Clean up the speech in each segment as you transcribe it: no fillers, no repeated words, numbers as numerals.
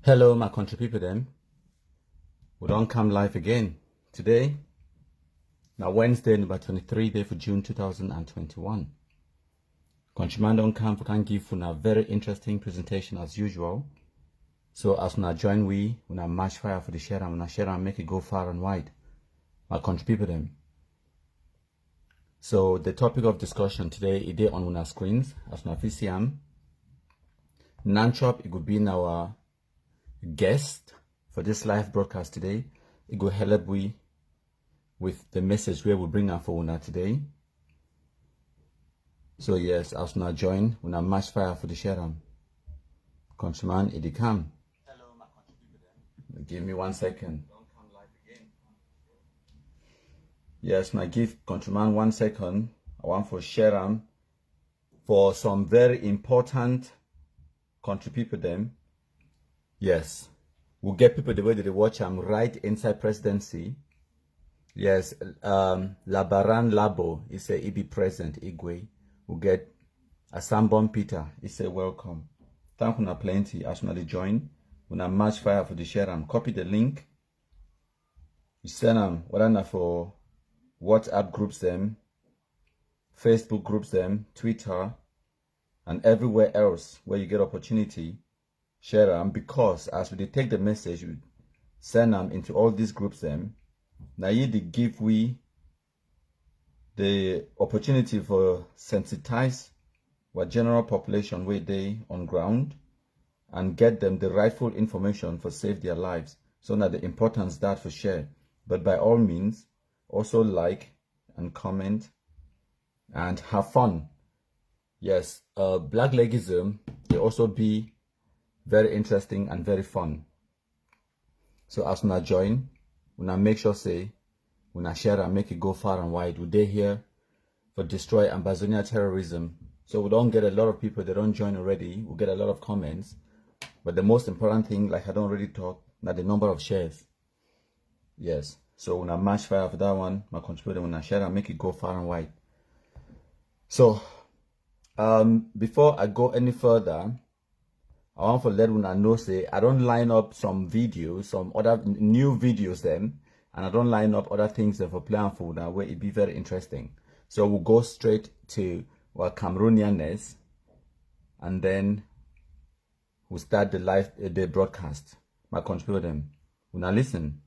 Hello, my country people them. We don't come live again. Today, now Wednesday, number 23 day for June 2021. Countryman don't come for can give a very interesting presentation as usual. So as we join we match fire for the share and make it go far and wide. My country people them. So the topic of discussion today is on our screens as we see Nanchop, it could be our guest for this live broadcast today. It will help we with the message we will bring our for una today. So yes, as we join, we match fire for the share. Countryman, it come. Hello, my country people. Give me 1 second. Don't come live again. Yes, my give countryman 1 second. I want for share for some very important country people them. Yes, we'll get people the way they watch right inside presidency. Yes, Labaran Labo is a EB president Igwe. We'll get Asambon Peter. It's a welcome. Thank you plenty as we join. We match fire for the share and copy the link. You send them whether for WhatsApp groups them, Facebook groups them, Twitter, and everywhere else where you get opportunity. Share them, because as we take the message, we send them into all these groups them. Now you give we the opportunity for sensitize what general population where they on ground and get them the rightful information for save their lives. So now the importance that for share. But by all means, also like and comment and have fun. Yes, black legism, they also be very interesting and very fun. So as we join, we make sure say, we share and make it go far and wide. We're here for destroy Ambazonia terrorism. So we don't get a lot of people, they don't join already. We get a lot of comments. But the most important thing, like I don't already talk, now the number of shares. Yes. So we match fire for that one. My contributor when I share and make it go far and wide. So before I go any further, I want to let una know say I don't line up some videos, some other new videos them, and I don't line up other things for plan for now where it be very interesting. So we'll go straight to our Cameroonianness, and then we'll start the live the broadcast. My contributor them. Una listen.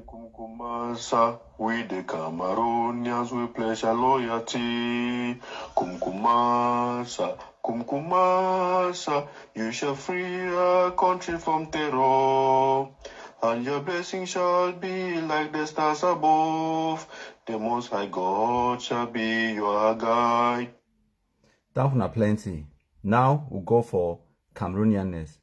Kumkumasa, we the Cameroonians, we pledge our loyalty. Kumkumasa, Kumkumasa, you shall free our country from terror, and your blessing shall be like the stars above. The Most High God shall be your guide. Thank you plenty. Now we'll go for Cameroonianness.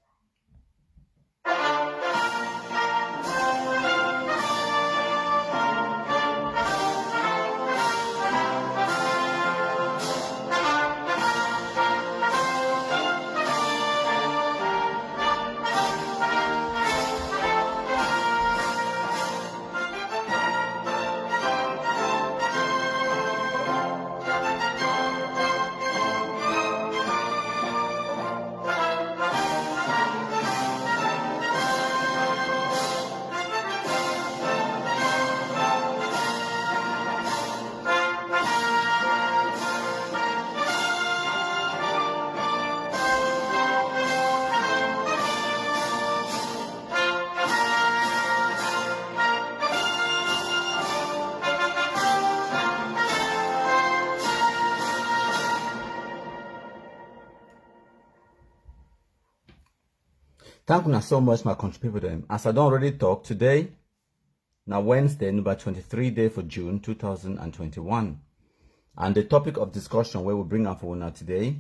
Thank you so much, my country people them. As I don't already talk today, now Wednesday, number 23 day for June 2021. And the topic of discussion where we bring up for now today,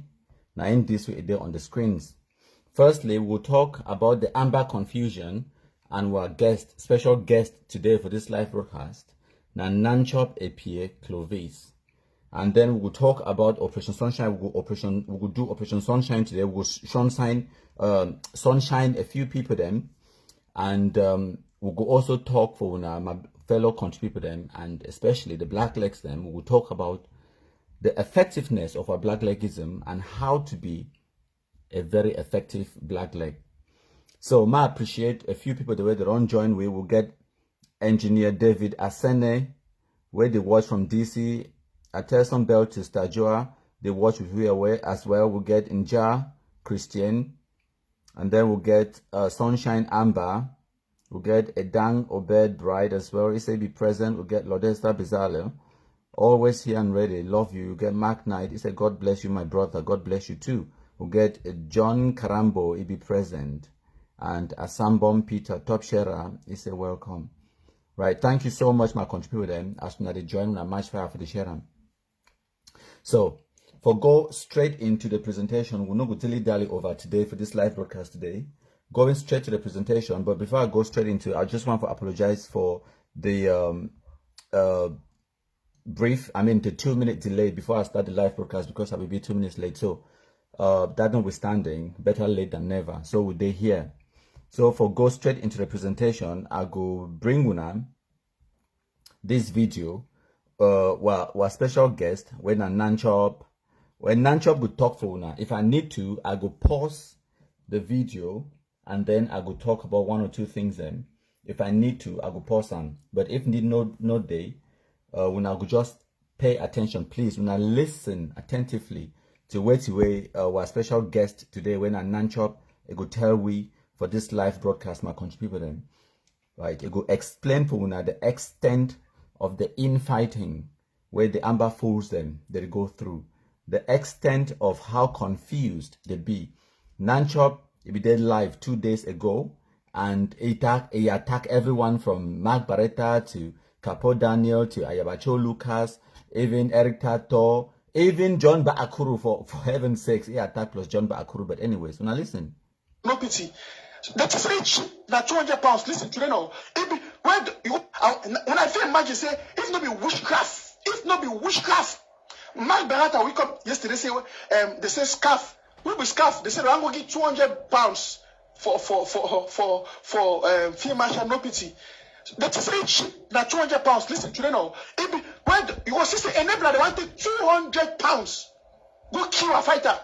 now in this way there on the screens. Firstly, we'll talk about the Amba Confusion and our guest, special guest today for this live broadcast, now Nanchop APA Clovis. And then we'll talk about Operation Sunshine. We'll do Operation Sunshine today. We'll sunshine a few people then, and we'll also talk for my fellow country people then, and especially the black legs then. We'll talk about the effectiveness of our blacklegism and how to be a very effective blackleg. So I appreciate a few people the way they don't join. We will get Engineer David Asene, where they watch from DC. Aterson Bell to Stajua, they watch with we away as well. We'll get Inja Christian, and then we'll get Sunshine Amber. We'll get Edang Obed Bride as well. He be present. We'll get Lodesta Bizarre. Always here and ready. Love you. We'll get Mark Knight. He said, God bless you, my brother. God bless you too. We'll get John Karambo. He be present. And Asambom Peter, top sharer. He said, welcome. Right. Thank you so much, my contributor. As soon as they join, I'm much fire for the sharer. So, for go straight into the presentation, we're not going to dilly-dally over today for this live broadcast today. Going straight to the presentation, but before I go straight into it, I just want to apologize for the the 2-minute delay before I start the live broadcast because I will be 2 minutes late. So, that notwithstanding, better late than never. So, we're here. So, for go straight into the presentation, I go bring una this video. Our special guest when Nanchop will talk for una. If I need to, I go pause the video and then I go talk about one or two things. Then, if I need to, I go pause them. But if need no day, when I go just pay attention, please. When I listen attentively to way our special guest today when Nanchop, I go tell we for this live broadcast my contributor them, right? I go explain for una the extent of the infighting where the Amba fools them, they go through. The extent of how confused they be. Nanchop, he did live 2 days ago, and he attacked everyone from Mark Barretta to Capo Daniel to Ayabacho Lucas, even Eric Tato, even John Baakuru, for heaven's sakes, he attacked plus John Baakuru. But anyways, now listen. No pity. That is rich. That 200 pounds. Listen to them now. When I feel imagine say, if not be witchcraft, Mark Barata wake up yesterday say they say scarf. We be scarf. They said I'm gonna give 200 pounds for Field Marshal no pity. That is rich. That 200 pounds. Listen to them now. When you go see enabler they wanted 200 pounds. Go kill a fighter.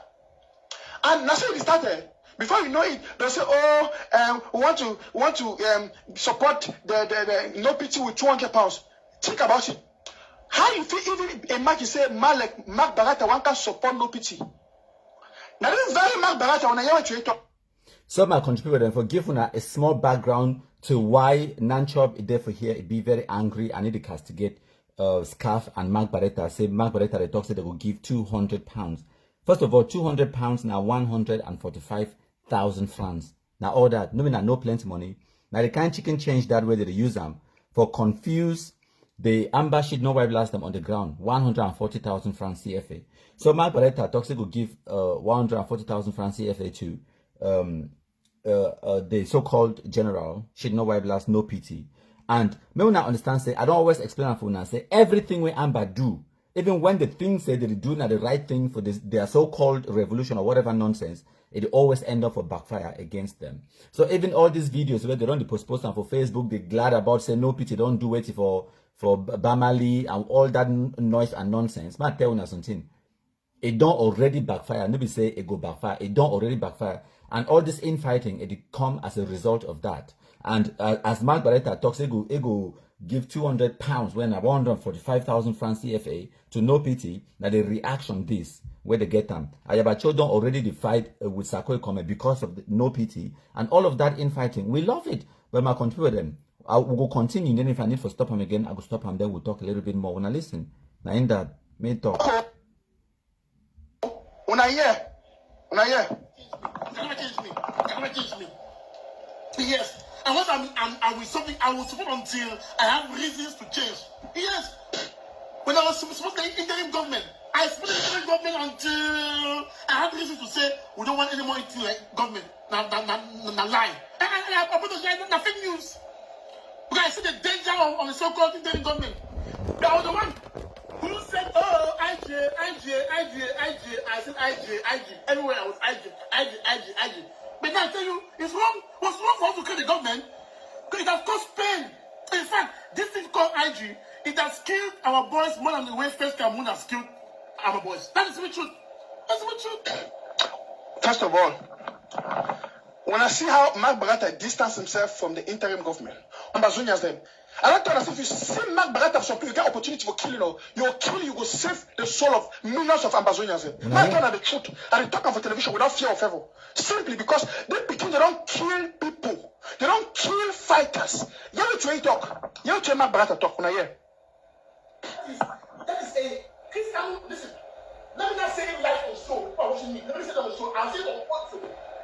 And that's how it started. Before you know it, they'll say, we want to support the no pity with 200 pounds. Think about it. How you feel even imagine say Mark Barata one can support no pity. Now this is very Mark Barata when I hear you talk. So my contributor for giving a small background to why Nanchop is there for here, it be very angry. I need to castigate Scarf and Mark Barretta. Say Mark Barretta they talk say they will give 200 pounds. First of all, 200 pounds now 145,000 francs. Now all that, no plenty money. Now the kind chicken change that way they use them for confuse the Amba sheet no wipe last them on the ground 140,000 francs CFA. So Mark Barretta talks will give 140,000 francs CFA to the so-called general sheet no wipe last no pity. And me will not understand say I don't always explain for una say everything we Amba do. Even when the things say they do not the right thing for this, their so-called revolution or whatever nonsense, it always end up for backfire against them. So even all these videos where they run the post and for Facebook, they glad about say no pity, don't do it for Bamali and all that noise and nonsense. Man, tell you something. It don't already backfire. Nobody say it go backfire. It don't already backfire. And all this infighting, it come as a result of that. And as Mark Barretta talks, it go give 200 pounds when 145,000 francs CFA to no pity. Now the reaction this where they get them. Ayabacho don't already fight with Sakoi Kome because of the no pity and all of that infighting. We love it, but my contributor them. I will go continue. Then if I need to stop him again, I will stop him. Then we'll talk a little bit more. When I listen, now in that may talk. When I hear, you cannot change me. Yes. And once I'm with something, I will support until I have reasons to change. Yes. When I was supposed to be interim government, I supported the interim government until I had reasons to say we don't want any more interim government. Now lie. I put the fake news. Because I see the danger of the so-called interim government. They are the one who said, IG. I said IG. Everywhere I was IG. But now I tell you, it's wrong. What's wrong for us to kill the government? Because it has caused pain. In fact, this thing called IG, it has killed our boys more than the way First Cameroon has killed Amba boys. That is the truth. That's the truth. First of all, when I see how Mark Barata distanced himself from the interim government, Ambazonians them, I don't tell us if you see Mark Barata for you get opportunity for killing, you'll kill, you will save the soul of millions of Ambazonians. Man, tell the truth, and they talk on for television without fear of evil. Simply because they don't kill people, they don't kill fighters. You have to talk. You have to Mark Barata talk when I hear. That is a Christian. Listen, let me not say it live on show. Let me say that on show. I'm saying on what?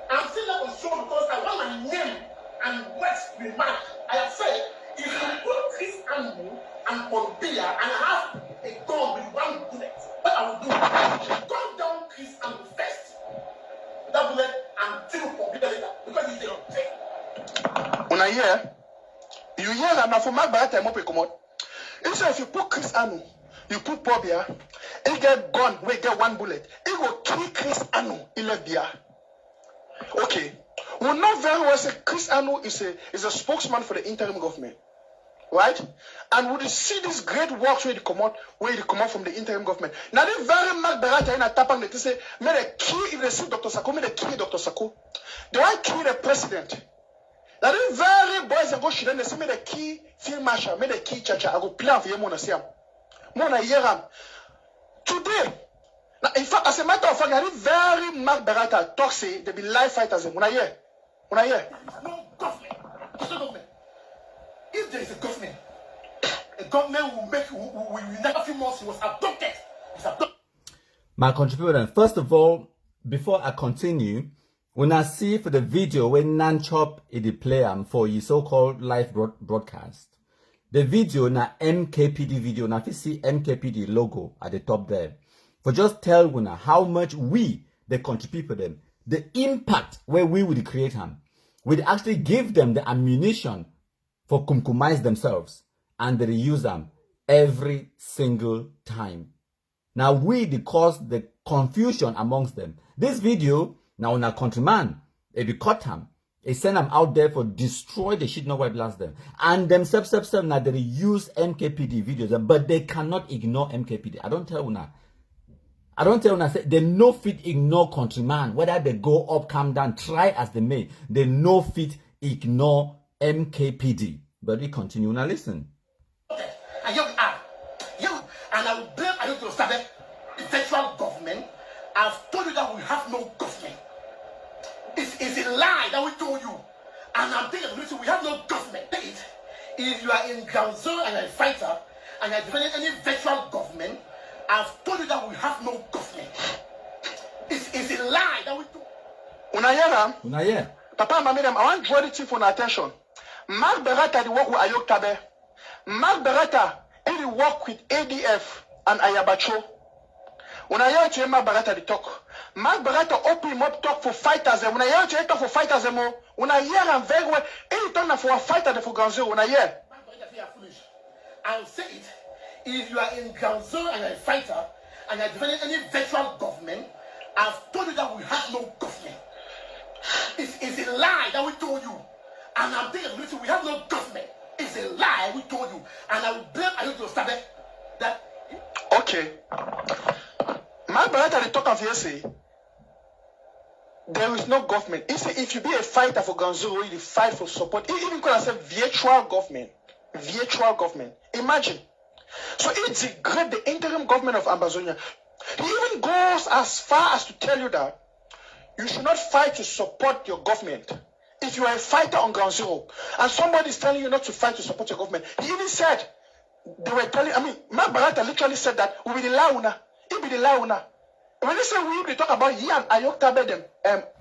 I'm saying that on show because I want my name and words to be marked. I have said, if you put Chris Animal and Pompea and have a gun with one bullet, what I will do is gun down Chris Animal first. That bullet and kill Pompea later because he's a thing. When I hear, you hear that now for Mark Barata, I'm up a commode. If you put Chris Anu, you put Pobia, he get gun, we get one bullet. He will kill Chris Anu, he left there. Okay. We know very well that Chris Anu is a spokesman for the interim government. Right? And we see these great works where they come out from the interim government. Now they very Mark Barata in a tapang they say, may they kill if they see Dr. Sako, may they kill Dr. Sako. They want to kill the president. Now they very boys and go shit and they say, may they kill Field Marshal, may they kill Chacha. I go plan for you, Mona Siam. Mona Yeram. Today, now, in fact, as a matter of fact, I read very Mark Barata talk say they be live fighters. When I hear. No government. There's no government. If there is a government will never feel more he was adopted. He's adopted. My contributor, first of all, before I continue, when I see for the video when Nanchop is the player for his so-called live broadcast, the video na MKPD video, now if you see MKPD logo at the top there, for just tell Wuna how much we, they contribute for them, the impact where we would create them, we'd actually give them the ammunition for kumkumize themselves, and they use them every single time. Now we cause the confusion amongst them. This video, now on a countryman, if you cut them, they send them out there for destroy the shit, no white blast them. And themselves, now they use MKPD videos, but they cannot ignore MKPD. I don't tell Una, they no fit ignore countryman, whether they go up, come down, try as they may, they no fit ignore MKPD. But we continue now, listen. And here we are. And I will blame to start the federal government. I've told you that we have no government. It's a lie that we told you. And I'm telling you, we have no government. If you are in ground zero and you're a fighter, and you're defending any federal government, I've told you that we have no government. It's a lie that we do. Unayera. Papa and Mammy, I want to draw the team for attention. Mark Barata, the work with Ayok Tabe. Mark Barata, he work with ADF and Ayabacho. Unayera to Mark Barata, the talk. Mark Barata open him up talk for fighters. Unayera to talk for fighters. Unayera very well. Any time for a fighter for Ganzo. Unayera. Mark Barata, you are foolish. I'll say it. If you are in ground zero and you're a fighter, and you're defending any federal government, I've told you that we have no government. It's a lie that we told you. And I'm telling you, we have no government. It's a lie we told you. And I will blame to start that. Okay. My brother, they talk of here say, there is no government. He say, if you be a fighter for Ganzuro, you fight for support. He even could have said virtual government. Virtual government. Imagine. So it degrades the interim government of Ambazonia. He even goes as far as to tell you that you should not fight to support your government. If you are a fighter on ground zero and somebody is telling you not to fight to support your government, he even said, they were telling, Mark Barata literally said that we will be the launa. He be the launa. When they say we talk about he and Ayok Tabe them,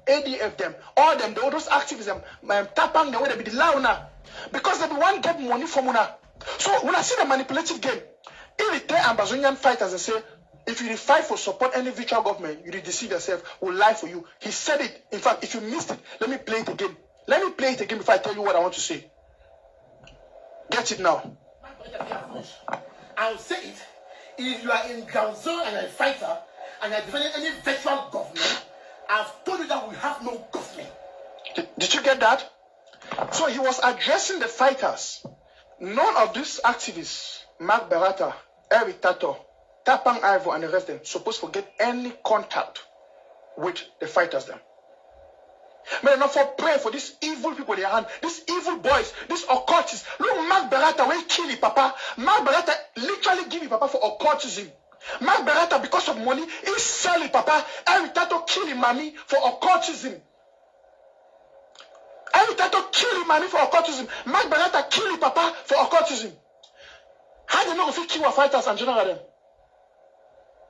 ADF them, all them, those activists them, Tapang, the way they be the launa. Because they want to get money from Una. So when I see the manipulative game, if they tell Ambazonian fighters and say, if you fight for support any virtual government, you deceive yourself, will lie for you. He said it. In fact, if you missed it, let me play it again. Let me play it again before I tell you what I want to say. Get it now. I'll say it. If you are in ground zero and you're a fighter, and you're defending any virtual government, I've told you that we have no government. Did you get that? So he was addressing the fighters. None of these activists, Mark Barata, Eric Tato, Tapang Ivo and the rest of them supposed to get any contact with the fighters them. May not for pray for these evil people they hand, these evil boys, these occultists. Look, Mark Beretta will kill him, Papa. Mark Beretta literally give him, Papa, for occultism. Mark Beretta, because of money, he sell it, Papa. Every tato kill him, mommy, for occultism. Every tato kill him, mommy, for occultism. Mark Beretta kill him, Papa, for occultism. How do you know if you kill our fighters and general them?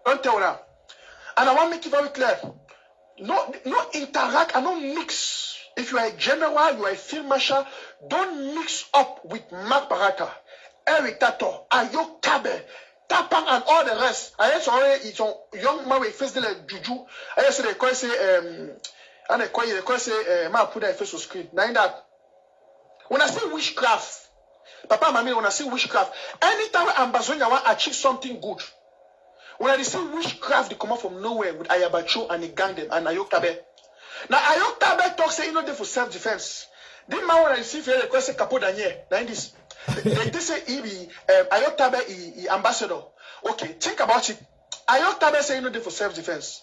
Don't tell now. And I want to make it very clear. No interact and no mix. If you are a general, you are a field marshal, don't mix up with Mark Barata, Eric Tato, Ayok Tabe, Tapang, and all the rest. I heard already it's a young man with face like juju. I heard they call say and they call say man put their face on screen. Now in that, when I say witchcraft, Papa Mami, when I say witchcraft, anytime Ambazonia want to achieve something good. When I see witchcraft, they come out from nowhere with Ayabacho and he gang them and Ayok Tabe. Now Ayok Tabe talks say you know they for self-defense. This man when I see for request a Capo Daniel, like this. They say he be Ayok Tabe he ambassador. Okay, think about it. Ayok Tabe say you know they for self-defense.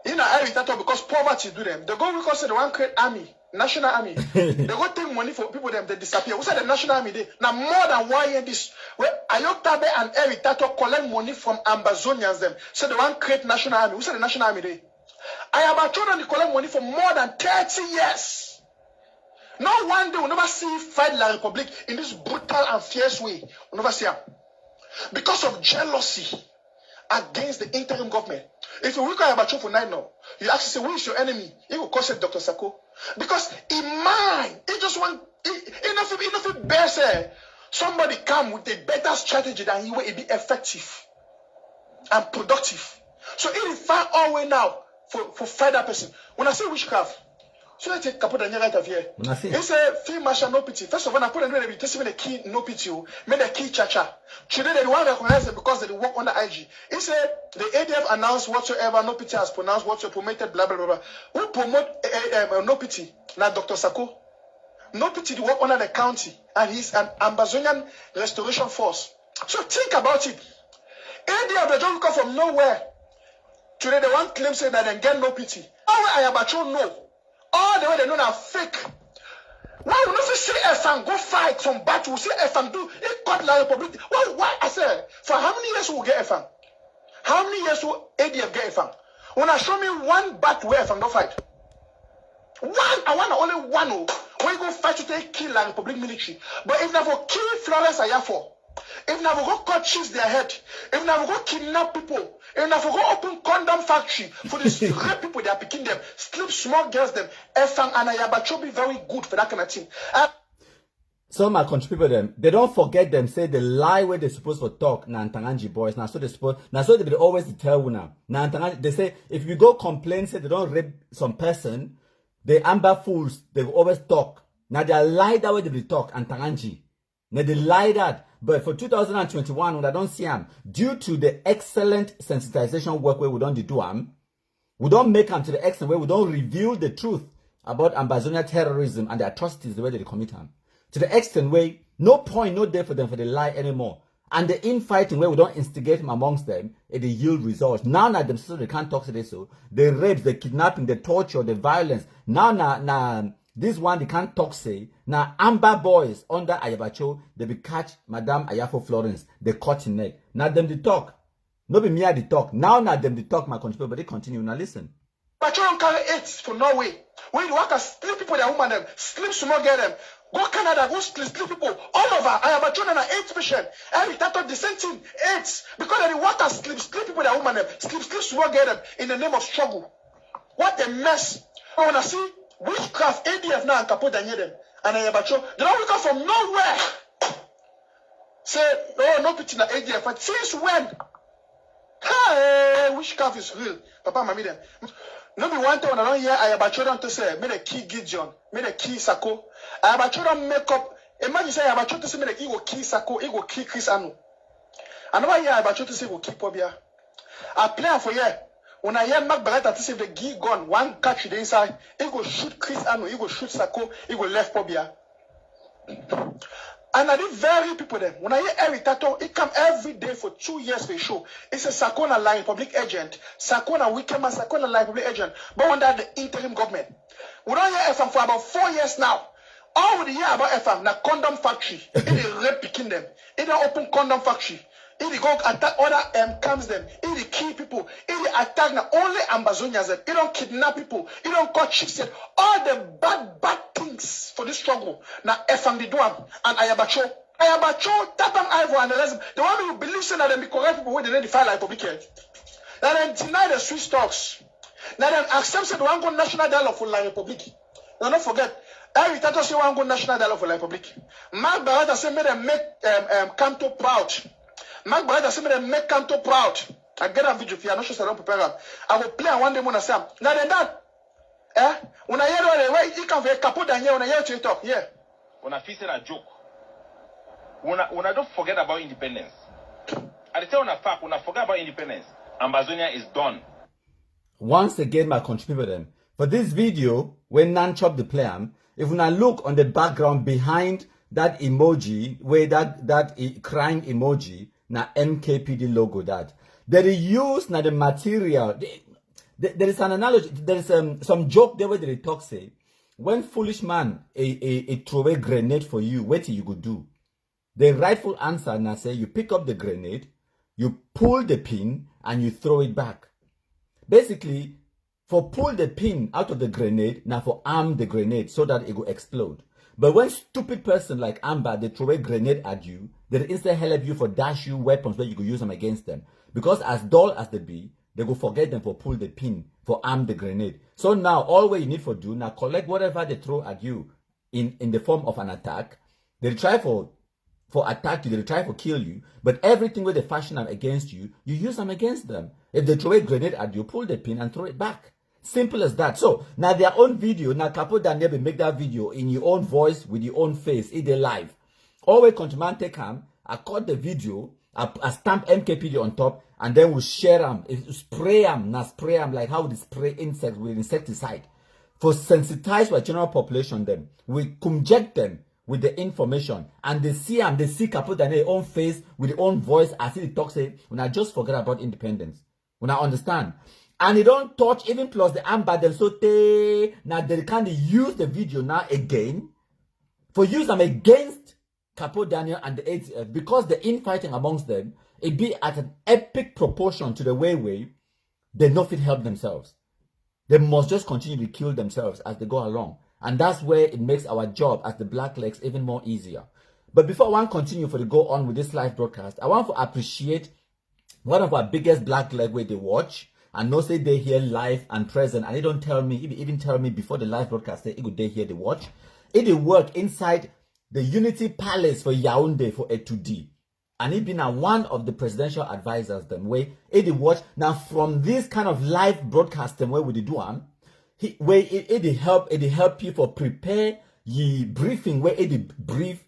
You know I that because poverty do them. They go because they want create army, national army. They go take money for people them they disappear. Who said the national army they now more than 1 year this where Ayok Tabe and Eric Tato collect money from Ambazonians them. So they want create national army. Who said the national army they? I have a children they collect money for more than 30 years. No one day we'll never see fight La Republic in this brutal and fierce way. We'll never see them. Because of jealousy against the interim government. If you look at Abacho for 9 now, you actually say, who is your enemy? He will call it Dr. Sako. Because in mind, he just want, enough best somebody come with a better strategy than he will be effective and productive. So it is far away now for fight that person. When I say witchcraft, so I take Capo Daniel right of here. It's a field marshal no pity. First of all, I put another testing the key no pity, made a key cha-cha. Today they want to recognize it because they work on the IG. He said the ADF announced whatsoever, no pity has pronounced whatsoever, promoted, blah, blah, blah, blah. Who promote no pity? Now Dr. Sako. No pity to work under the county and he's an Ambazonian restoration force. So think about it. ADF, they don't come from nowhere. Today they want claim say that they get no pity. How will Ayabacho know? All the way they know are fake. Why would not say FN go fight some battle? Say FN do it got La Republic. Why I say for how many years will get FN? How many years will ADF get FN? When I show me one battle where FN go fight. One, I want only one where you go fight to take kill La Republic military. But if they go kill Florence Ayafo, if they go cut cheese their head, if they go kidnap people, if they go open condom factory for the rape people they are picking them, sleep small girls them, Efang and Ayabacho be very good for that kind of thing. Some are contribute them. They don't forget them. Say the lie where they supposed to talk. Nantanganji boys. Now so they suppose. Now so they always tell you now. Nantanganji. They say if you go complain, say they don't rape some person. They amber fools. They always talk. Now they lie that way they talk. Nantanganji. Now they lie that. But for 2021, when I don't see them, due to the excellent sensitization work where we don't do them, we don't make them to the extent where we don't reveal the truth about Ambazonia terrorism and the atrocities the way they commit them. To the extent where no point, no day for them for the lie anymore. And the infighting where we don't instigate them amongst them, it yield results. Now themselves they can't talk to this, so the rapes, the kidnapping, the torture, the violence. Now this one they can't talk say. Now Amba boys under Ayabacho, they be catch Madame Ayafo Florence, they cut in neck. Now them they talk. No be me they talk. Now them they talk my country, but they continue. Now listen. But you don't carry AIDS for Norway. When you work as sleep people, their woman them, sleep small get them. Go Canada, go sleep people all over. I have a children and AIDS patient. Every that the same thing, AIDS. Because they work as sleep people, their woman them, sleep small get them in the name of struggle. What a mess. I wanna see witchcraft, ADF now and Capo Daniel them. And I have a child. They don't come from nowhere. Say, oh, no pity na ADF. But since when? Hey, witchcraft is real. Papa, mommy them. No be one time when I don't hear I have a children to say, made a key Gideon, made a key Sako. I have a children make up. Imagine say I have a children to say, made a ego key Sako, ego key Chris Anu. I never hear I have a children to say, go keep Pobia. I plan for year. When I hear Mark Barretta to say the key gun, one catch the inside, he go shoot Chris Anu, he go shoot Sako, he go left Pobia. And I did very people then. When I hear Eric Tato, it come every day for 2 years for a show. It's a Sakona line public agent. Sakona weekend man, Sakona line public agent. But under the interim government. We don't hear FM for about 4 years now. All we hear about FM, na condom factory. It is rape picking them. It is open condom factory. It go attack other camps them. It kill people. It attack na only Ambazonians them. It don't kidnap people. It don't cut chicks. All the bad things for this struggle. Now FM the Duam and Ayabacho. Ayabacho, Tapam Ivo and the rest. The one who believes that them be correct people when they defy like public health. Now then deny the Swiss talks. Now then accept the one go national dialogue for La Republic. Now don't forget. Every time say one go national dialogue for La Republic. Mark Barata say me them make Canto proud. Mark Barata say me them make Canto proud. I get a video if you are not sure I don't prepare them. I will play one day when Sam. Now then that. When I hear the way you can very caput and here when I hear you talk, yeah. When I feel a joke. When I don't forget about independence. I tell you a fact, when I forget about independence, Ambazonia is done. Once again, my contributor, for this video, when Nanchop the player, if we now look on the background behind that emoji, where that crying emoji, na MKPD logo that. They use na the material. There is an analogy, there is some joke there where they talk say, when foolish man a throw a grenade for you, what you could do? The rightful answer now say you pick up the grenade, you pull the pin and you throw it back. Basically, for pull the pin out of the grenade, now for arm the grenade so that it will explode. But when stupid person like Amba, they throw a grenade at you, they instead help you for dash you weapons where you could use them against them. Because as dull as they be, they go forget them for pull the pin, for arm the grenade. So now, all what you need for do, now collect whatever they throw at you in the form of an attack. They try for attack you, they try for kill you, but everything where they fashion them against you, you use them against them. If they throw a grenade at you, pull the pin and throw it back. Simple as that. So now their own video, now Capo Daniel will make that video in your own voice with your own face, it live. Always countryman take him, I cut the video, I stamp MKPD on top, and then we share them, spray them like how we spray insects with insecticide. For sensitize our general population them, we inject them with the information, and they see them, they see Capo Daniel own face with their own voice as he talks say, when I just forget about independence. When I understand. And they don't touch even plus the Amba them so they now they can't use the video now again for use them against Capo Daniel and the ATF because the infighting amongst them it be at an epic proportion to the way they not fit help themselves. They must just continue to kill themselves as they go along. And that's where it makes our job as the Black Legs even more easier. But before I want to continue for the go on with this live broadcast, I want to appreciate one of our biggest Black Leg where they watch and no say they hear live and present, and they don't tell me, even tell me before the live broadcast, say, they hear the watch. It work inside the Unity Palace for Yaoundé for A2D. And it been one of the presidential advisors them way it watch. Now from this kind of live broadcast them where we do where it help you for prepare ye briefing where it brief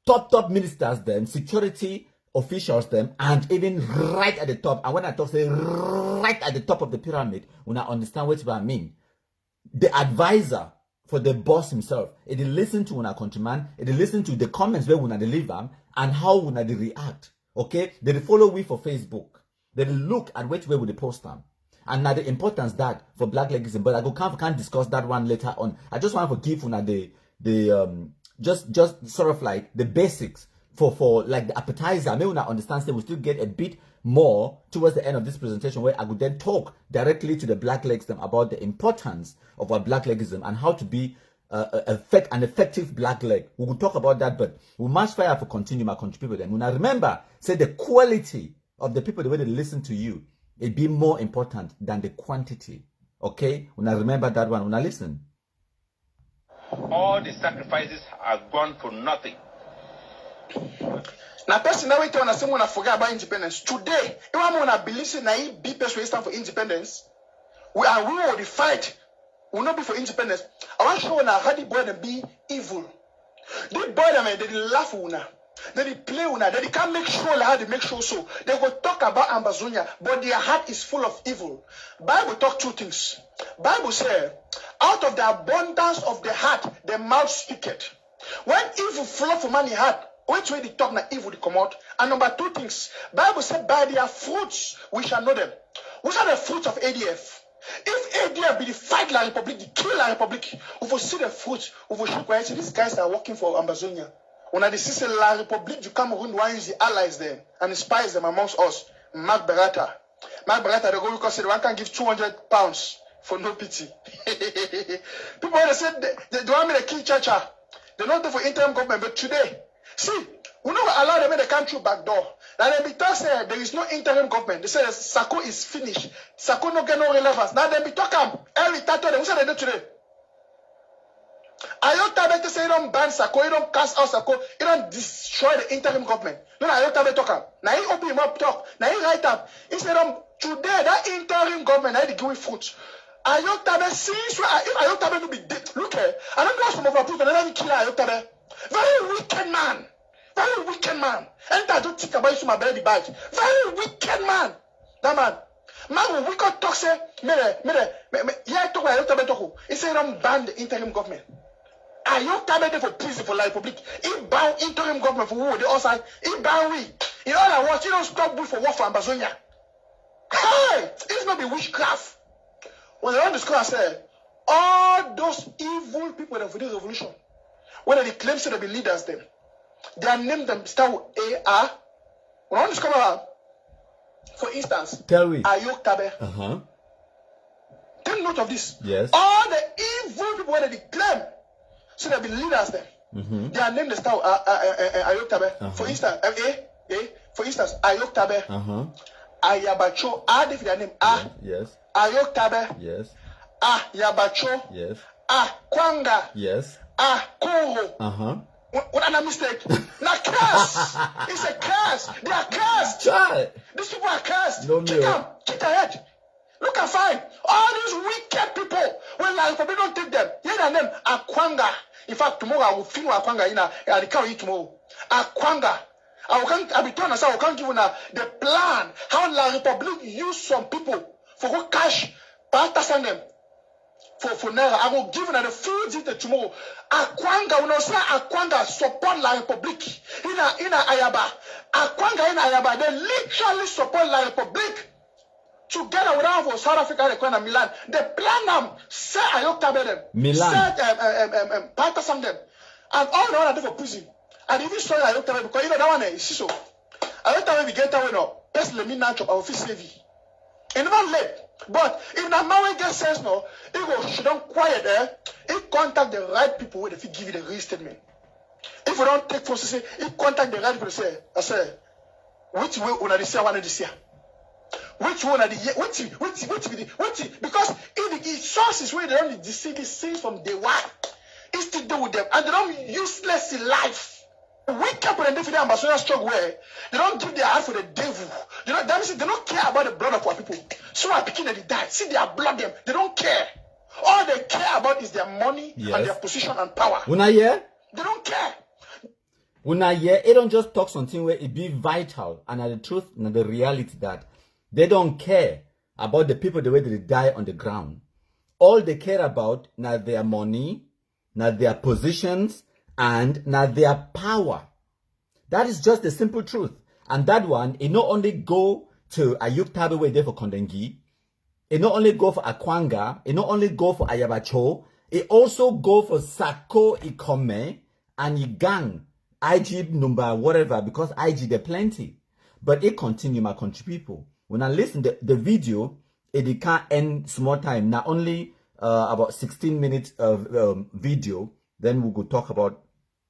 top ministers them, security officials them, and even right at the top. And when I talk say right at the top of the pyramid, when I understand what I mean, the advisor for the boss himself, it listen to our countryman, it listen to the comments where we deliver and how we react. Okay, they follow we for Facebook, they look at which way we post them, and now the importance that for Black Legism. But I can't discuss that one later on. I just want to give the just sort of like the basics. For like the appetizer, maybe I understand that we still get a bit more towards the end of this presentation where I would then talk directly to the Black Legism about the importance of our Black Legism and how to be an effective Black Leg. We will talk about that, but we must try to continue my contribution. Then when I remember, say the quality of the people the way they listen to you, it be more important than the quantity. Okay? When I remember that one, when I listen. All the sacrifices are gone for nothing. Now, personally, when I forget about independence today, even when I believe in I be person stand for independence, we will fight. We will not be for independence. I want to show now how the boy them be evil. The boy them they laugh una, they play una, they can't make sure like how they make sure so. They will talk about Ambazonia, but their heart is full of evil. Bible talk two things. Bible say, out of the abundance of the heart, the mouth speaketh. When evil flow from man's heart, Which way they talk na evil they come out. And number 2 things, Bible said by their fruits we shall know them. Which are the fruits of ADF? If ADF be the fight La Republic, the kill La Republic, we will see the fruits, we will show where these guys are working for Ambazonia. When they see La Republic du Cameroon, why use the allies there and the spies them amongst us. Mark Beretta, they go because one can give 200 pounds for no pity. People they said they want me to kill Chacha. They're not there for interim government, but today, see, we don't allow them in the country back door. Now they be talk say there is no interim government. They say Sako is finished. Sako no get no relevance. Now they be talking every tattoo. Who say they do today? Ayota better say you don't ban Sako, you don't cast out Sako, you don't destroy the interim government. No, Ayota better talk. Now he open him up talk. Now he write up. He said today that interim government had to give fruit. Ayota see if Ayota be dead. Look here. I don't know some of our people they never kill Ayota. Very wicked man. Very wicked man. And I don't think about you my belly bite. Very wicked man. That man. Man, we could talk say, yeah, talk about Ayota. He said don't ban the interim government. Ayota for prison for La Republic. He ban interim government for who? The outside. He ban we. In other words, you don't stop we for war for Ambazonia. Hey! It's not be witchcraft. When they run the school, I said, all those evil people for the revolution, when they claim to be leaders, them, they are named them start with A-R. When I want to come around, for instance, Tell me. Ayok Tabe. Take note of this. Yes. All the evil people when they claim so they be leaders, them, they are named the start with Ayok Tabe. For instance, for instance, Ayok Tabe. Ayabacho, add if their name Yes. Ayok Tabe. Yes. Yabacho. Yes. Kwanga. Yes. Koro. What a mistake. Not curse. It's a curse. They are cursed. Try. These people are cursed. No, Check them. Check their head. Look and find. All these wicked people. When La Republic don't take them. Hear their name. Akwanga. In fact, tomorrow I will film Akwanga in the car tomorrow. Akwanga. I be telling us I can't give you now the plan how La Republic use some people for who cash send them for Naira. I will give you the full detail tomorrow. Akwanga, when I say Akwanga support La Republic in Ayaba. Akwanga in Ayaba, they literally support La Republic. Together with our South Africa, they call Milan. They plan them, say Ayok Tabe them, Milan, say send them, and all the other for prison. And if you saw Ayok Tabe, because you know that one is so. Ayok Tabe we get away now. Personally, me Nanchop, I will feel savvy. And not late. But if the man gets sense now, he go she don't quiet there. He contact the right people where they give you the real statement. If you don't take force, say he contact the right people. Say, I say, which way una this year, one this year. Which one are the which because if the sources where they don't deceive these things from day one, it's to do with them, and they don't useless in life. Wake up when they feel the ambassador strong way. They don't give their heart for the devil. You know, that means they don't care about the blood of our people. So are picking that they die. See their blood them. They don't care. All they care about is their money and their position and power. Una hear? They don't care. Una hear? It don't just talk something where it be vital and the truth and the reality that they don't care about the people the way they die on the ground. All they care about now their money, now their positions, and now their power. That is just the simple truth. And that one, it not only go to Ayok Tabe way there for Kondengi, it not only go for Akwanga, it not only go for Ayabacho, it also go for Sako Ikome and Igang, IG number whatever, because IG there plenty. But it continue, my country people. When I listen to the video, it can't end small time. Not only about 16 minutes of video, then we could talk about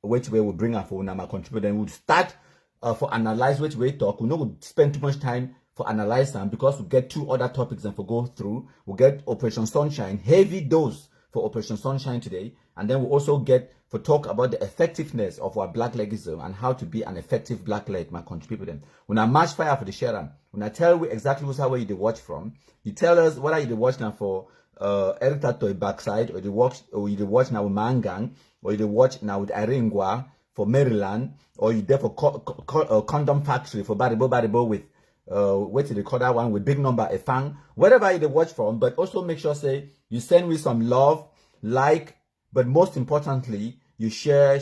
which way we bring our phone and my country. Then we'll start for analyze which way talk. We know we'll spend too much time for analyze them because we get 2 other topics and for go through. We'll get Operation Sunshine, heavy dose for Operation Sunshine today. And then we'll also get for talk about the effectiveness of our black legism and how to be an effective black leg, my country people. Then when I match fire for the share, when I tell you exactly where you watch from, you tell us whether you watch now for Erita to a backside, or you watch now with Mangang, or you watch now with Iringwa for Maryland, or you there for condom factory for Baribo with what do they call that one with big number a fang, wherever you watch from. But also make sure say you send me some love, like, but most importantly you share.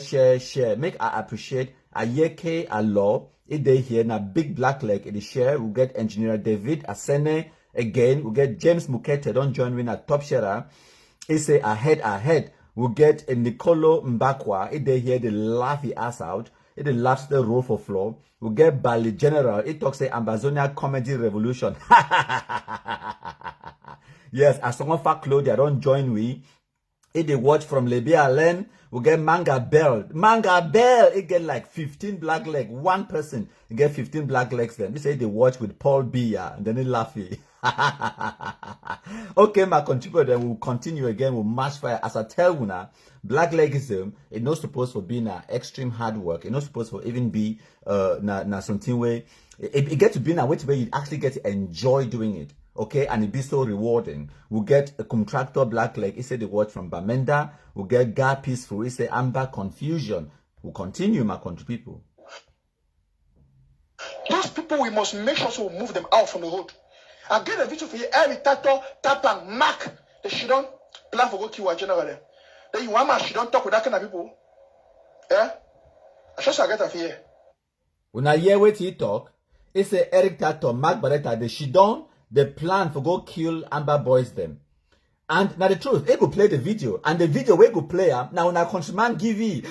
Make I appreciate Ayeke Alo, it dey here, na big black leg, it is share, we get engineer David Asene, again, we get James Mukete, don't join me at top sharer, it say ahead, we get a Nicolo Mbakwa, it dey here, they laugh his ass out, it dey laughs the roll for floor, we get Bali General, it talks say Ambazonia Comedy Revolution, yes, as someone fat Claudia, don't join we, it they watch from Libya Len, we get Manga Bell, it get like 15 black legs, one person, you get 15 black legs then, they say they watch with Paul Biya, and then they laugh. Okay, my contributor, then we'll continue again, we'll match fire. As I tell you now, black legism, it's not supposed for being extreme hard work, it's not supposed for even be, something where, it get to be a way where you actually get to enjoy doing it. Okay, and it be so rewarding. We'll get a contractor black leg. He said the word from Bamenda. We'll get Gar Peaceful. He said Amba Confusion. We'll continue, my country people. Those people, we must make sure so we move them out from the road. I get a video for you. Every tato, tap and mark. They should don't plan for go kill a general. Then you want my she don't talk with that kind of people. Yeah? I just get a fear. When I hear what he talk, he say Eric Tato, Mark Barretta, they she don't. The plan for go kill Amber boys them. And now the truth, they go play the video. And the video we go play now when a countryman give it.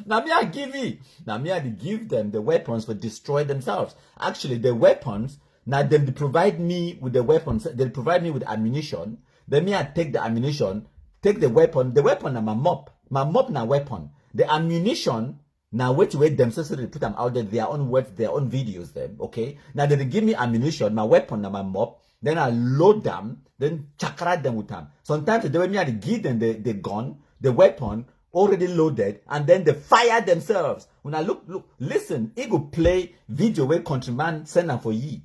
Now me I give it. Now me I give them the weapons for destroy themselves. Actually the weapons, now them they provide me with the weapons, they provide me with ammunition. Then me I take the ammunition, take the weapon na my mop na weapon. The ammunition now, wait to wait themselves to put them out there, their own words, their own videos, them, okay? Now, they give me ammunition, my weapon, and my mop, then I load them, then chakra them with them. Sometimes they way me I give them the gun, the weapon, already loaded, and then they fire themselves. When I look, listen, it go play video where countryman send them for ye.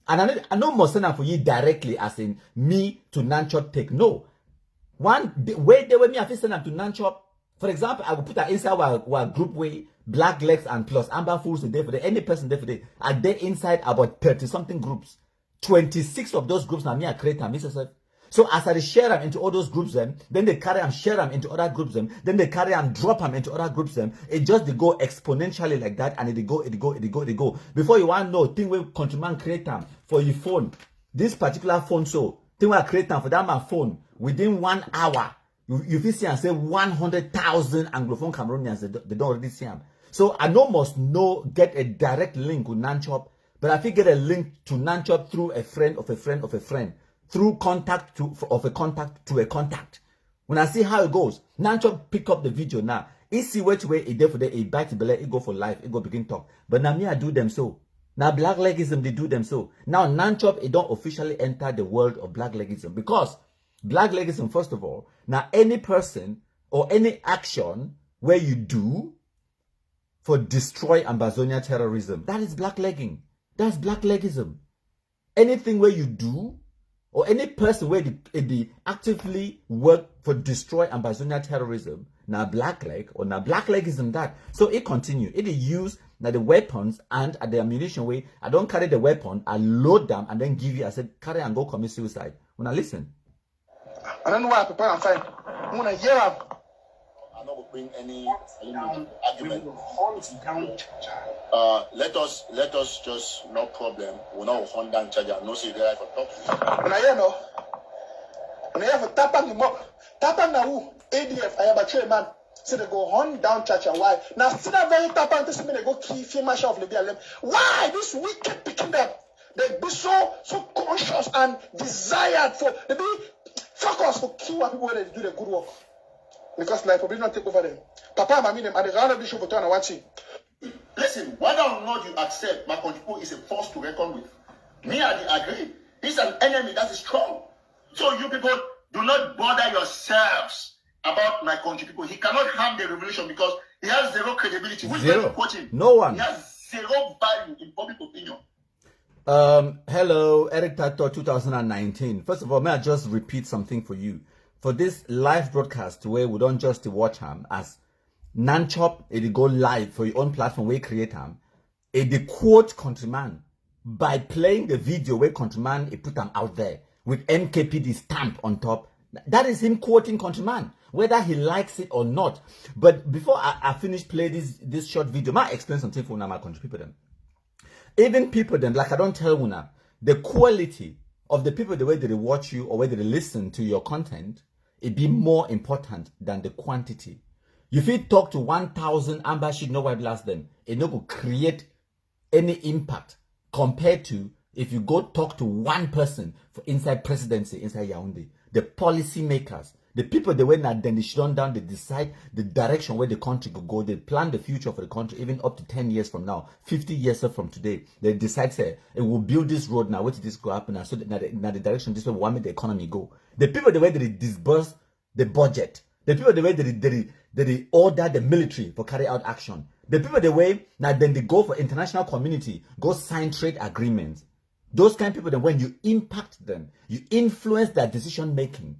And I know more send them for ye directly, as in me to Nanchop take. No. Where they way me I send them to Nanchop. For example, I will put that inside our group way, black legs and plus Amber Fools today for the any person there for the are there inside about 30 something groups. 26 of those groups now me I create them, Mr. So as I share them into all those groups then they carry them, share them into other groups then they carry them, drop them into other groups then it just they go exponentially like that and it go. Before you want to know, thing we countryman create them for your phone. This particular phone so thing we create them for that my phone within 1 hour. You see and say 100,000 Anglophone Cameroonians, they don't already see them. So I must get a direct link with Nanchop, but I get a link to Nanchop through a friend of a friend of a friend, through contact of a contact to a contact. When I see how it goes, Nanchop pick up the video now. He see which way it there for the it bite belly, it go for life, it go begin talk. But now me I do them so. Now black legism they do them so. Now Nanchop it don't officially enter the world of black legism because black legism, first of all, now any person or any action where you do for destroy Ambazonia terrorism, that is blacklegging. That's black legism. Anything where you do or any person where they actively work for destroy Ambazonia terrorism, now blackleg or now blacklegism that. So it continue. It use now the weapons and the ammunition way. I don't carry the weapon, I load them and then give you. I said carry and go commit suicide. When I listen. I don't know why I prepare and find. I'm gonna hear him. I'm not going to bring any argument. Let us just, no problem. We'll not hunt down charger. No say there for top. When I hear no. When I hear for tapping him up. Tapping now who? ADF, I have a chairman. So they go hunt down Chacha. Why? Now see that very tapping this minute they go kill Field Marshal of Libya. Why? This wicked picking them. They be so conscious and desired for they be focused for kill people when they do the good work. Because like probably not take over them. Papa, I mean them and the round of the show for and watching. Listen, whether or not you accept my control is a force to reckon with. Me, I agree. He's an enemy that is strong. So you people do not bother yourselves about my country people. He cannot harm the revolution because he has zero credibility. Who's going to quote him? No one. He has zero value in public opinion. Hello, Eric Tato 2019. First of all, may I just repeat something for you? For this live broadcast where we don't just watch him as Nanchop, it go live for your own platform where you create him. It quote Countryman by playing the video where Countryman it put them out there with MKPD stamp on top. That is him quoting Countryman, whether he likes it or not. But before I finish play this short video, I explain something for my country people them. Even people them, like I don't tell Una, the quality of the people, the way they watch you or whether they listen to your content, it be more important than the quantity. If you talk to 1,000 Amba should know why blast them, it no go create any impact compared to if you go talk to one person for inside presidency, inside Yaoundé, the policy makers, the people they went and then they shut down, they decide the direction where the country could go, they plan the future for the country, even up to 10 years from now, 50 years from today. They decide, say, it will build this road now, what did this go happen now, so that now the direction this way will make the economy go. The people the way they disburse the budget, the people the way they order the military for carry out action, the people the way now then they go for international community, go sign trade agreements. Those kind of people, then when you impact them, you influence their decision making.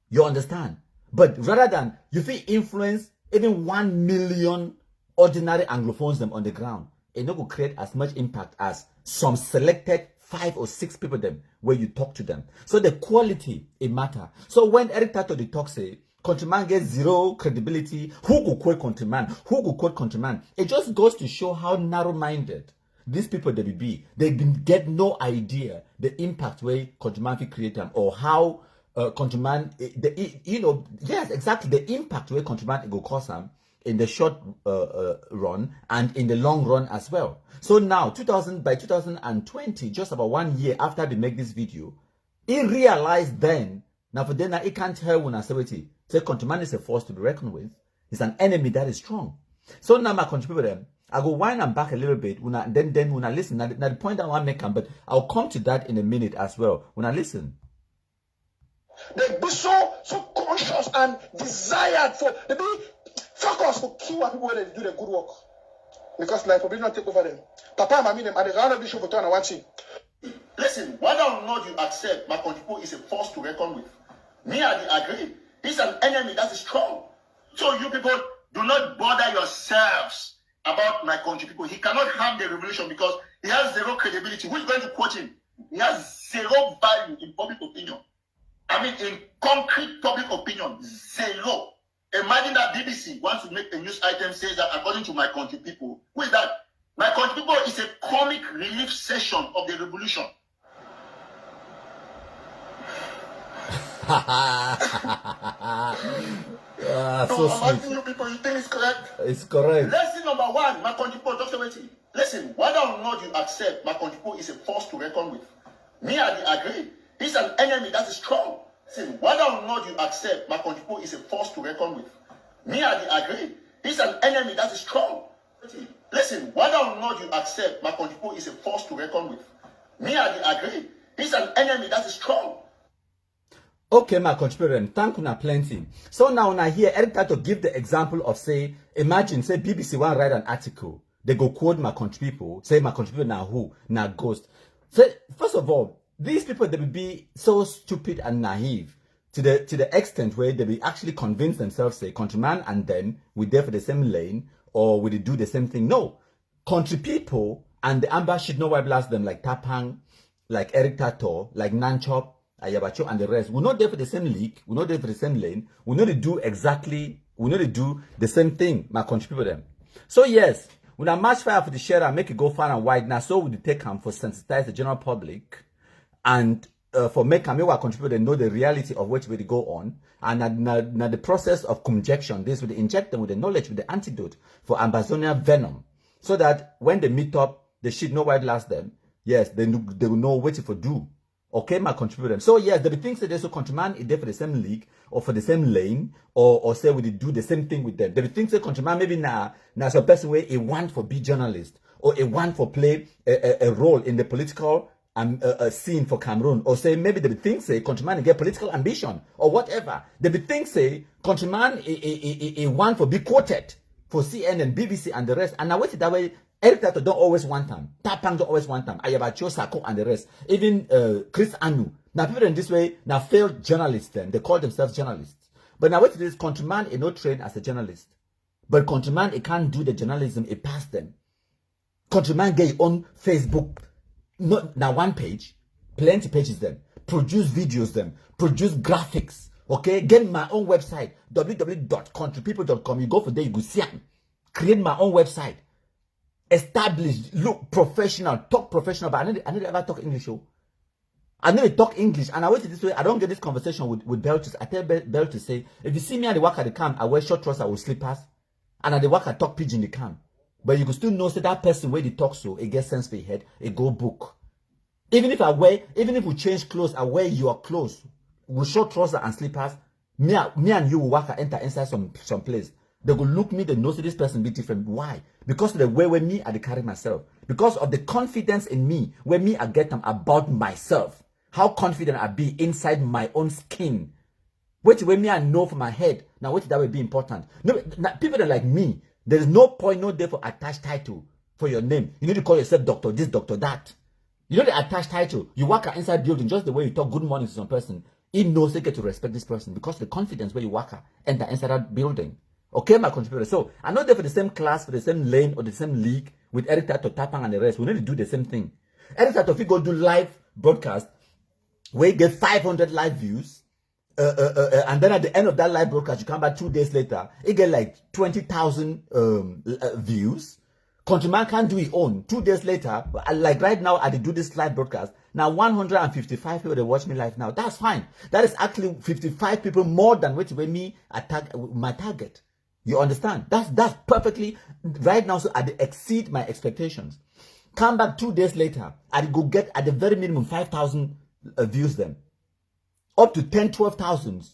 You understand? But rather than you feel influence even 1 million ordinary Anglophones them on the ground, it not will create as much impact as some selected 5 or 6 people them where you talk to them. So the quality it matter. So when Eric Tato the talk say Countryman gets zero credibility, who could quote Countryman? Who could quote Countryman? It just goes to show how narrow-minded these people they be. They get no idea the impact where Countryman will create them or how Countryman, yes, exactly the impact where Countryman will cause them in the short run and in the long run as well. So now, by 2020, just about 1 year after they make this video, he realized then, now for then he can't tell when I say Countryman is a force to be reckoned with. It's an enemy that is strong. So now my country people them, I go wind them back a little bit when I listen. Now the point I want to make, but I'll come to that in a minute as well. When I listen. They be so conscious and desired for they be focused to kill people when they do the good work. Because life will be not take over them. Papa and mommy them at the round of this show for turn and watching. Listen, whether or not you accept my country is a force to reckon with. Me I agree. He's an enemy that is strong. So you people do not bother yourselves about my country people. He cannot harm the revolution because he has zero credibility. Who is going to quote him? He has zero value in public opinion. I mean, in concrete public opinion, zero. Imagine that BBC wants to make a news item says that according to my country people. Who is that? My country people is a comic relief session of the revolution. So I'm asking you people, you think it's correct? It's correct. Lesson number 1, my country people, just wait. Listen, whether or not you accept my country people is a force to reckon with. Me I agree. He's an enemy that is strong. Listen, whether or not you accept my country people is a force to reckon with. Me I agree. He's an enemy that is strong. Listen, whether or not you accept my country people is a force to reckon with. Me I agree. He's an enemy that is strong. Okay, my country, thank you plenty. So now when I hear Eric Tato give the example of imagine BBC want write an article, they go quote my country people, say my country people now who, now ghost. So first of all, these people they will be so stupid and naive to the extent where they will actually convince themselves, say Countryman and them we there for the same lane or will they do the same thing. No, country people and the Amba should know why blast them like Tapang, like Eric Tato, like Nanchop, Ayabacho and the rest. We're not there for the same league. We're not there for the same lane. We know to do the same thing, my country people them. So yes, when I match fire for the share and make it go far and wide, now so we take them for sensitize the general public and for make them our country people they know the reality of which way they go on. And now the process of conjunction, this will inject them with the knowledge, with the antidote for Ambazonia venom. So that when they meet up, they should know why it lasts them. Yes, they will know what to do. Okay, my contributor. So yes, there be things that they so Countryman is there for the same league or for the same lane or say we do the same thing with them. There be things that Countryman maybe now some person where a want for be journalist or a want for play a role in the political scene for Cameroon or say maybe there be things say Countryman get political ambition or whatever. There be things say Countryman a want for be quoted for CNN, BBC and the rest. And now wait that way. Eric Tato don't always want them. Tapang don't always want them. Ayabacho, Sako, and the rest. Even Chris Anu. Now people in this way, now failed journalists then. They call themselves journalists. But now what it is, Countryman is not trained as a journalist. But Countryman, it can't do the journalism, it passed them. Countryman get on Facebook, not now one page, plenty pages then. produce videos them, produce graphics, okay? Get my own website, www.countrypeople.com. You go for there, you go see them. Create my own website. Established, look professional, talk professional, but I need to ever talk English. I need to talk English, and I wait this way. I don't get this conversation with Belches. I tell Bel to say, if you see me at the work at the camp, I wear short trousers with slippers, and at the work I talk pidgin in the camp. But you can still know, say that person where they talk so, it gets sense for your head, it go book. Even if we change clothes, I wear your clothes with short trousers and slippers, me and you will work and enter inside some place. They will look me, they know this person be different. Why? Because of the way where me I carry myself. Because of the confidence in me, where me I get them about myself. How confident I be inside my own skin. Which way me I know for my head. Now which that will be important. No, people that like me, there is no point, no day for attached title for your name. You need to call yourself doctor this, doctor that. You know the attached title. You work at inside building, just the way you talk good morning to some person. He knows they get to respect this person because the confidence where you work at enter inside that building. Okay, my contributor. So I'm not there for the same class, for the same lane, or the same league with Eric Tato, Tapang, and the rest. We need to do the same thing. Eric Tato, if you go do live broadcast, where you get 500 live views, and then at the end of that live broadcast, you come back 2 days later, it get like 20,000 views. Countryman can't do his own. 2 days later, like right now, I do this live broadcast. Now 155 people they watch me live now. That's fine. That is actually 55 people more than which way me attack my target. You understand? That's perfectly right now. So I exceed my expectations. Come back 2 days later, I go get at the very minimum 5,000 views them, up to 10, 12,000.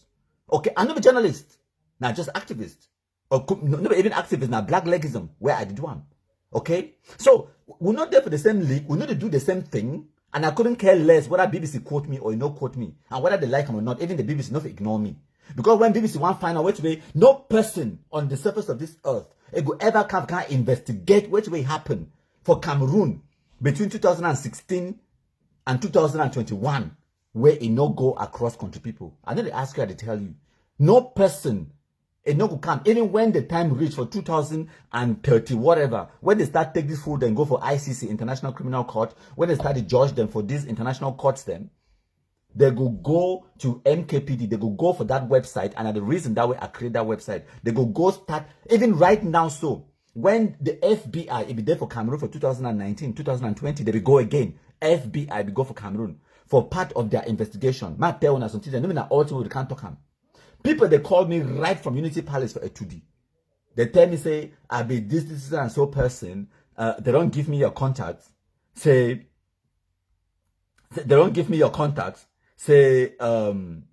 Okay, I'm not a journalist, not just activist, or not even activist. Now black legism where I did one. Okay, so we're not there for the same league. We need to do the same thing, and I couldn't care less whether BBC quote me or you not quote me, and whether they like them or not. Even the BBC not ignore me. Because when BBC want find out which way, no person on the surface of this earth it could ever can investigate which way happened for Cameroon between 2016 and 2021, where it no go across country people. I need to ask you, I tell you, no person it no could come. Even when the time reach for 2030, whatever, when they start take this food and go for ICC, International Criminal Court, when they start to judge them for these international courts, then they go to MKPD, they go for that website, and the reason that way I create that website, they go start, even right now, so, when the FBI, it be there for Cameroon for 2019, 2020, they will go again, FBI will go for Cameroon, for part of their investigation. Ma tell us until they know that ultimately we can't talk them. People, they call me right from Unity Palace for a 2D. They tell me, say, I be this and so person, they don't give me your contacts, they don't give me your contacts, say una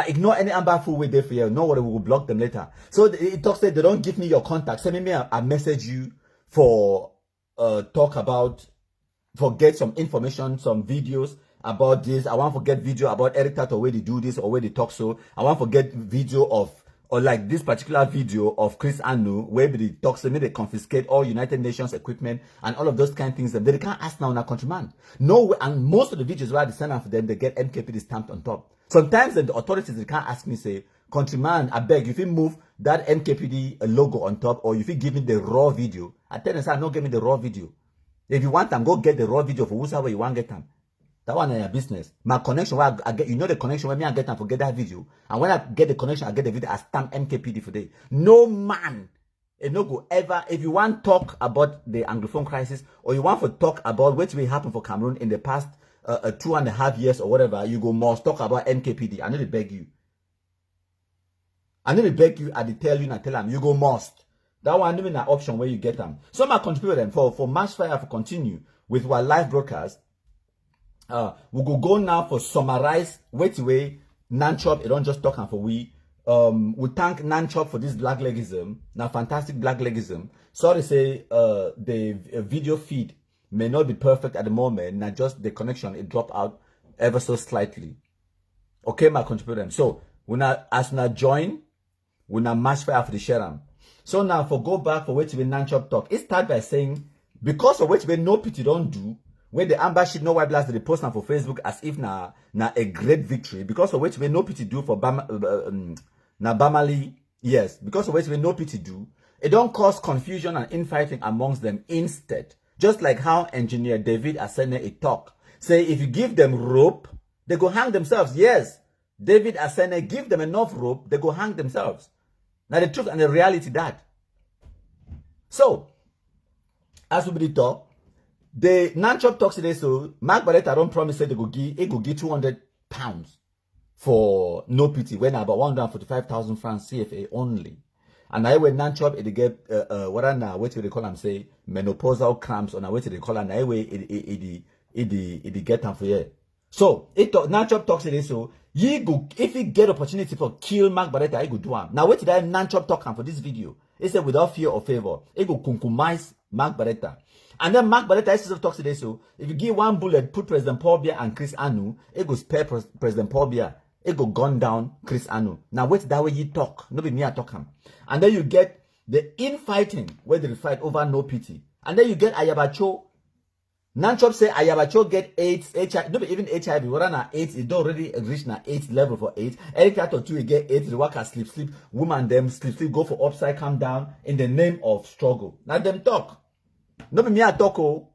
ignore any Amba fool way there for you. No worry, we will block them later. So it talks that they don't give me your contact. Send me a message you for talk about, for get some information, some videos about this. I want to get video about Eric Tato where they do this or where they talk so. I want to get video of, or like this particular video of Chris Anu where they talk so they confiscate all United Nations equipment and all of those kind of things. They can't ask now in a countryman. No, and most of the videos where they send out for them, they get MKPD stamped on top. Sometimes the authorities, they can't ask me, say, countryman, I beg, if you move that MKPD logo on top, or if you give me the raw video, I tell them, say, no, give me the raw video. If you want them, go get the raw video for whoever you want to get them. That one in your business. My connection, where I get, you know the connection where me I get them, forget that video. And when I get the connection, I get the video, I stamp MKPD for day. No man, it no go ever, if you want to talk about the Anglophone crisis, or you want to talk about what will happen for Cameroon in the past 2.5 years or whatever, you go must talk about MKPD. I need to beg you. I need to beg you, I tell you, and tell them, you go must. That one even an option where you get them. So I contribute them for March Fire to continue with our live broadcast. We go now for summarize wait way Nanchop. It don't just talk and for we thank Nanchop for this black legism. Now fantastic black legism. Sorry say the video feed may not be perfect at the moment. Now just the connection it dropped out ever so slightly. Okay, my contributor. So we now as now join, we now match fire for the share. So now for go back for which we Nanchop talk. It start by saying because of which we no pity don't do. When the Amba shit no white blast they post now for Facebook as if na a great victory because of which we no pity do for Bamali, yes, because of which we no pity do, it don't cause confusion and infighting amongst them instead. Just like how engineer David Asene talk, say if you give them rope, they go hang themselves. Yes, David Asene, give them enough rope, they go hang themselves. Now the truth and the reality that. So, as we be talk, the Nanchop talks today, so Mark Barretta don't promise that they go give £200 for no pity when about 145,000 francs CFA only. And I when Nanchop it get what do they call them say menopausal cramps on what do they call them I way it get them for you. So Nanchop talks today, so ye go if he get opportunity for kill Mark Barretta, he go do him. Now wait till I Nanchop talk for this video. He said without fear or favor, he go compromise Mark Barretta. And then Mark Barretta talks today, so if you give one bullet, put President Paul Biya and Chris Anu, it go spare President Paul Biya. It go gun down Chris Anu. Now wait that way you talk. No be me I talk him. And then you get the infighting where they fight over no pity. And then you get Ayabacho. Nanchop say Ayabacho get AIDS, HIV, no even HIV. What are AIDS? It don't already reach na AIDS level for AIDS. Eric Tato too, you get AIDS, the worker sleep. Woman them sleep, go for upside, come down in the name of struggle. Now them talk. No be me I talk oh.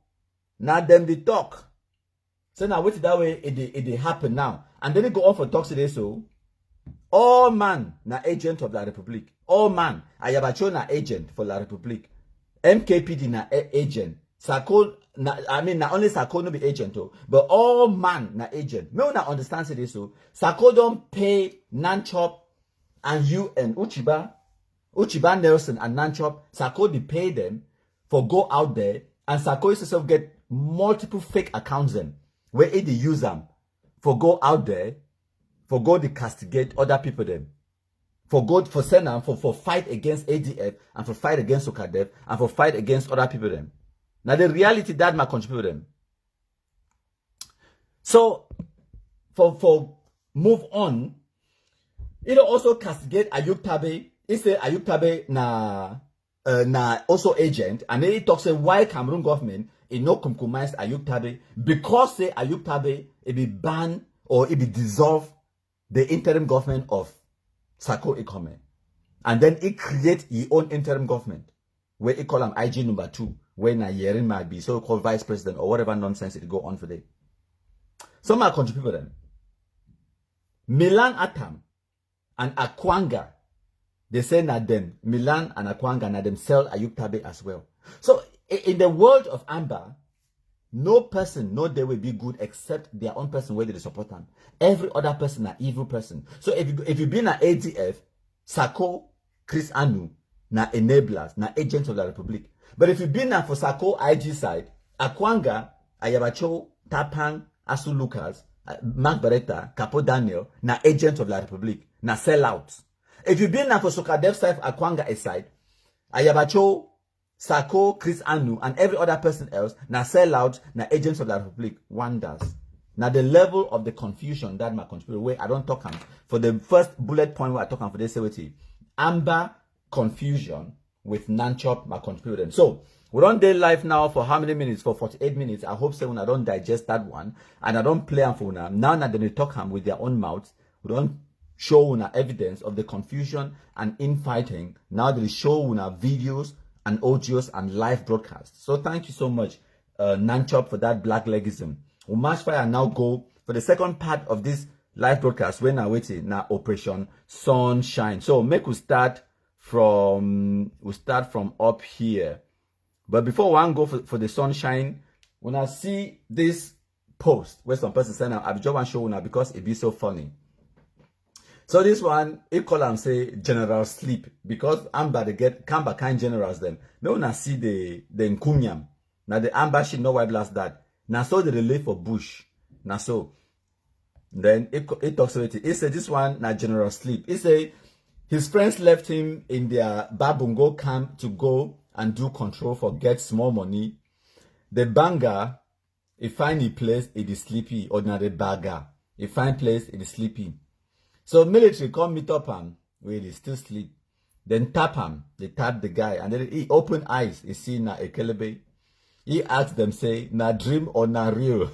Now them they talk. So now wait that way it happen now. And then they go on for talks today, so all man na agent of La Republic. All man. Ayabacho na agent for La Republic. MKPD na agent. Sako na only Sako no be agent oh, but all man na agent. Me una understand today, so Sako don't pay Nanchop and UN Uchiba Nelson and Nanchop. Sako they pay them for go out there, and Sako yourself get multiple fake accounts them where they use them for go out there, for go to castigate other people them, for go for send them for fight against ADF and for fight against Sokadev and for fight against other people them. Now the reality that might contribute them. So for move on, it also castigate Ayub Tabe. It say Ayub Tabe na also agent, and then he talks say why Cameroon government it no compromise Ayub Tabe because say Ayub Tabe it be ban or it be dissolve the interim government of Sako Ikome, and then it create his own interim government where it call him IG number 2, where na Yerin might be so-called vice president or whatever nonsense it go on for them. Some are contribute them. Milan Atam and Akwanga, they say that them Milan and Akwanga na them sell Ayub Tabe as well. So in the world of Amba, no person, no they will be good except their own person where they support them. Every other person an evil person. So if you be na ADF, Sako, Chris Anu, na enablers, na agents of the Republic. But if you be na for Sako IG side, Akwanga, Ayabacho, Tapang, Asu Lucas, Mark Barretta, Capo Daniel, na agents of the Republic, na sellouts. If you be na for Sokadev side, Akwanga aside, Ayabacho, Sako, Chris Anu, and every other person else, na sellouts, na agents of the Republic. Wonders. Now the level of the confusion that might contribute, where I don't talk on for the first bullet point where I talk on for this activity, Amba Confusion with Nanchop might contribute. So we're on day live now for how many minutes? For 48 minutes. I hope so when I don't digest that one and I don't play on for now that they talk with their own mouths, we don't show evidence of the confusion and infighting. Now they show videos and audios and live broadcasts. So thank you so much, Nanchop, for that black legism. We must fire now go for the second part of this live broadcast when I waiting now Operation Sunshine. So make we start from up here. But before one go for the sunshine, when I see this post where some person send out, I just want to show now because it be so funny. So this one, it call and say general sleep because Amba they get Kamba kind generals them. Me wanna see the Nkunyam. Now the Amba she know why blast that. Now so they relay for Bush. Now so then it talks about it. It say this one na general sleep. It say his friends left him in their Babungo camp to go and do control for get small money. The banger, he find a place it is sleepy. Ordinary bagger, he find place it is sleepy. So military come meet up him where he still sleep. Then tap him. They tap the guy and then he open eyes. He see na a kelebe. He ask them say na dream or na real.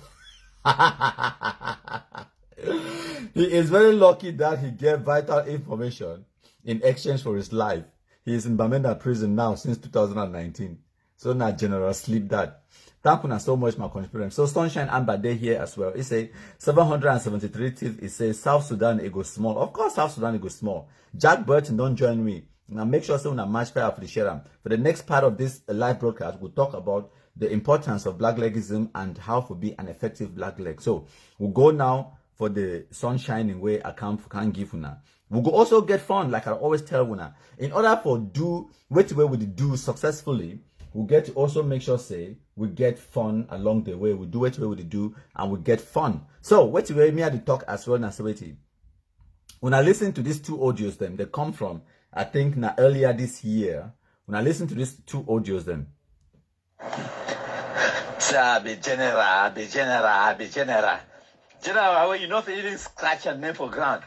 He is very lucky that he gave vital information in exchange for his life. He is in Bamenda prison now since 2019. So now general sleep that. Thank you so much, my country. So Sunshine Amba Day here as well. It say 773 teeth. It says South Sudan it goes small. Of course, South Sudan it goes small. Jack Burton don't join me. Now make sure so when match fire for the share. For the next part of this live broadcast, we'll talk about the importance of blacklegism and how to be an effective blackleg. So we'll go now for the sunshine way I can't give una. We'll go also get fun, like I always tell una. In order for do what way we do successfully, we get to also make sure say we get fun along the way. We do what way we do and we get fun. So what way me I talk as well as waiting. When I listen to these two audios them, they come from I think now earlier this year. When I listen to these two audios them. Be general. General, you know, even scratch your name for ground.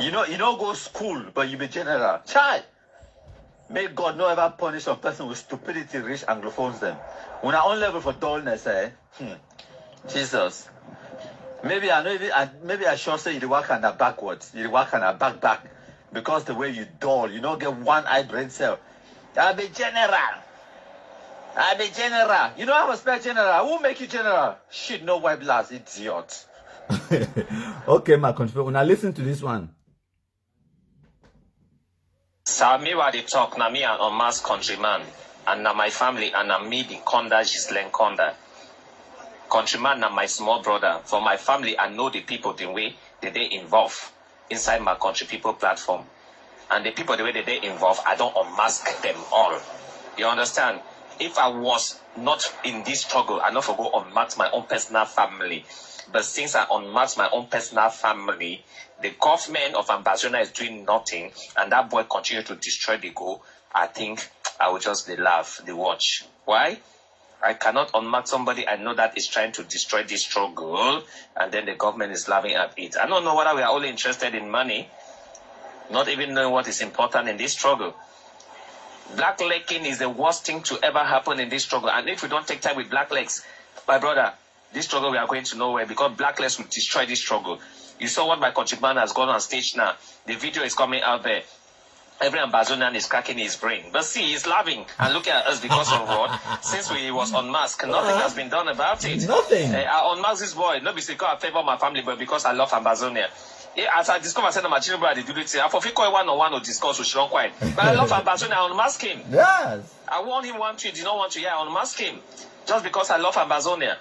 You know, go school, but you be general. Child, may God no ever punish a person with stupidity, rich Anglophones them. When I on level for dullness, Jesus. Maybe I should say you work on the backwards, you work on the back, because the way you dull, you don't get one-eyed brain cell. I be general. You know I'm a spell general. Who make you general? Shit, no white blast, idiot. Okay, my country. When I listen to this one. So me what they talk na me and on mass countryman and na my family and na me the Conda Gislen Conda. Countryman na my small brother. For my family, I know the people the way they involve inside my country people platform. And the people the way they involve, I don't unmask them all. You understand? If I was not in this struggle, I not for go unmask my own personal family. But since I unmask my own personal family, the government of Ambazona is doing nothing, and that boy continue to destroy the goal. I think I will just laugh, the watch. Why? I cannot unmark somebody I know that is trying to destroy this struggle, and then the government is laughing at it. I don't know whether we are only interested in money, not even knowing what is important in this struggle. Blacklegging is the worst thing to ever happen in this struggle. And if we don't take time with blacklegs, my brother, this struggle we are going to nowhere because blacklegs will destroy this struggle. You saw what my countryman has gone on stage now. The video is coming out there. Every Ambazonian is cracking his brain. But see, he's laughing and looking at us because of what? Since we was unmasked, nothing has been done about it. Nothing. I unmasked this boy, not because I favor my family, but because I love Ambazonia. As I discover that my children brother, they do it. I for call one-on-one to discuss with Shron Quiet. But I love Ambazonia, I unmask him. Yes. I warned him one tweet, did not want to hear, I unmask him. Just because I love Ambazonia.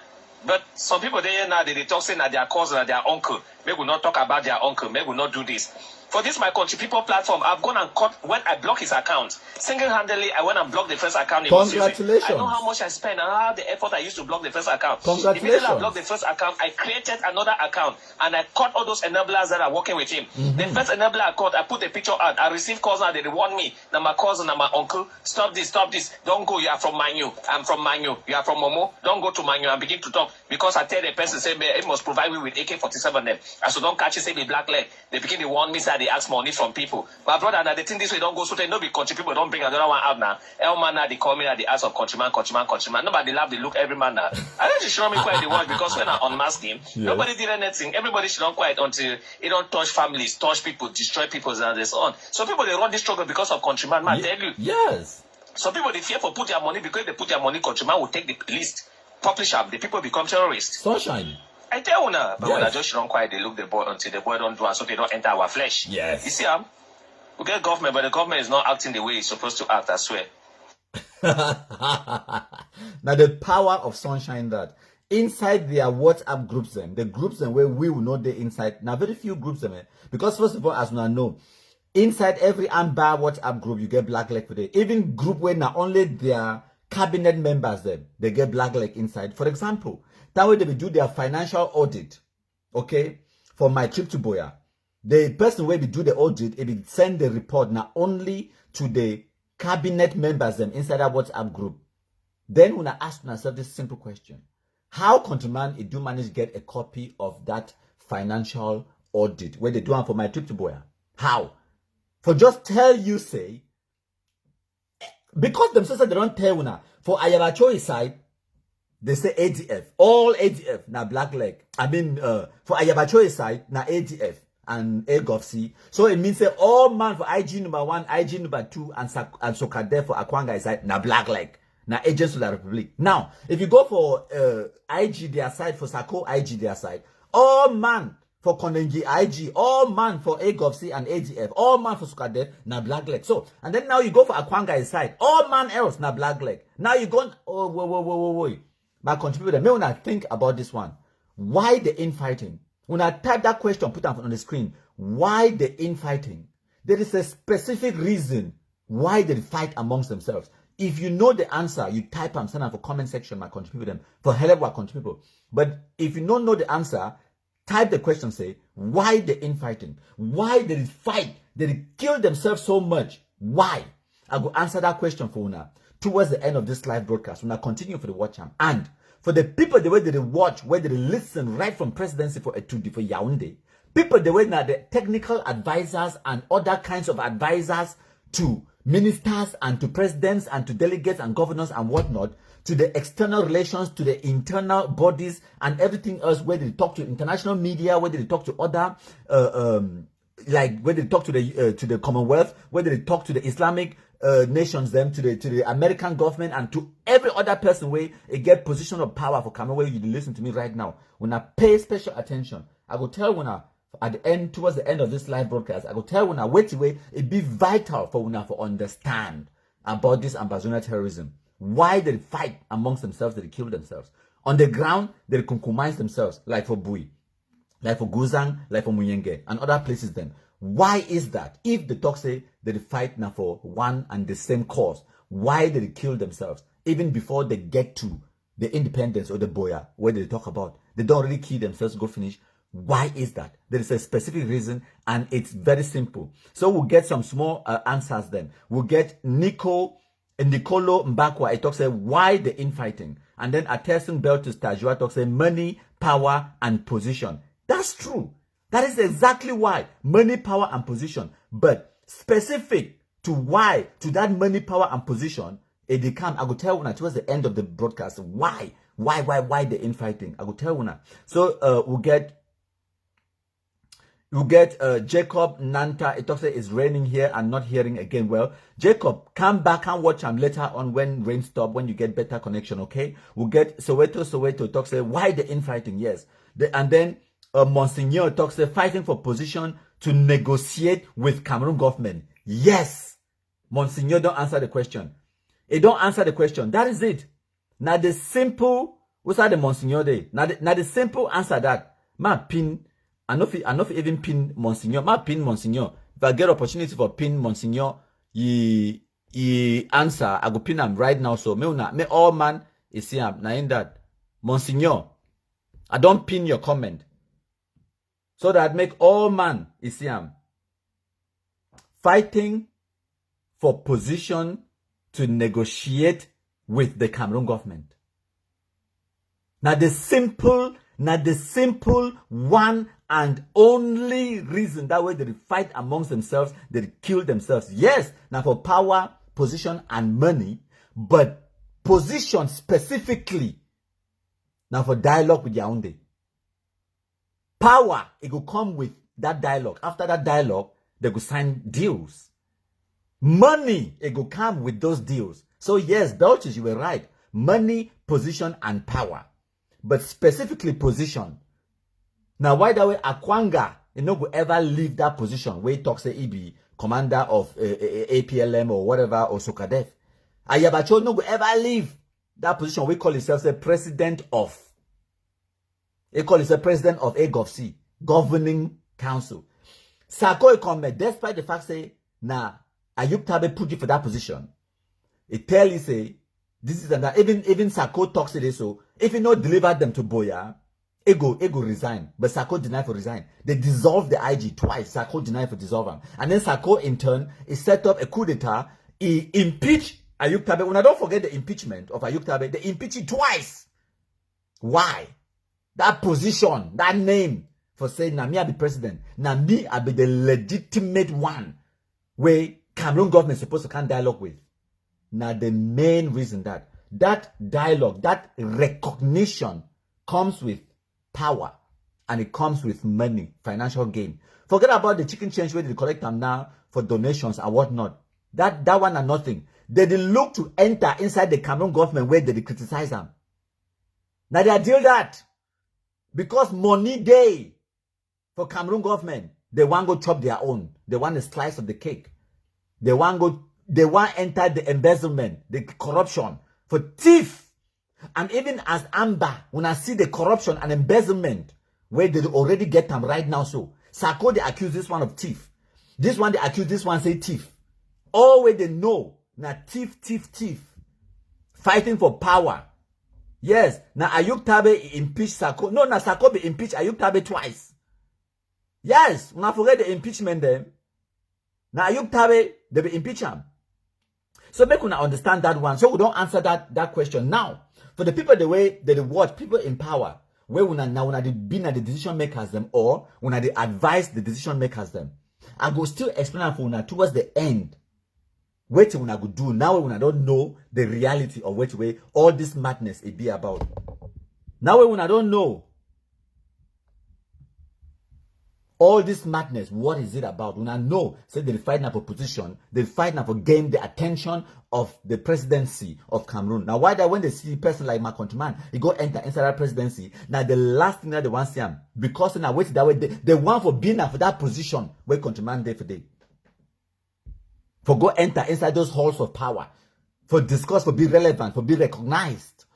But some people there now, they talk saying that their cousin and their uncle. Maybe we'll not talk about their uncle. Maybe we'll not do this. For this My Country People platform, I've gone and cut when I block his account. Single-handedly, I went and blocked the first account. Congratulations. I know how much I spent and how the effort I used to block the first account. Congratulations. Immediately I blocked the first account, I created another account and I cut all those enablers that are working with him. The first enabler I cut, I put a picture out. I received calls now, they warn me. Now my cousin and my uncle, stop this. Don't go, you are from Manu. I'm from Manu. You are from Momo. Don't go to Manu and begin to talk. Because I tell the person, say, it must provide me with AK-47 them. I so don't catch you, say, the black leg. They begin to warn me, say, they ask money from people. My brother, now they think this way don't go, so they know be country people don't bring another one out now. El man now they call me at the ask of countryman. Nobody laugh, they look every man now. I think you should not be quiet the watch because when I unmask him, nobody did anything. Everybody should not quiet until it don't touch families, touch people, destroy people and so on. So people they run this struggle because of countryman, man, tell you. Yes. Some people they fear for put their money because they put their money, countryman will take the list, publish up, the people become terrorists. Sunshine. I tell you now, but Yes. when I just don't quiet, they look the boy until the boy don't do so they don't enter our flesh. Yes. You see, we get government, but the government is not acting the way it's supposed to act, I swear. Now the power of Sunshine that inside their WhatsApp groups them, the groups them where we will know the inside. Now very few groups them, because first of all, as we know, inside every Amba WhatsApp group you get blackleg for day. Even group where not only their cabinet members them, they get blackleg inside. For example, that way they will do their financial audit, okay, for my trip to Boya. The person where we do the audit, it will send the report not only to the cabinet members them inside that WhatsApp group. Then when I ask myself this simple question, how countryman it do manage to get a copy of that financial audit where they do one for my trip to Boya? How? For just tell you say, because themselves they don't tell una. For Ayabacho's side, they say ADF. All ADF na blackleg. I mean, for Ayabacho's side, na ADF and AGOFC. So it means that all man for IG number 1, IG number 2, and Sokade for Akwanga side, na blackleg. Now, agents of the Republic. Now, if you go for IG their side, for Sako IG their side, all man for Konenji IG, all man for AGOVC and AGF, all man for Sukadef, na black leg. So, and then now you go for Akwanga side, all man else, na black leg. Now you go, oh, wait. My contributor, may wanna think about this one. Why the infighting? When I type that question, put it on the screen. Why the infighting? There is a specific reason why they fight amongst themselves. If you know the answer, you type and send out for comment section, my contributor, for help our contributor. But if you don't know the answer, type the question, say, why the infighting? Why did it fight? Did it kill themselves so much? Why? I will answer that question for Una towards the end of this live broadcast. Una continue for the watch am. And for the people the way they watch, where they listen right from presidency for Yaoundé, people the way now the technical advisors and other kinds of advisors to ministers and to presidents and to delegates and governors and whatnot, to the external relations, to the internal bodies and everything else, where they talk to international media, where they talk to other like where they talk to the Commonwealth, where they talk to the Islamic nations, them to the American government and to every other person where it get position of power for Cameroon, where you listen to me right now. When I pay special attention, I will tell when I at the end, towards the end of this live broadcast, I will tell when I wait away, it be vital for Una for understand about this Ambazonia terrorism. Why they fight amongst themselves, they kill themselves. On the ground, they compromise themselves, like for Bui, like for Guzang, like for Muyenge, and other places then. Why is that? If the talk say they fight now for one and the same cause, why did they kill themselves? Even before they get to the independence or the Boya, where they talk about, they don't really kill themselves, go finish. Why is that? There is a specific reason, and it's very simple. So we'll get some small answers then. We'll get Nicolo Mbakwa. It talks about why the infighting. And then Atesun Bell to Stajua talks about money, power, and position. That's true. That is exactly why. Money, power, and position. But specific to why, to that money, power, and position, it become, I will tell you towards the end of the broadcast, why the infighting. I will tell you. So we'll get Jacob Nanta. It talks about it's raining here and not hearing again. Well, Jacob, come back and watch them later on when rain stop, when you get better connection, okay? We'll get Soweto talks about why the infighting, yes. And then Monsignor talks about fighting for position to negotiate with Cameroon government. Yes. Monsignor don't answer the question. It don't answer the question. That is it. Now the simple, what's that the Monsignor day? Now the simple answer that, ma pin, I know if even pin Monsignor. Ma pin Monsignor. If I get opportunity for pin Monsignor, he answer. I go pin him right now. So me all man is see him. Now in that Monsignor, I don't pin your comment. So that make all man is see him. Fighting for position to negotiate with the Cameroon government. Now the simple one and only reason that way they fight amongst themselves, they kill themselves. Yes, now for power, position, and money, but position specifically now for dialogue with Yaoundé. Power, it will come with that dialogue. After that dialogue, they will sign deals. Money, it will come with those deals. So yes, Belches, you were right. Money, position, and power. But specifically position. Now, why that way Akwanga, you know, will ever leave that position where he talks to EB, commander of APLM or whatever, or Sokadef. Ayabacho no will ever leave that position. We call himself the president of. He call himself president of AGOVC, governing council. Sako Ekome, despite the fact say, nah, Ayuk Tabe put you for that position. It tell you say, this is and that. Even Sako talks to this, so if you not deliver them to Boya, Ego resign. But Sako denied for resign. They dissolved the IG twice. Sako denied for dissolve him. And then Sako in turn, he set up a coup d'etat. He impeached Ayuk Tabe. When I don't forget the impeachment of Ayuk Tabe, they impeached it twice. Why? That position, that name for saying, Nami I be president. Nami I be the legitimate one where Cameroon government is supposed to can dialogue with. Now the main reason that dialogue, that recognition comes with power and it comes with money, financial gain. Forget about the chicken change where they collect them now for donations and whatnot. That one and nothing. they look to enter inside the Cameroon government where they criticize them. Now they deal that because money day for Cameroon government, they want go chop their own. They want a slice of the cake. They want enter the embezzlement, the corruption for thief. And even as Amba, when I see the corruption and embezzlement where they already get them right now, so Sarko they accuse this one of thief. This one they accuse this one say thief. All where they know now thief. Fighting for power. Yes, now Ayuk Tabe impeach Sarko. No, now Sarko be impeached Ayuk Tabe twice. Yes, when I forget the impeachment them. Now Ayuk Tabe, they be impeach him. So make una understand that one. So we don't answer that question. Now, for the people the way they watch, people in power, where when they been at the decision makers them or when they advise the decision makers them. I go still explain for una towards the end. What when I go do now when I don't know the reality of which way all this madness it be about. Now when I don't know all this madness, what is it about? When I know, say they fight now for position, they fight now for gain the attention of the presidency of Cameroon. Now, why that when they see a person like my countryman, he go enter inside that presidency, now the last thing that they want to see him, because now wait that way, they want for being for that position where countryman day for day. For go enter inside those halls of power, for discuss, for be relevant, for be recognized.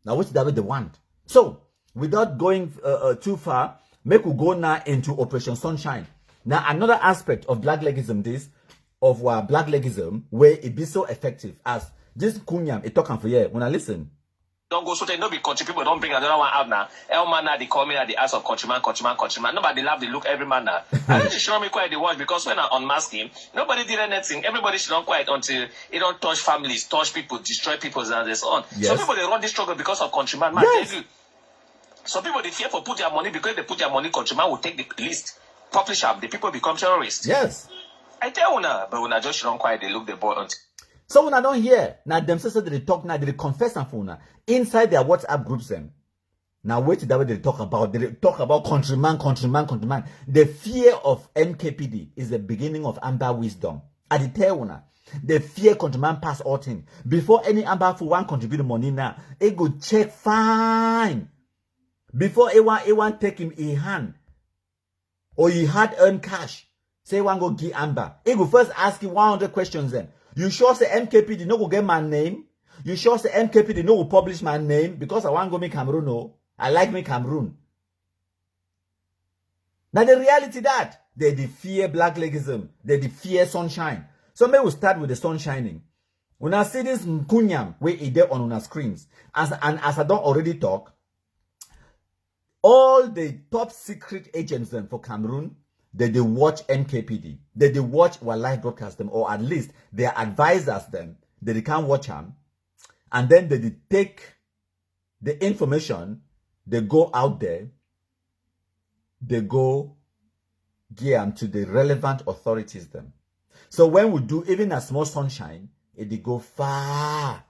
Now, wait that way they want. So, without going too far, make we go now into Operation Sunshine. Now, another aspect of blacklegism blacklegism, where it be so effective as this Kunyam, it talking for you. When I listen. Don't go so they no be country people don't bring another one out now. Every man now they come in at the ass of countryman. Nobody laugh, they look every man now. I think you should not be quiet the watch because when I unmask him, nobody did anything. Everybody should not quiet until it don't touch families, touch people, destroy people and so on. Yes. Some people they run this struggle because of countryman. Man, Yes. tell you. Some people they fear for put their money because they put their money, countryman will take the list, publish them, the people become terrorists. Yes. I tell una, but when I just don't quiet, they look the boy until. So when I don't hear, now themselves they talk now, they confess and phone inside their WhatsApp groups them. Now wait till that way they talk about countryman. The fear of MKPD is the beginning of Amba wisdom. I tell una, the fear countryman pass all thing. Before any Amba for one contribute money now, it go check fine. Before it want take him in hand, or he had earned cash, say one go give Amba. It go first ask you 100 questions then. You sure say MKPD no go get my name? You sure say MKPD no go publish my name because I want to go make Cameroon? No, I like me Cameroon. Now the reality that they fear blacklegism, they fear sunshine. So maybe we start with the sun shining. When I see this Mkunyam where it there on our screens, as I don't already talk, all the top secret agents then for Cameroon, they watch MKPD. They watch our live broadcast them, or at least their advisors them. They can't watch them. And then they take the information, they go out there, they go give them to the relevant authorities them. So when we do even a small sunshine, it go far.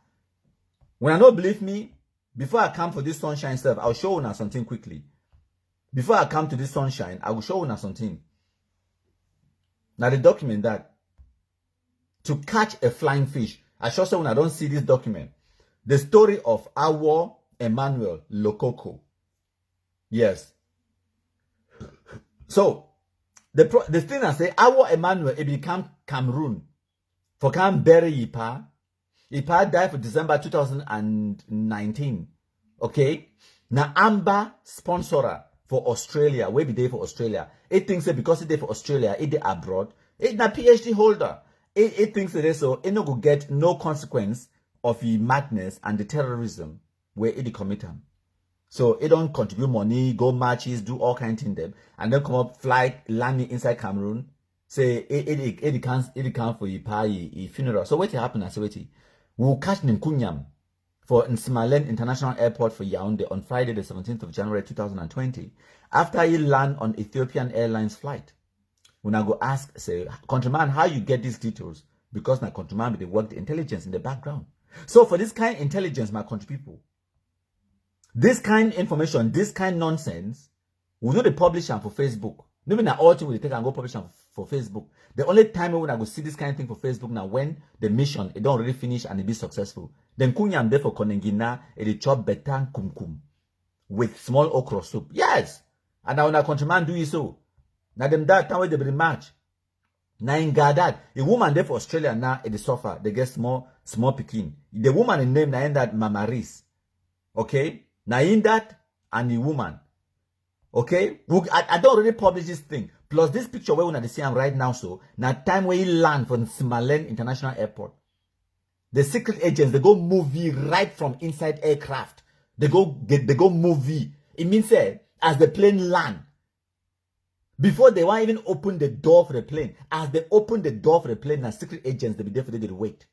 When I don't believe me, before I come for this sunshine stuff, I'll show you something quickly. Before I come to this sunshine, I will show you something. Now the document that to catch a flying fish, I show you when I don't see this document. The story of our Emmanuel Lokoko. Yes. So the thing I say, our Emmanuel, it became Cameroon. For Cam bury Ipa. Ipa died for December 2019. Okay. Now Amba sponsor for Australia. Where be there for Australia? It thinks that because it there for Australia, it there abroad. It na PhD holder. It thinks that so it no go get no consequence of the madness and the terrorism where it commit them. So it don't contribute money, go matches, do all kinds of things them, and then come up, fly, land inside Cameroon. Say it can't for you pay funeral. So what happen? I say wait, we'll catch Nkunyam for Nsimalen International Airport for Yaoundé on Friday the 17th of January 2020 after he land on Ethiopian Airlines flight. When I go ask, say, countryman, how you get these details? Because my countryman, they work the intelligence in the background. So for this kind of intelligence, my country people, this kind of information, this kind of nonsense, we know they publish them for Facebook. Maybe not all things we take and go publish them for Facebook. The only time when I go see this kind of thing for Facebook now when the mission it don't really finish and it be successful. Then kunyam there for konengina it chop betan kumkum with small okra soup. Yes. And now na countryman do it so. Now them that time they be match. Now in that a woman there for Australia now it suffer. They get small picking. The woman in name now in that Mamaris. Okay? Now in that and the woman. Okay? I don't really publish this thing. Plus this picture where we see him right now so. Now time where he land from Simalen International Airport. The secret agents they go movie right from inside aircraft. They go movie. It means as the plane land. Before they won't even open the door for the plane. As they open the door for the plane, now secret agents they be there for they wait.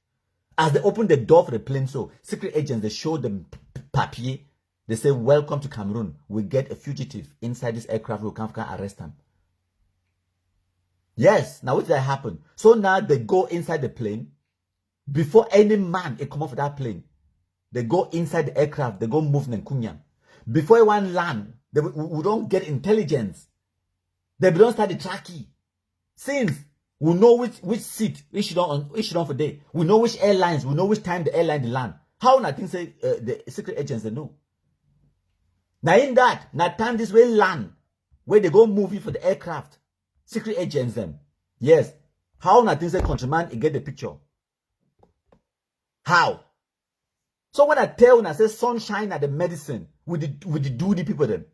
As they open the door for the plane, so secret agents they show them papier. They say, "Welcome to Cameroon. We get a fugitive inside this aircraft. We can arrest him." Yes. Now what did that happen? So now they go inside the plane. Before any man come off that plane, they go inside the aircraft. They go move Nkunyam. Before one land, we don't get intelligence. They don't start the tracking. Since we know which seat we should on for day. We know which airlines. We know which time the airline they land. How nothing say the secret agents they know. Now in that, now time this way land where they go movie for the aircraft. Secret agents them. Yes. How nothing say countryman he get the picture. How? So when I tell when I say sunshine at the medicine, we do the people them.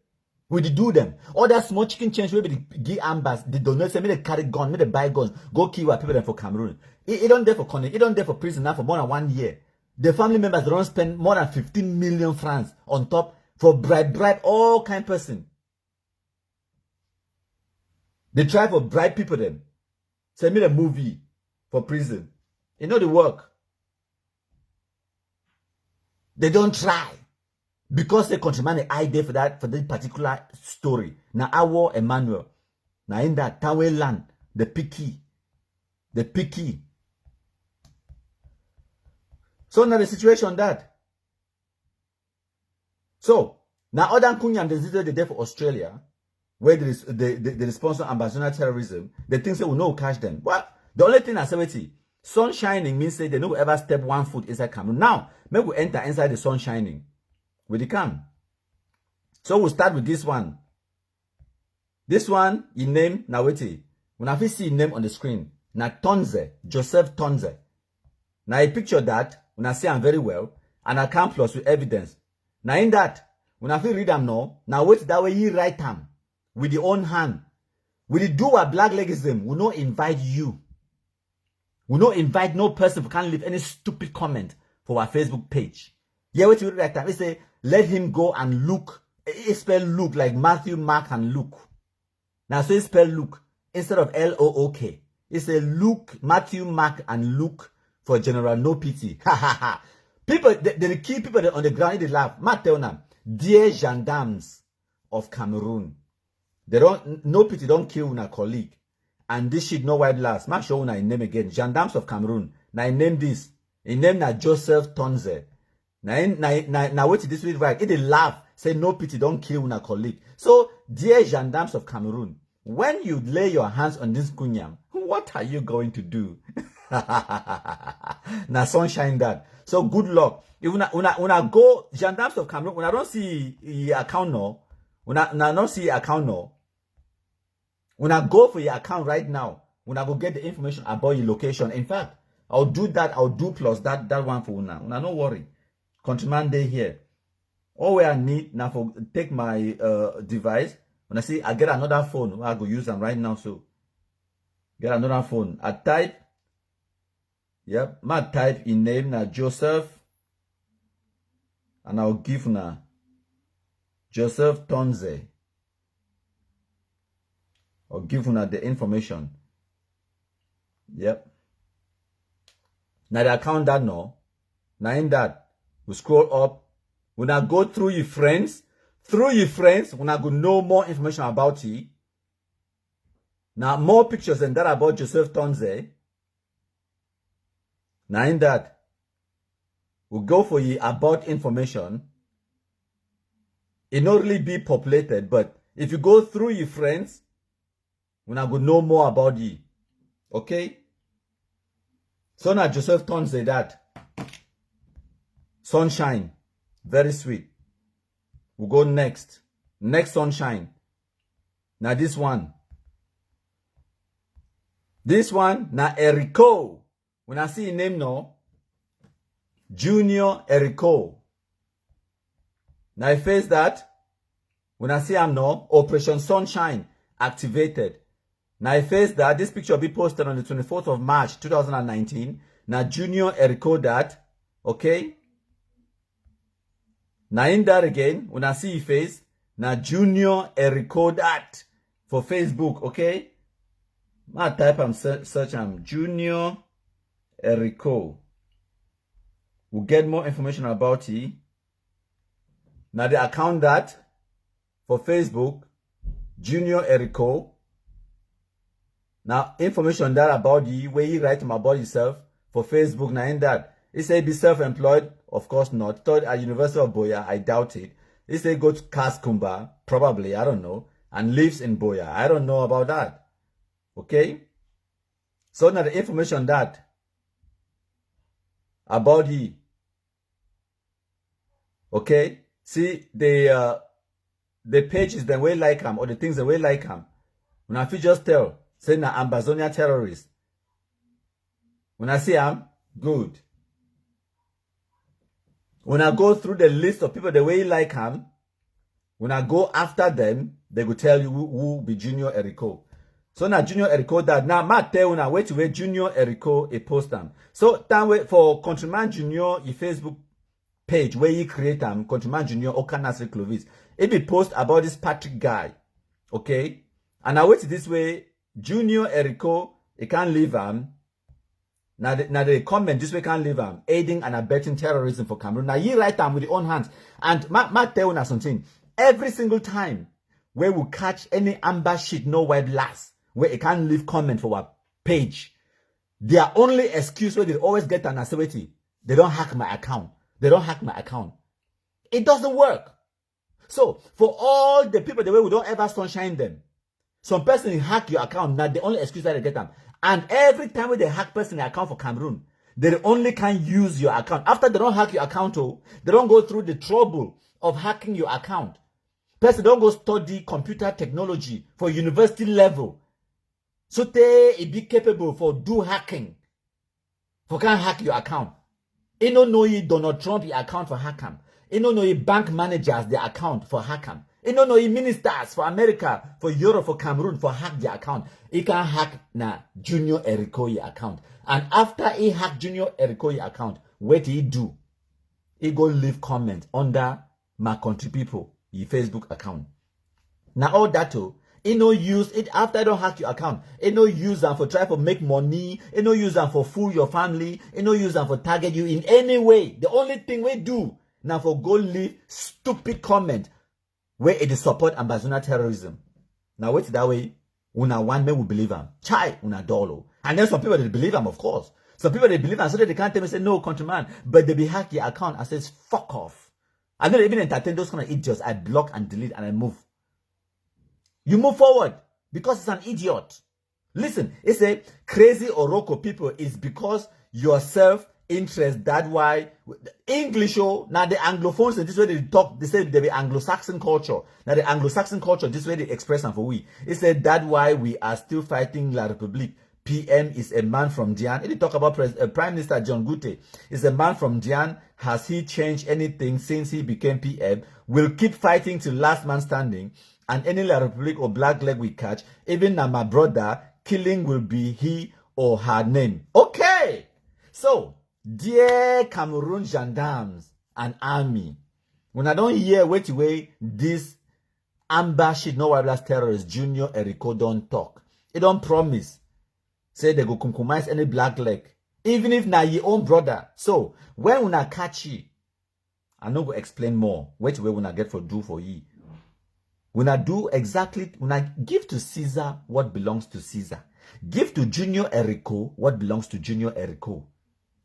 We do them. All that small chicken change where they give ambas, they don't know, say, me they carry gun, me they buy guns, go kill our people them for Cameroon. It don't there for Conning, it don't there for prison now for more than 1 year. The family members don't spend more than 15 million francs on top for bribe all kind person. They try for bribe people them. Send me the movie for prison. You know the work. They don't try. Because the countryman is idea for that particular story. Now our Emmanuel. Now in that Tawe land, the picky. So now the situation that. So now other Kunyam the day for Australia, where the sponsor ambassador terrorism, the things they will no catch them. Well, the only thing I say sun shining means they no ever step 1 foot inside Cameroon. Now, maybe we enter inside the sun shining. With the cam. So we'll start with this one. This one, he name, now wait. When I see his name on the screen, now Tonze, Joseph Tonze. Now I picture that, when I see him very well, and I come plus with evidence. Now in that, when I read them now wait that way he write them with the own hand. With the do a black legism, we not invite you. We not invite no person who can't leave any stupid comment for our Facebook page. Yeah, wait till write time. We say, let him go and look. It spell look like Matthew, Mark, and Luke. Now, so it spell look instead of L-O-O-K. It's a Luke, Matthew, Mark, and Luke for general no pity. Ha ha ha. People, the key people on the ground, they laugh. Matt tell them, dear gendarmes of Cameroon, they don't, no pity don't kill una colleague. And this shit no white last. Matt show una name again. Gendarmes of Cameroon. Now I name this. He name na Joseph Tonze. Now wait till this read right. It they laugh, say no pity, don't kill una colleague. So, dear gendarmes of Cameroon, when you lay your hands on this kunyam, what are you going to do? Now sunshine that. So good luck. If una go gendarmes of Cameroon, when I don't see your account no, when I don't see your account no, when I go for your account right now, when I go get the information about your location. In fact, I'll do that. I'll do plus that one for una. Una no worry. Countryman day here. All I need now for take my device. When I see I get another phone, I go use them right now. So get another phone. I type. Yep, my type in name now Joseph. And I'll give now Joseph Tonze. I'll give now the information. Yep. Now the account that no. Now in that. We scroll up. When I go through your friends, when I go know more information about you. Now more pictures than that about Joseph Tonze. Now in that, we go for you about information. It not really be populated, but if you go through your friends, Una go know more about ye. Okay? So now Joseph Ton say that. Sunshine. Very sweet. We'll go next. Next Sunshine. Now this one. This one, now Erico. When I see his name now, Junior Erico. Now I face that. When I see him now, Operation Sunshine activated. Now I face that. This picture will be posted on the 24th of March 2019. Now Junior Erico that. Okay? Now in that again, when I see his face, now Junior Erico that for Facebook. Okay? I type and search Junior Erico. We'll get more information about it. Now the account that for Facebook, Junior Erico. Now information that about you, where you write about yourself for Facebook. Now in that, it say be self-employed. Of course not. Taught at University of Boya. I doubt it. It say go to Kaskumba. Probably. I don't know. And lives in Boya. I don't know about that. Okay? So now the information that about he. Okay? See the pages that way like him or the things that way like him. When I feel just tell, say na Ambazonia terrorist. When I see him, good. When I go through the list of people the way like him, when I go after them, they will tell you who be Junior Erico. So now Junior Erico that now ma tell una wait to wait Junior Erico a post them. So that way for Countryman Junior a Facebook page where you create them Countryman Junior Okanase Clovis. It be post about this Patrick guy. Okay? And I wait this way, Junior Erico, he can't leave Now the comment this way can't leave aiding and abetting terrorism for Cameroon. Now you write with your own hands. And ma tell una something. Every single time where we catch any amber shit no web last. Where it can't leave comment for our page. Their only excuse where they always get an assertivity. They don't hack my account. They don't hack my account. It doesn't work. So, for all the people the way we don't ever sunshine them, some person hack your account, not the only excuse that they get them. And every time when they hack person account for Cameroon, they only can use your account. After they don't hack your account, they don't go through the trouble of hacking your account. Person don't go study computer technology for university level. So they be capable for do hacking. For can't hack your account. You don't know you Donald Trump your account for hack him. You don't know you bank managers their account for hack him. You don't know you ministers for America, for Europe, for Cameroon for hack their account. He can hack na Junior Erico your account. And after he hack Junior Erico your account, what he do? He go leave comment under my country people, your Facebook account. Now all that too. It no use it after I don't hack your account. It no use them for try to make money. It no use them for fool your family. It no use them for target you in any way. The only thing we do now for go leave stupid comment where it is support Ambazonia terrorism. Now wait that way. Una one man will believe them. Chai una dolo. And then some people they believe them, of course. Some people they believe them so that they can't tell me say no countryman, but they be hack your account and says fuck off. I don't even entertain those kind of idiots. I block and delete and I move. You move forward because it's an idiot. Listen, it's a crazy Oroko people is because your self-interest. That why English now the Anglophones and this way they talk, they say they be Anglo-Saxon culture. Now the Anglo-Saxon culture, this way they express and for we. It said that why we are still fighting La République. PM is a man from Dian. If you talk about Prime Minister John Gute, is a man from Dian. Has he changed anything since he became PM? We'll keep fighting till last man standing. And any La Republic or black leg we catch, even now my brother, killing will be he or her name. Okay. So, dear Cameroon gendarmes and army, when I don't hear wait away this amber shit no wireless terrorist Junior Erico don't talk. It don't promise. Say they go compromise any black leg. Even if na your own brother. So, when una catch you, I no go explain more. Wait away when I get for do for ye. When I do exactly, when I give to Caesar what belongs to Caesar. Give to Junior Erico what belongs to Junior Erico.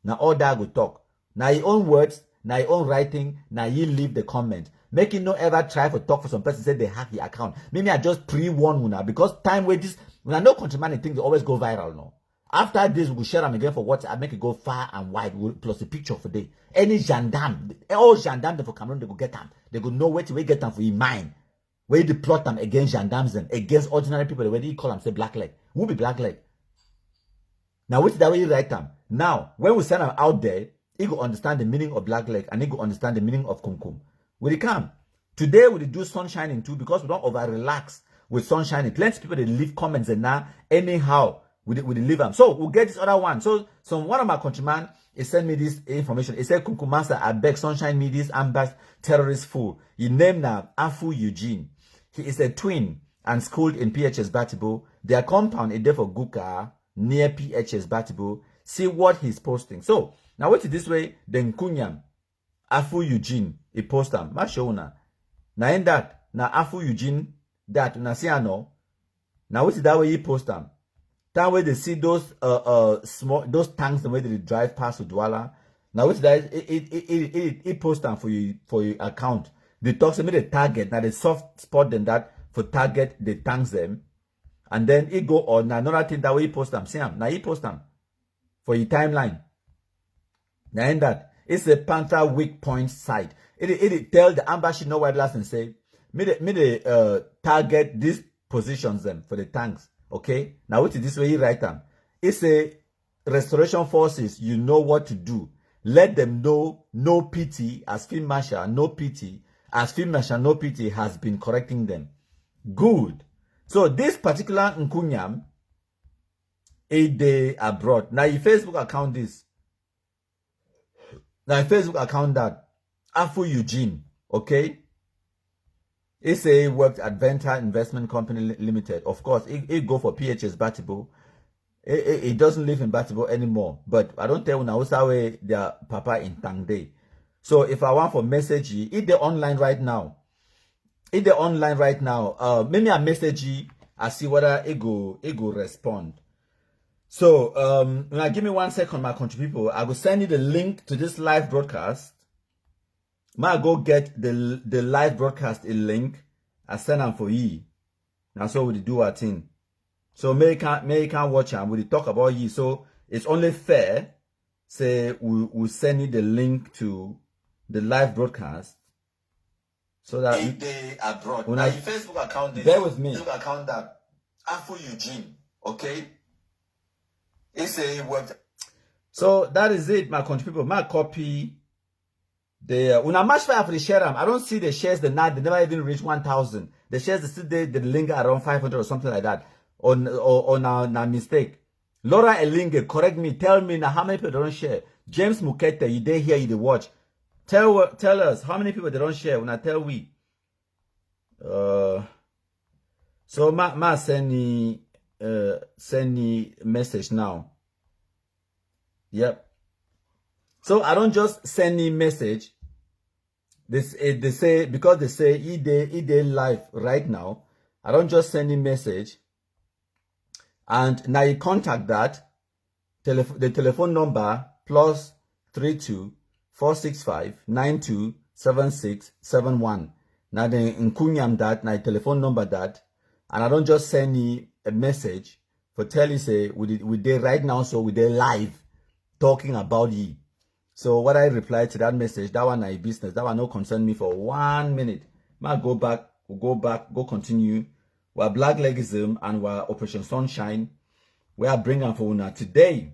Now all that go talk. Now your own words, now your own writing, now you leave the comment. Make it no ever try to talk for some person say they hack your account. Maybe I just pre-warn you now because time where this when I know countryman things they always go viral now. After this, we will share them again for what I make it go far and wide plus the picture for day. Any gendarme, all gendarmes for Cameroon, they go get them. They go know where to get them for your mind. Where you plot them against gendarmes and against ordinary people, where you call them say black leg. Who be black leg? Now, which that way you write them. Now, when we send them out there, he go understand the meaning of black leg and he go understand the meaning of kumkum. Will it come? Today we do sunshining too because we don't over relax with sunshining. Plenty of people they leave comments and now anyhow we leave them. So we'll get this other one. So one of my countrymen he sent me this information. He said, Kumkum Master, I beg sunshine me this Amba's terrorist fool. He named now Afu Eugene. He is a twin and schooled in PHS Batibo. Their compound is there for Guka near PHS Batibo. See what he's posting. So now wait this way, then Kunyam, Afu Eugene, he post them. Ma show na. Now in that, now Afu Eugene, that na see ano. Now wait that way he post them. That way they see those those tanks the way they drive past Udwala. Now wait that it post them for your account. They talk to me the target. Now they soft spot them that for target they tanks them. And then it go on another thing that way he post them. See now he post them for your timeline. Now in that it's a Panther weak point site. It tell the embassy no white last and say me the target these positions them for the tanks. Okay, now what is this way you write them? It's a restoration forces. You know what to do. Let them know no pity as Field Marshal, no pity as Field Marshal, no pity has been correcting them. Good. So this particular Nkunyam, a day abroad. Now your Facebook account this. Now your Facebook account that Afu Eugene. Okay. It's a worked Adventure Investment Company Limited. Of course, it go for PHS Batibo. It doesn't live in Batibo anymore. But I don't tell you now way their papa in Tangde. So if I want for message, it the online right now. It the online right now. Maybe I message I see whether it go respond. So now give me 1 second, my country people. I will send you the link to this live broadcast. I go get the live broadcast a link. I send them for you. Now so we do our thing. So may can watch and we talk about you. So it's only fair. Say we send you the link to the live broadcast. So that they abroad. When I Facebook account, bear with me. Facebook account that Afu Eugene. Okay. It's a web. So that is it, my country people. My copy. When I match fire for the share, I don't see the shares the night. They never even reach 1,000. The shares they still they linger around 500 or something like that. On a mistake. Laura Elinge, correct me. Tell me now how many people don't share. James Mukete, you dey here, you dey watch. Tell us how many people they don't share. When I tell we. So ma send me message now. Yep. So I don't just send me message. They say because they say he dey live right now. I don't just send him message. And now you contact that the telephone number +32 465 92 7671. Now the Nkunyam that now telephone number that, and I don't just send you a message for tell you say we dey right now, so we dey live talking about you. So what I reply to that message, that one is business. That one no concern me for 1 minute. We'll go continue. We're Black Legism and we're Operation Sunshine. We are bringing for una today.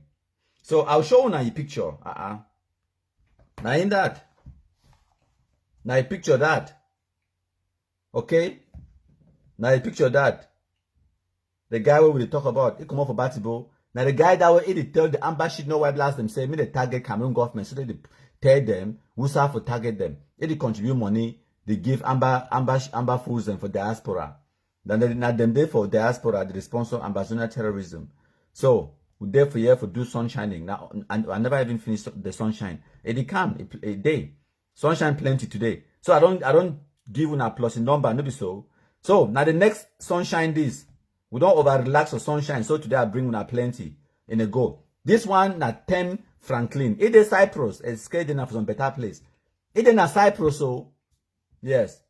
So I'll show una a picture. Now in that. Now I picture that. Okay? Now I picture that. The guy where we talk about, he come up for Batibo. Now the guy that way he tell the embassy no white blast them say me they target Cameroon government, so they tell them who's have to target them. If they contribute money, they give Amba fools them for diaspora. Then they not them there for diaspora, they sponsor ambassador terrorism. So we there for here for do sunshining. Now I never even finished the sunshine. It come a day. Sunshine plenty today. So I don't give una plus in number, no be so. So now the next sunshine this. We don't over relax or sunshine. So today I bring una plenty in a go. This one na 10 Franklin. It is Cyprus. It's scared enough for some better place. It is na Cyprus. So Yes.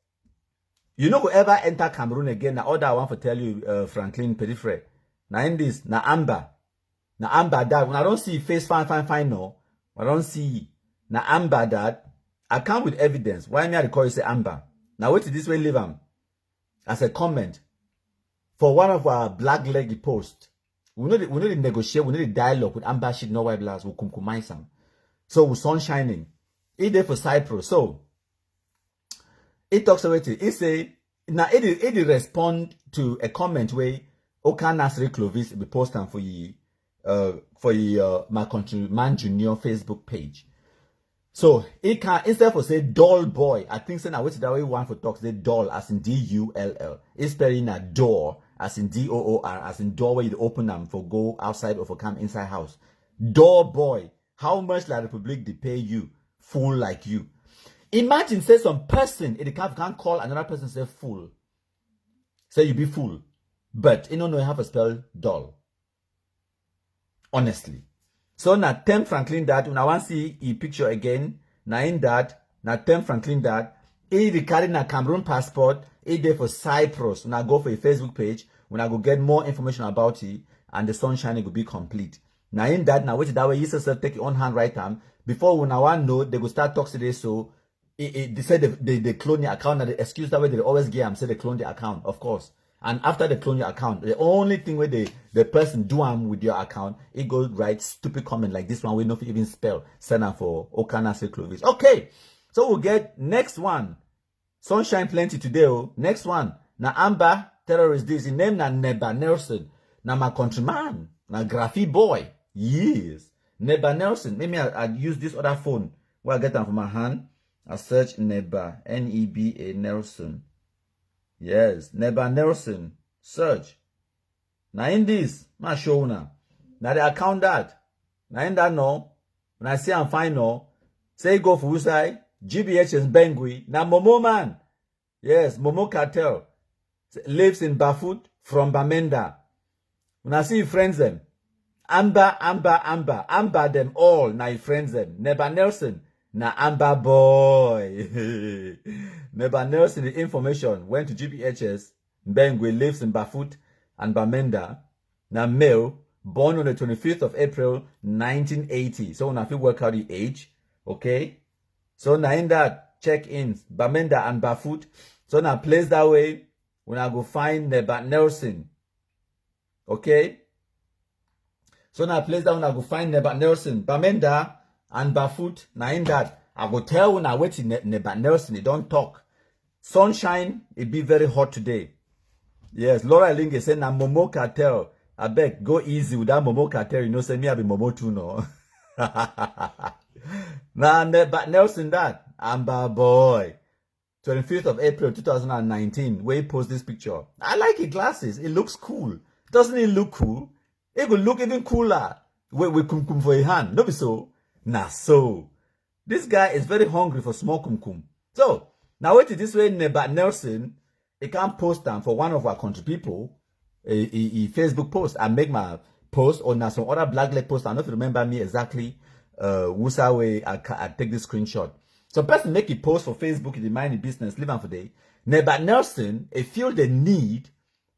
You know whoever enter Cameroon again, now other I want to tell you, Franklin Petitfrey. Now in this, now Amba. Now Amba that, when I don't see face fine, no. I don't see. Now Amba that, I come with evidence. Why me I call you say Amba? Now wait till this way leave him. As a comment. For one of our black leg posts. We know the negotiate, we know the dialogue with Amba shit, no white blacks, we kumkumai some. So with sun shining. It there for Cyprus. So it talks about it. It say now it respond to a comment where Oka Nasri Clovis be posting for my countryman junior Facebook page. So it can instead for say doll boy, I think say now wait that way one for talks say doll as in DULL. It's spelling a door as in DOOR as in door where you open them for go outside or for come inside house. Door boy, how much La Republic they pay you? Fool like you. Imagine say some person in the camp can't call another person say fool. Say you be fool. But you don't know how to spell doll. Honestly. So na Tem Franklin that when I want to see a picture again, na in that, na Tem Franklin that, he carry na Cameroon passport, he there for Cyprus. When I go for a Facebook page, when I go get more information about it, and the sunshine will be complete. Now in that, now wait that way, you yourself take your own hand right hand. Before when I want know, they go start talking today, so they say they clone your account, and the excuse that way they always give them, say they clone the account, of course. And after they clone your account, the only thing where the person do with your account, it goes write stupid comment like this one, we not even spell, send them for Okana say Clovis. Okay, so we'll get next one. Sunshine plenty today, oh. Next one. Na Amba terrorist this. His name na Neba Nelson. Na my countryman. Na graphy boy. Yes. Neba Nelson. Maybe I use this other phone. Where I get them from my hand. I search Neba. Neba Nelson. Yes. Neba Nelson. Search. Now in this. Ma show now. Now the account that. Now in that no. When I say I'm fine no. Say go for Usai. GBH is Bengui. Now Momo man. Yes, Momo Cartel. Lives in Bafut from Bamenda. When I see you friends them. Amba them all. Now you friends them. Neba Nelson. Na Amba boy. Neba Nelson, the information went to GBHS. Bengui lives in Bafut and Bamenda. Now male, born on the 25th of April, 1980. So when I feel work out the age, okay? So now in that check-ins, Bamenda and Bafut. So now place that way, when I go find Neba Nelson. Okay? So now place that when I go find Neba Nelson. Bamenda and Bafut. Now in that, I go tell when I wait in Neba Nelson, it don't talk. Sunshine, it be very hot today. Yes, Laura Linge said, na Momo Cartel. I beg, go easy with that Momo Cartel. You know, say me I be Momo too, no? Now, but Nelson that, Amba boy. 25th of April 2019, where he post this picture. I like his glasses. It looks cool. Doesn't it look cool? It will look even cooler. We kum for a hand. No be so. Nah, so. This guy is very hungry for small kum. So, now wait till this way, Neba Nelson, he can't post them for one of our country people. A Facebook post. I make my post or now some other black leg post. I don't know if you remember me exactly. Wusa way I take this screenshot. Some person make a post for Facebook in the mind business, live on for day. Neba Nelson, he feel the need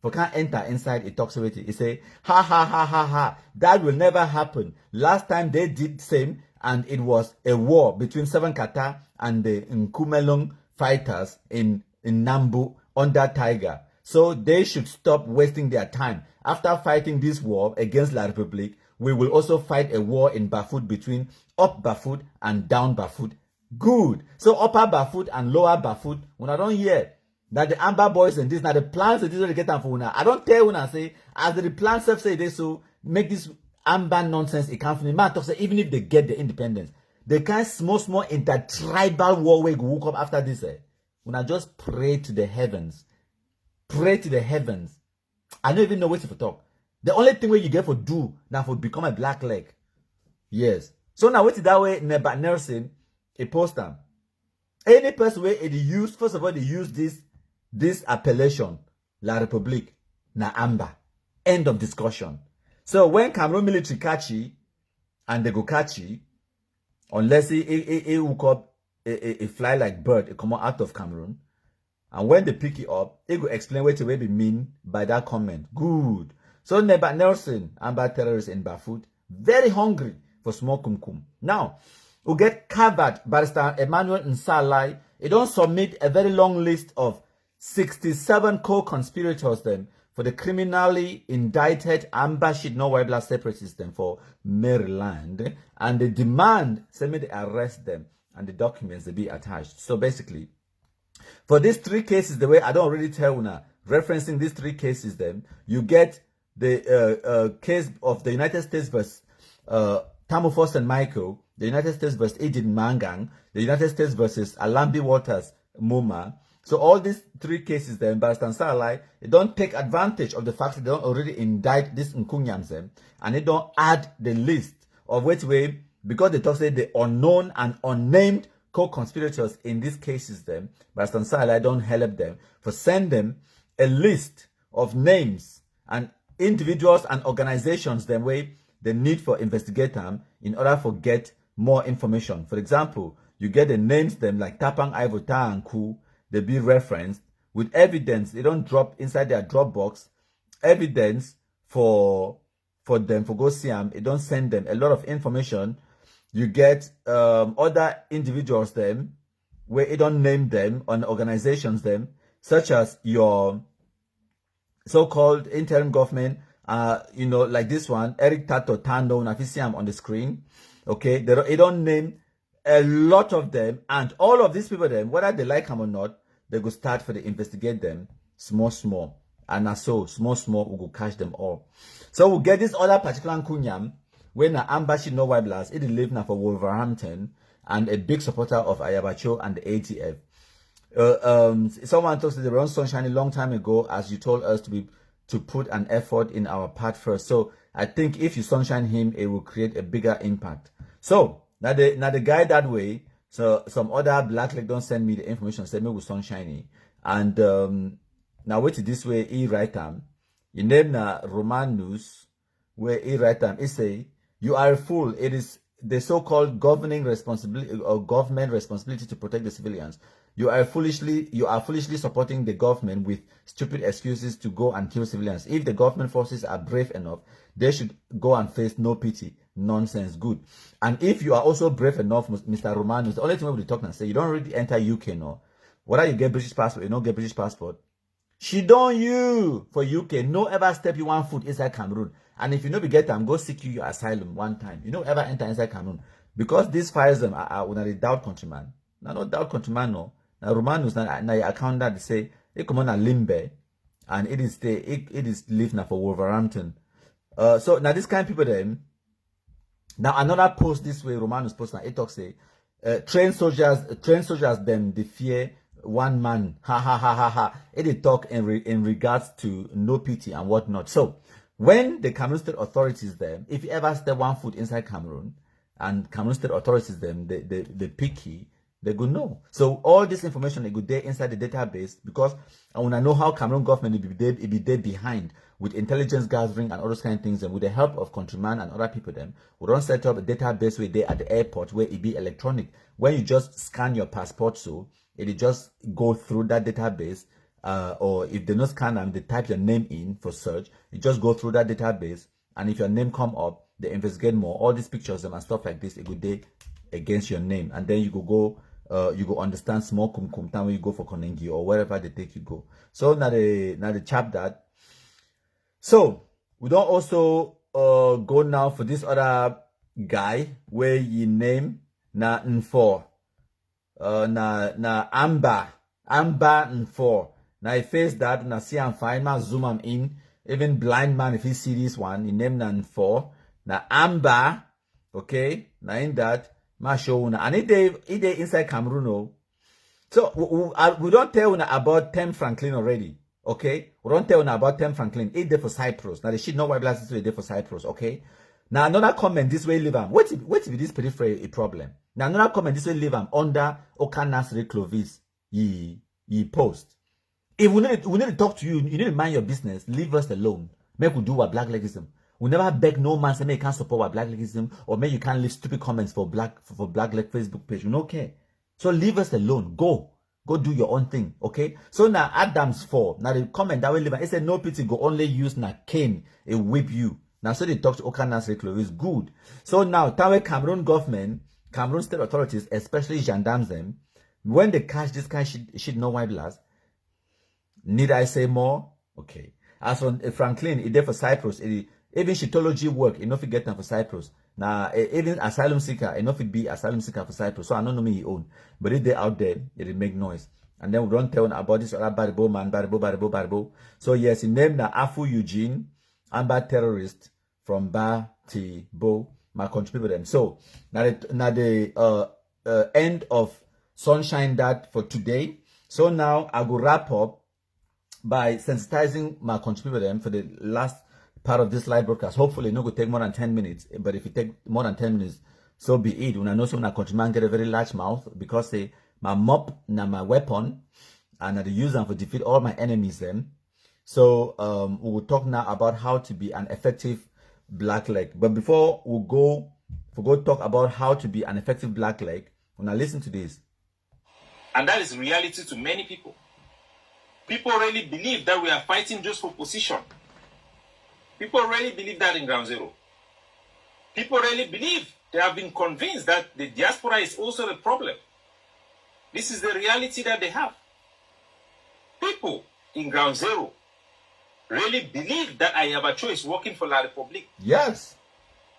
for can't enter inside a talks with it. He say, ha, that will never happen. Last time they did same, and it was a war between Seven Kata and the Nkumelong fighters in Nambu under Tiger. So they should stop wasting their time. After fighting this war against La Republique, we will also fight a war in Bafut between up Bafut and down Bafut. Good. So upper Bafut and lower Bafut, when I don't hear that the Amba boys and this, now the plans that they get them for now. I don't tell when I say, as the plans have say they so make this Amba nonsense it can't man talk say even if they get the independence, they can't small intertribal war we go woke up after this. When I just pray to the heavens. Pray to the heavens. I don't even know what to talk. The only thing where you get for do now for become a black leg. Yes. So now what is that way Neba Nelson a poster. Any person where they use, first of all, they use this appellation, La Republique, na Amba. End of discussion. So when Cameroon military catch you, and they go catch you, unless he hook up a fly like bird, it come out of Cameroon. And when they pick it up, it will explain what it mean by that comment. Good. So Neighbor Nelson, Amba terrorist in Bafut, very hungry for small kumkum. Now, we get covered Barrister Emmanuel Nsalai. He don't submit a very long list of 67 co-conspirators then for the criminally indicted Amba Shidno-Wibla separatists then for Maryland. And they demand, say me they arrest them and the documents they be attached. So basically, for these 3 cases, the way I don't really tell now, referencing these 3 cases then, you get the case of the United States versus Tamufo St. Michael, the United States versus Ejid Mangang, the United States versus Alambi Waters Muma. So all these 3 cases, the Barrister Nsalai, they don't take advantage of the fact that they don't already indict this Nkunyams, and they don't add the list of which way, because they talk say the unknown and unnamed co-conspirators in these cases, them Barrister Nsalai don't help them for send them a list of names and individuals and organizations them way they need for investigate them in order for get more information. For example, you get the names them like Tapang Ivota and Ku. They be referenced with evidence. They don't drop inside their Dropbox evidence for them for go see them. It don't send them a lot of information. You get other individuals them where it don't name them on organizations them, such as your so-called interim government. You know, like this one, Eric Tato Tando, and if you see him on the screen, okay, they don't name a lot of them, and all of these people them, whether they like them or not, they go start for the investigate them small, and so small we go catch them all. So we'll get this other particular Kunyam when Amba Shidno-Wibla, it live now for Wolverhampton and a big supporter of Ayabacho and the ATF. Someone talks to the Ron Sunshine a long time ago, as you told us to put an effort in our part first. So I think if you sunshine him, it will create a bigger impact. So now the guy that way. So some other black leg don't send me the information. Send me with sunshiny. And now wait this way. He write them. You name na Roman News where he write them. He say you are a fool. It is the so-called governing responsibility or government responsibility to protect the civilians. You are foolishly supporting the government with stupid excuses to go and kill civilians. If the government forces are brave enough, they should go and face no pity. Nonsense. Good. And if you are also brave enough, Mr. Romanus, the only thing we will talk and say, you don't really enter UK, no. Whether you get British passport, you don't get British passport. She don't you for UK. No ever step you 1 foot inside Cameroon. And if you know we get them, go seek you your asylum one time. You don't ever enter inside Cameroon. Because these fires them are when they doubt countryman. Now no doubt countryman, no. Now Romanus now your account that they say it come on a limbe and it is live now for Wolverhampton. So now this kind of people them. Now another post this way, Romanus post now it talks say trained soldiers them they fear one man. Ha. It talk in regards to no pity and whatnot. So when the Cameroon State authorities them, if you ever step 1 foot inside Cameroon and Cameroon State authorities them, they picky, they go no. So all this information they go there inside the database because I want to know how Cameroon government will be there behind with intelligence gathering and all those kind of things, and with the help of countrymen and other people them, we don't set up a database where they at the airport where it be electronic. When you just scan your passport, so it just go through that database, or if they not scan them, they type your name in for search. You just go through that database, and if your name come up, they investigate more. All these pictures and stuff like this, it go there against your name, and then you go understand small kum time when you go for Konengi or wherever they take you go. So now the chap that. So we don't also go now for this other guy where you name na Nfor na Amba Nfor. Now I face that na see and find man zoom am in. Even blind man if he see this one, he name na Nfor na Amba. Okay, now in that ma show una and it dey inside Cameroon. Oh. So we don't tell una about Tem Franklin already. Okay, we don't tell you about Tem Franklin. It's there for Cyprus. Now the shit no white glasses is there for Cyprus. Okay. Now another comment this way leave him. What if this periphery a problem? Now another comment this way leave him under Okanasri Clovis. Ye post. If we need to talk to you, you need to mind your business. Leave us alone. Make we do what black legism. We never beg no man say make you can't support what black legism or make you can't leave stupid comments for black leg Facebook page. We don't care. So leave us alone. Go do your own thing. Okay. So now Adams 4. Now the comment that we live, it said no pity go only use na cane it whip you. Now so they talk to Okanas Reclo is good. So now Tawe Cameroon government, Cameroon state authorities, especially gendarmes them, when they catch this kind of shit no white blast. Need I say more? Okay. As on Franklin, it did for Cyprus. Even shitology work, enough to get them for Cyprus. Now, even asylum seeker, enough it be asylum seeker for Cyprus. So I don't know me he own. But if they out there, it make noise. And then we don't tell about this other Baribo man, Baribo. So yes, he named the Afu Eugene, Amba terrorist from Baribo, my country people them. So now the end of Sunshine that for today. So now I will wrap up by sensitizing my country people them for the last part of this live broadcast. Hopefully, it no go take more than 10 minutes. But if it take more than 10 minutes, so be it. When I know some my countryman get a very large mouth because say my mop na my weapon and I use them for defeat all my enemies them. So we will talk now about how to be an effective black leg. But before we go talk about how to be an effective black leg, when I listen to this. And that is reality to many people. People really believe that we are fighting just for position. People really believe that in Ground Zero. People really believe, they have been convinced that the diaspora is also the problem. This is the reality that they have. People in Ground Zero really believe that I have a choice working for La Republique. Yes.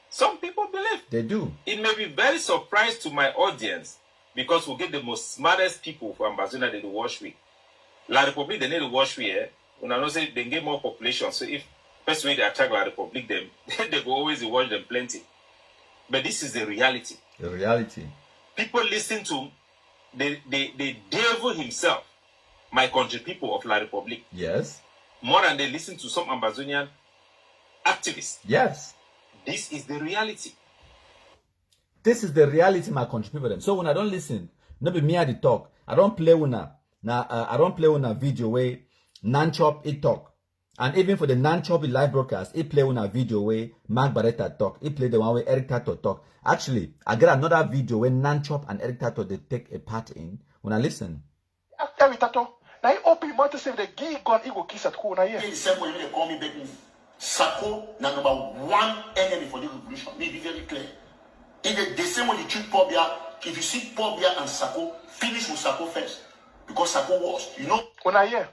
Some people believe. They do. It may be very surprised to my audience because we'll get the most smartest people for Ambazona they do wash with. La Republique, they need to wash with here. When I know say they get more population. So if first way they attack La Republique, them they go always watch them plenty. But this is the reality. The reality. People listen to the devil himself, my country people of La Republique. Yes. More than they listen to some Ambazonian activists. Yes. This is the reality. This is the reality, my country people them. So when I don't listen, no be me at the talk. I don't play una. Now I don't play una video where Nanchop it talk. And even for the Nanchop live broadcast, it play una video where Mark Barretta talk. It play the one where Eric Tato talk. Actually, I get another video where Nanchop and Eric Tato they take a part in. When I listen. Eric Tato, now you open your mouth to say the gay gun he go kiss at home now here. The same way they call me baby. Sako na number one enemy for the revolution. May be very clear. If the same way you treat Pobia, if you see Pobia and Sako, finish with Sako first. Because Sako was, you know. When I hear.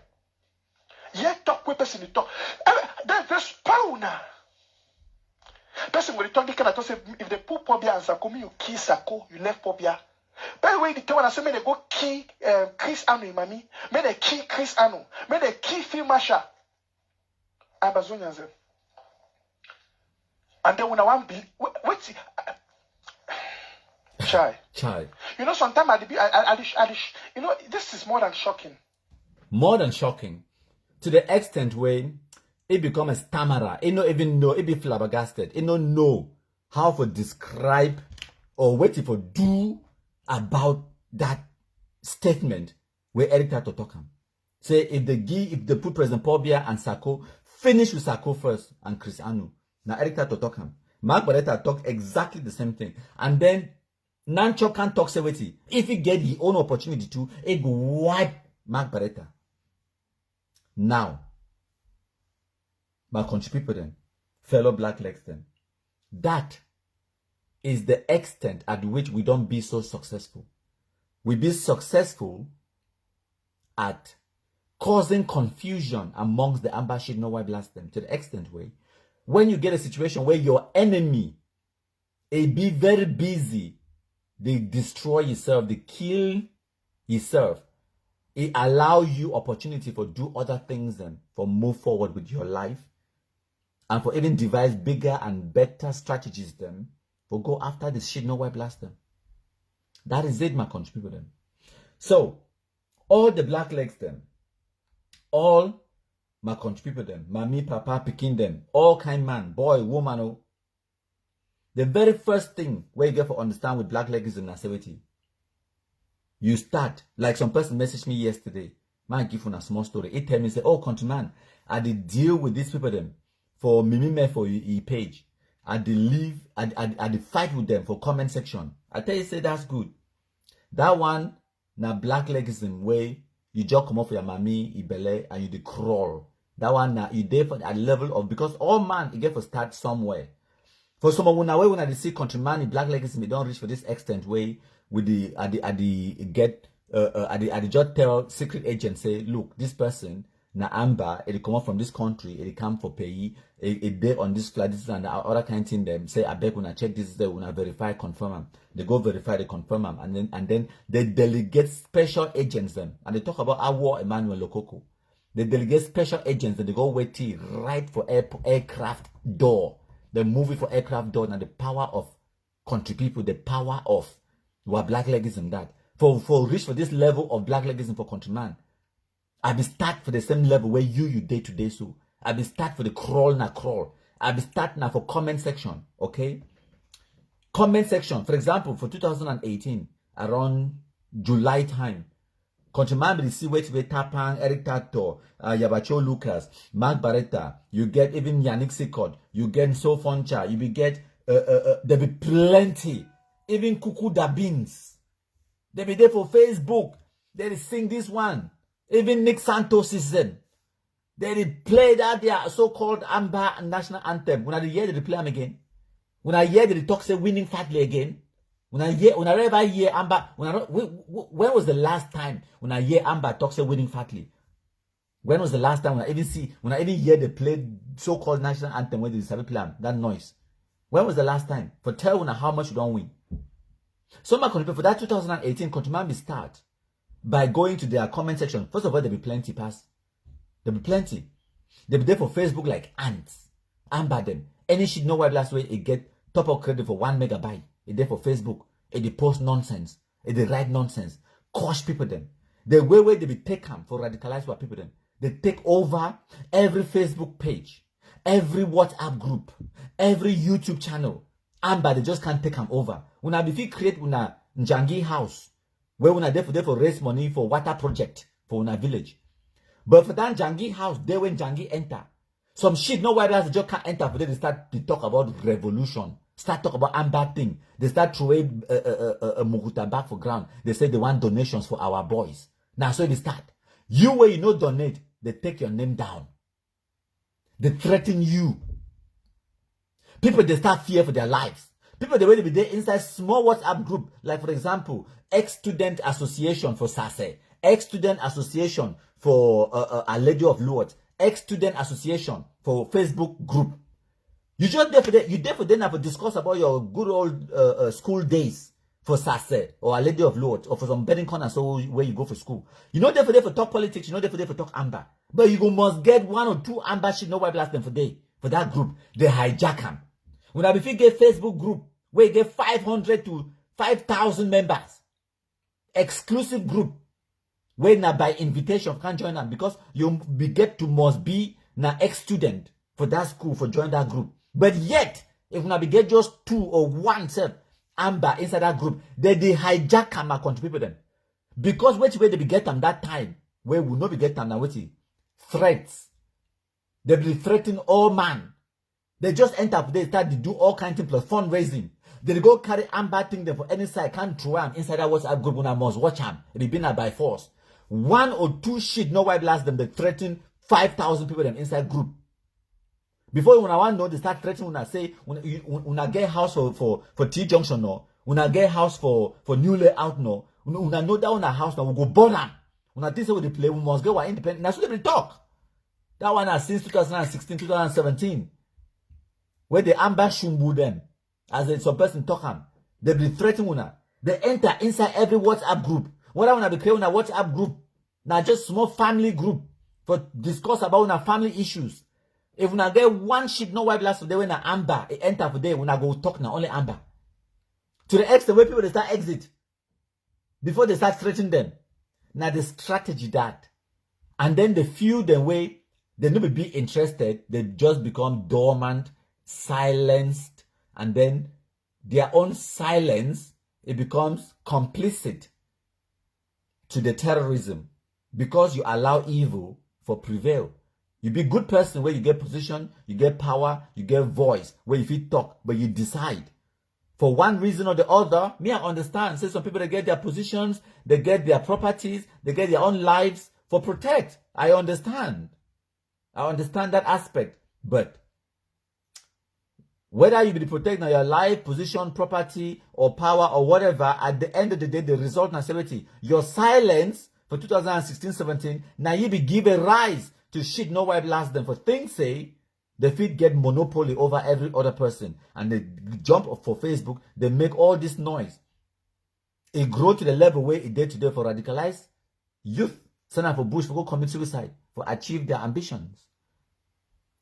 Yeah, talk with person talk. There's power now. Person when you talk, they cannot say if they put Pobia and Sako, you kill Sako, you left Pobia. By the way, the time when I say, may they go kill Chris Anu, mommy. May they kill Chris Anu. May they kill Phil Masha. Ambazonians. And then when I want to be, wait, Chai. You know, sometimes you know, this is more than shocking. More than shocking. To the extent where it become a stammerer. It don't even know, it be flabbergasted. It don't know how to describe or what to do about that statement where Eric Tato talk him. Say if they put President Paul Biya and Sako, finish with Sako first and Chris Anu. Now Eric Tato talk him. Mark Barretta talk exactly the same thing. And then Nanchop can talk say if he get his own opportunity to, it go wipe Mark Barretta. Now, my country people then, fellow black legs then, that is the extent at which we don't be so successful. We be successful at causing confusion amongst the ambassador no why blast them to the extent where when you get a situation where your enemy be very busy, they destroy yourself, they kill yourself, it allow you opportunity for do other things and for move forward with your life and for even devise bigger and better strategies them for go after this shit no why blast them. That is it, my country people them. So all the black legs them, all my country people them, mommy, papa, picking them, all kind man, boy, woman, oh. The very first thing where you get to understand with black leg is the nasivity. You start, like some person messaged me yesterday, man give you a small story. It tell me, say, oh countryman, I did deal with these people them for Mimime for e page. I did fight with them for comment section. I tell you, say that's good. That one, na black legism way you just come off your mommy, ibele, and you dey crawl. That one, na you dey for at level of, because all man, you get to start somewhere. For some of una way, when I see countryman in black legism, don't reach for this extent way with the just tell secret agent say, look, this person na Amba, it come from this country, it come for pay, it dey on this flight, this and other kind of thing. Them say, I beg una check this, they una verify, confirm them. They go verify, they confirm them, and then they delegate special agents them, and they talk about our Emmanuel Lokoko. They delegate special agents, and they go wait right for aircraft door. The movie for aircraft door, and the power of country people, the power of what black legism that. For reach for this level of black legism for countryman, I be start for the same level where you day to day so. I be start for the crawl na crawl. I be start now for comment section, okay? Comment section, for example, for 2018, around July time, countryman be see wait Tapang, Eric Tato, Yabacho Lucas, Mark Barretta, you get even Yannick Sikot, you get So Foncha, you be get there be plenty, even Kuku Dabins. They be there for Facebook. They sing this one. Even Nick Santos is them. They play that their so-called Amba national anthem. When I hear they play them again. When I hear they talk say winning fatly again. When I ever hear Amba, when was the last time when I hear Amba talk say winning fatly? When was the last time when I even hear they play so-called national anthem when they started playing that noise? When was the last time? For tell una how much you don't win. So my country for that 2018 countryman be start by going to their comment section. First of all, there be plenty pass. There be plenty. They be there for Facebook like ants. Amba them. Any shit no white last way it get top up credit for 1 megabyte. It there for Facebook. It they post nonsense. It they write nonsense. Cosh people them. The way they be take them for radicalized what people them. They take over every Facebook page, every WhatsApp group, every YouTube channel. Amba they just can't take them over. When I be create una Njangi house, where una there for raise money for water project for una village. But for that Njangi house, there when Njangi enter, some shit no why they just can't enter for them. They start to talk about revolution, start talk about Amba thing. They start throwing Muguta back for ground. They say they want donations for our boys. Now so they start. You where you no donate, they take your name down. They threaten you. People they start fear for their lives. People they will be there inside small WhatsApp group, like for example, ex-student association for SASE, ex-student association for a Lady of Lords, ex-student association for Facebook group. You just there for that. You there for them to discuss about your good old school days for SASE or a Lady of Lords or for some betting corner so where you go for school. You know there for talk politics. You know there for talk Amba. But you must get 1 or 2 Amba shit. No white blast them for that group. They hijack them. When I be get Facebook group where you get 500 to 5,000 members, exclusive group where now by invitation can't join them because you be get to must be na ex-student for that school for join that group. But yet, if we be get just 2 or 1 self Amba inside that group, they hijack them and contribute them. Because which way they be get them that time, where we not be get them now what threats. They be threatening all man. They just enter, they start to do all kinds of things, plus fundraising. They go carry Amba thing them for any side, can't throw them inside that WhatsApp group when I must watch them. It be by force. 1 or 2 shit, no white blast them, they threaten 5,000 people them inside group. Before when I want to know, they start threatening when I say, when I get house for T Junction no, when I get house for new layout no, when I know that on a house now, we go burn them. When I think so with the play, we must get our independent. That's what they talk. That one has since 2016, 2017. Where the Amba Shumbu them, as some person talk them, they be threatening una. They enter inside every WhatsApp group. What I want to be creating a WhatsApp group, now just small family group for discuss about una family issues. If una get 1 shit no white blast today when na Amba, it enter for day when I go talk now only Amba. To the extent where people they start exit before they start threatening them. Now the strategy that, and then they feel the way they never be interested, they just become dormant, silenced, and then their own silence, it becomes complicit to the terrorism because you allow evil for prevail. You be good person where you get position, you get power, you get voice, where you feel talk, but you decide For one reason or the other, me I understand. Say some people, they get their positions, they get their properties, they get their own lives for protect. I understand. I understand that aspect. But whether you be protecting your life, position, property, or power, or whatever, at the end of the day, the result and severity, your silence for 2016-17, now you be give a rise to shit no wipe last them for things say they fit get monopoly over every other person, and they jump up for Facebook, they make all this noise. It grow to the level where it did today for radicalized youth, send up for bush for go commit suicide, for achieve their ambitions.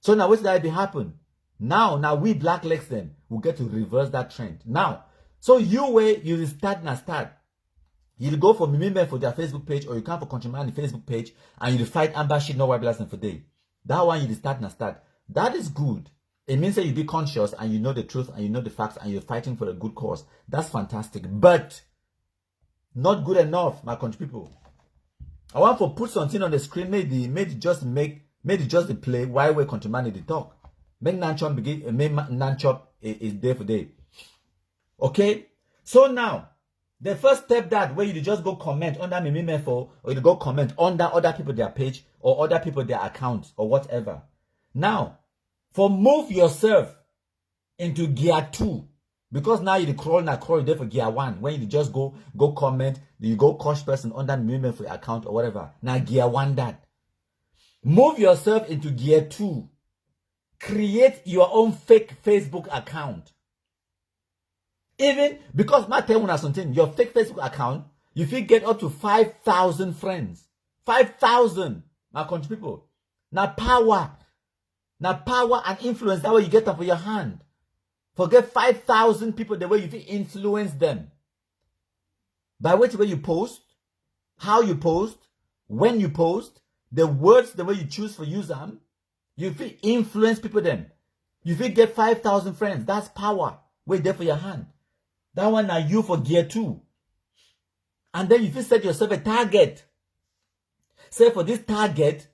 So now what's that be happen? Now we black legs then will get to reverse that trend. Now, so you start. You go for Mimime for their Facebook page, or you come for Countryman on the Facebook page, and you fight Amba shit no white blasting for day. That one you start. That is good. It means that you be conscious and you know the truth and you know the facts and you're fighting for a good cause. That's fantastic. But not good enough, my country people. I want to put something on the screen, maybe just the play while we Countryman in the talk. Make Nanchop begin, make Nanchop is day for day. Okay? So now, the first step that where you just go comment under Mimime for, or you go comment under other people their page or other people their accounts or whatever. Now, for move yourself into gear 2, because now you crawl there for gear 1. When you just go comment, you go coach person under Mimime for your account or whatever. Now gear 1 that. Move yourself into gear 2. Create your own fake Facebook account. Even because my tell you something, your fake Facebook account, you will get up to 5,000 friends. 5,000, my country people. Now power and influence, that way you get them for your hand. Forget 5,000 people, the way you will influence them. By which way you post, how you post, when you post, the words, the way you choose for use them, you will influence people then. You will get 5,000 friends. That's power. Wait there for your hand. That one are you for gear 2. And then you will set yourself a target. Say for this target,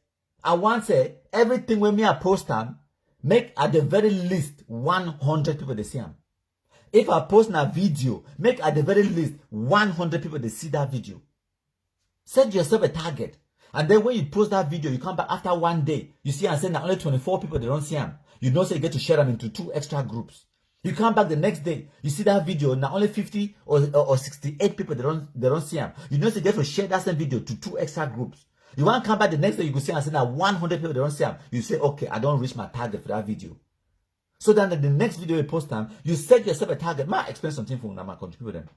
I want say everything when me I post them, make at the very least 100 people they see them. If I post a video, make at the very least 100 people they see that video. Set yourself a target. And then when you post that video, you come back after 1 day, you see and say now only 24 people they don't see them. You know, so you get to share them into 2 extra groups. You come back the next day, you see that video, now only 50 or 68 people they don't see them. You know, so you get to share that same video to 2 extra groups. You want to come back the next day, you go see and say now 100 people they don't see them. You say, okay, I don't reach my target for that video. So then the next video you post them, you set yourself a target. May I explain something for my country people then?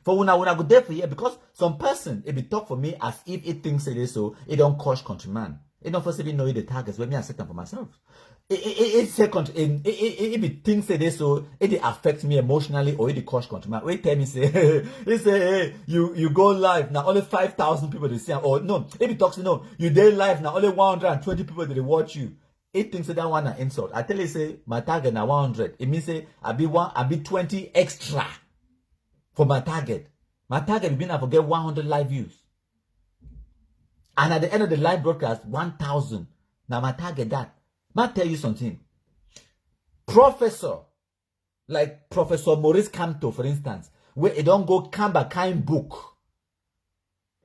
For when I go there for here, because some person, it be talk for me as if it thinks it is so, it don't coach countryman. It don't first even know the targets when me I set them for myself. It be things it is so, it affects me emotionally or it coach countryman. Wait, tell me say, it say, hey, you go live now only 5,000 people they see, or no, it be talks no, you day live now only 120 people they watch you. It thinks that one an insult. I tell you say my target now 100. It means say I be 20 extra. For my target will be now for get 100 live views. And at the end of the live broadcast, 1,000. Now my target that. May I tell you something? Professor, like Professor Maurice Kamto, for instance, where it don't go Kamba kind book.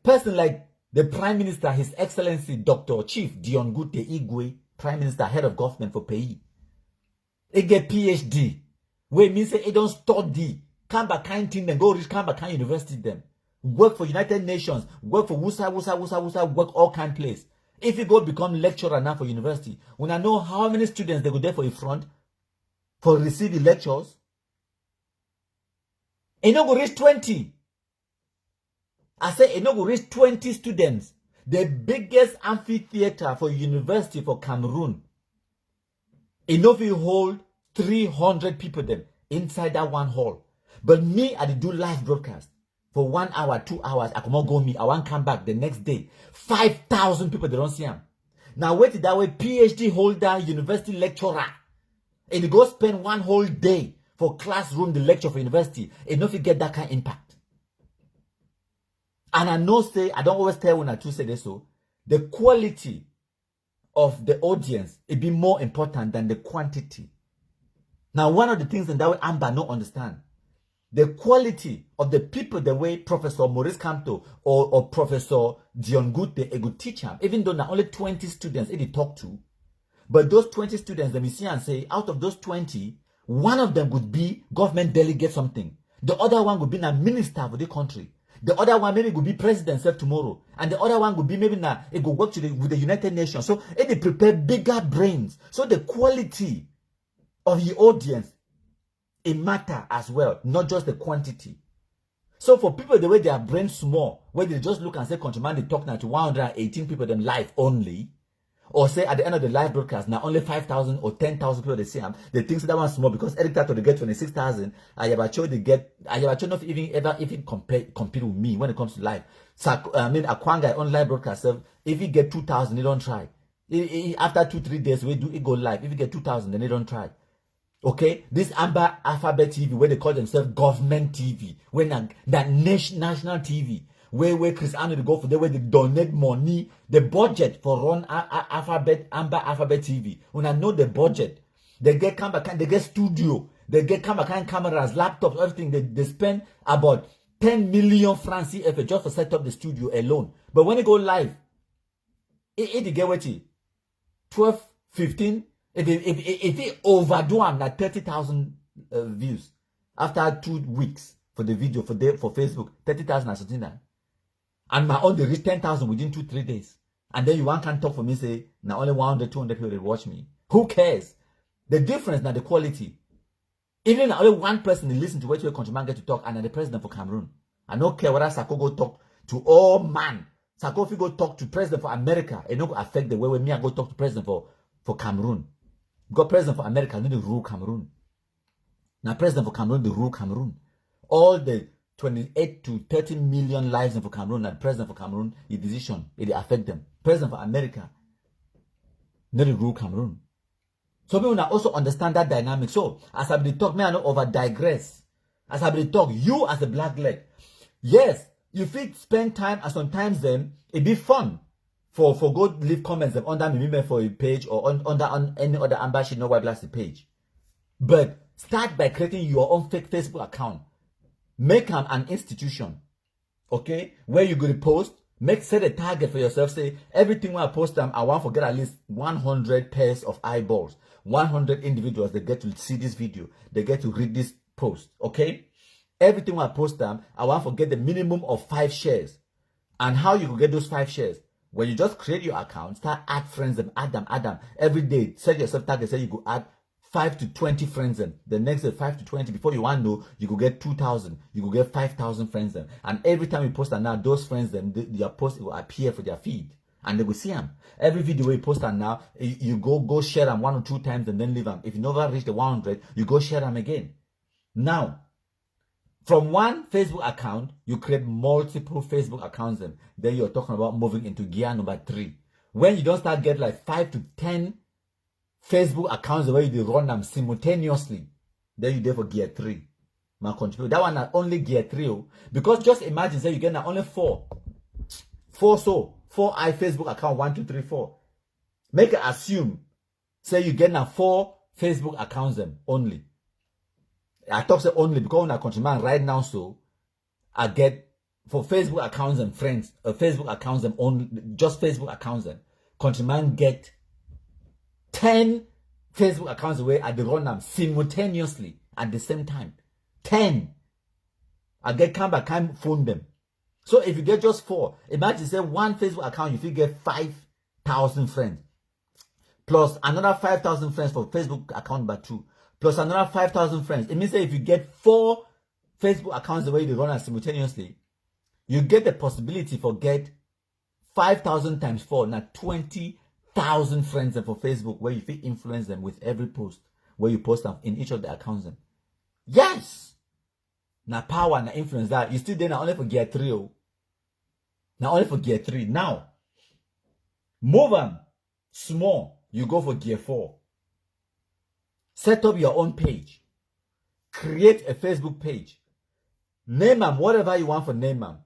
Person like the Prime Minister, His Excellency Dr. Chief Dion Gute Igwe, Prime Minister, Head of Government for PAI. It get PhD. Where it means it don't study. Kamba kind thing, then go reach Kamba kind university them. Work for United Nations, work for Wusa, work all kind place. If you go become lecturer now for university, when I know how many students they go there for a front, for receiving lectures, it no go reach 20. I say it no go reach 20 students. The biggest amphitheater for university for Cameroon. It no will hold 300 people then inside that one hall. But me, I did do live broadcast for 1 hour, 2 hours. I come on go me. I want come back the next day. 5,000 people they don't see him. Now wait that way, PhD holder, university lecturer, and he go spend 1 whole day for classroom, the lecture for university. And if you get that kind of impact. And I know say I don't always tell when I say this so. The quality of the audience it be more important than the quantity. Now one of the things that way Amba no understand. the quality of the people, the way Professor Maurice Kamto or Professor Dion Gute, a good teacher, even though not only 20 students he talk to, but those 20 students, let me see and say, out of those 20, one of them would be government delegate something. The other one would be a minister for the country. The other one maybe would be president self tomorrow. And the other one would be maybe now it will work with the United Nations. So they prepare bigger brains. So the quality of the audience, it matter as well, not just the quantity. So for people, the way their brain small, where they just look and say, countryman, they talk now to 118 people them live only, or say at the end of the live broadcast, now only 5,000 or 10,000 people they see them, they think so that one's small because Eric Tato they get 26,000, Ayabacho they get, Ayabacho not even compete with me when it comes to live. So, Akwanga on live broadcast, if he get 2,000, they don't try. After 2-3 days, we do it go live. If you get 2,000, then they don't try. Okay, this Amba Alphabet TV, where they call themselves government TV, when that national TV, where Chris Anno they go for there, where they donate money, the budget for run Amba Alphabet TV. When I know the budget, they get camera, they get studio, they get cameras, laptops, everything. They spend about 10 million francs CFA just to set up the studio alone. But when they go live, it get what 12, 15. If it overdo them like 30,000 views after 2 weeks for the video for Facebook, 30,000 or something like that. And my own they reach 10,000 within 2-3 days. And then you can't talk for me say now only 100, 200 people they watch me. Who cares? The difference now the quality. Even only one person they listen to what your countryman get to talk and the president for Cameroon. I don't care whether Sako go talk to all man. Sako if you go talk to president for America, it don't affect the way me I go talk to president for Cameroon. Because president for America, they rule Cameroon. Now president for Cameroon, they rule Cameroon. All the 28 to 30 million lives for Cameroon and president for Cameroon, the decision, it affect them. President for America, they rule Cameroon. So people now also understand that dynamic. So as I be talk, may I not over digress. As I be talk, you as a black leg, yes, you fit spend time and sometimes then it be fun. For go leave comments under me for a page or on any other Ambashi no white blast page. But start by creating your own fake Facebook account. Make an institution. Okay? Where you go to post, set a target for yourself. Say everything when I post them, I want to get at least 100 pairs of eyeballs. 100 individuals that get to see this video. They get to read this post. Okay? Everything when I post them, I want to get the minimum of 5 shares. And how you can get those 5 shares? When you just create your account, start add friends them, add them. Every day, set yourself target, say you go add 5 to 20 friends them. The next day, 5 to 20. Before you want to know, you go get 2,000. You go get 5,000 friends them. And every time you post now, those friends them, their post will appear for their feed. And they will see them. Every video you post now, you go share them 1 or 2 times and then leave them. If you never reach the 100, you go share them again. Now, from one Facebook account, you create multiple Facebook accounts. Then you're talking about moving into gear number 3. When you don't start get like 5 to 10 Facebook accounts where you run them simultaneously, then you there for gear 3. My contribute. That one not only gear 3. Because just imagine, say you get now only 4 Facebook account 1, 2, 3, 4. Make it assume, say you get now 4 Facebook accounts only. I talk say only because when I countryman right now, so I get for Facebook accounts and friends, Facebook accounts and only just Facebook accounts and countryman get 10 Facebook accounts away at the run them simultaneously at the same time. 10. I get come back, can't phone them. So if you get just 4, imagine say one Facebook account, you will get 5,000 friends. Plus another 5,000 friends for Facebook account number 2. Plus another 5,000 friends. It means that if you get 4 Facebook accounts the way they run simultaneously, you get the possibility for get 5,000 times 4, now 20,000 friends for Facebook where you fit influence them with every post where you post them in each of the accounts. Yes! Now power, now influence that. You still there now only for gear 3. Now only for gear 3. Now, move them small. You go for gear 4. Set up your own page. Create a Facebook page. Name them whatever you want for name them.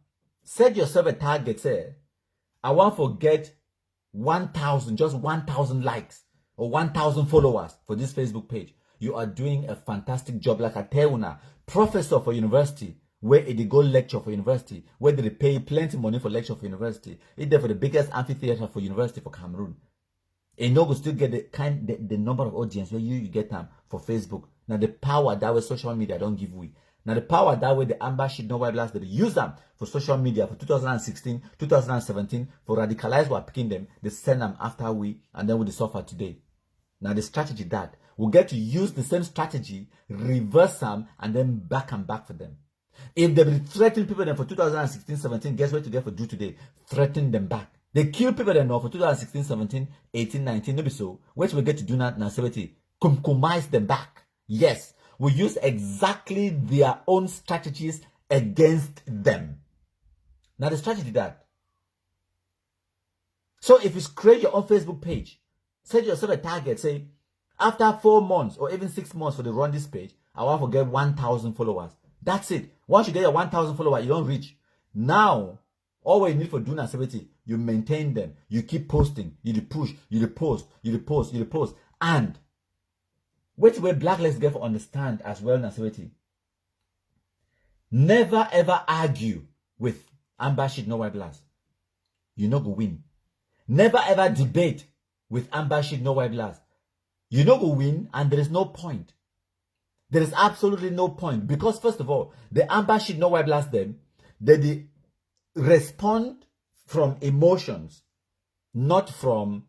Set yourself a target. Say, I want to get 1,000, just 1,000 likes or 1,000 followers for this Facebook page. You are doing a fantastic job. Like I tell you now, professor for university, where they go lecture for university, where they pay plenty money for lecture for university. It's there for the biggest amphitheater for university for Cameroon. And no go still get the number of audience where you get them for Facebook. Now the power that way social media don't give away. Now the power that way the Amba shit no white blast, they use them for social media for 2016, 2017, for radicalize what picking them, they send them after we, and then we suffer today. Now the strategy that we'll get to use the same strategy, reverse them, and then back for them. If they threaten people then for 2016, 17, guess what they get for do today? Threaten them back. They kill people then for 2016, 17, 18, 19, maybe so. What we get to do now 70, compromise them back. Yes, we use exactly their own strategies against them. Now the strategy that. So if you create your own Facebook page, set yourself a target, say, after 4 months or even 6 months for the run this page, I want to get 1,000 followers. That's it. Once you get your 1,000 followers, you don't reach. Now, all we need for doing activity, you maintain them. You keep posting. You push. You post. You post. You post. And which way Black Legs get for understand as well in activity. Never ever argue with Amba shit no white blast. You no go win. Never ever debate with Amba shit no white blast. You no go win, and there is no point. There is absolutely no point, because first of all, the Amba shit no white blast them, they respond from emotions, not from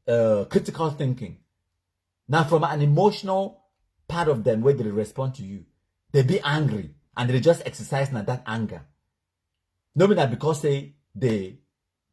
critical thinking. Now, from an emotional part of them where they respond to you, they be angry and they just exercise that anger. Not that because they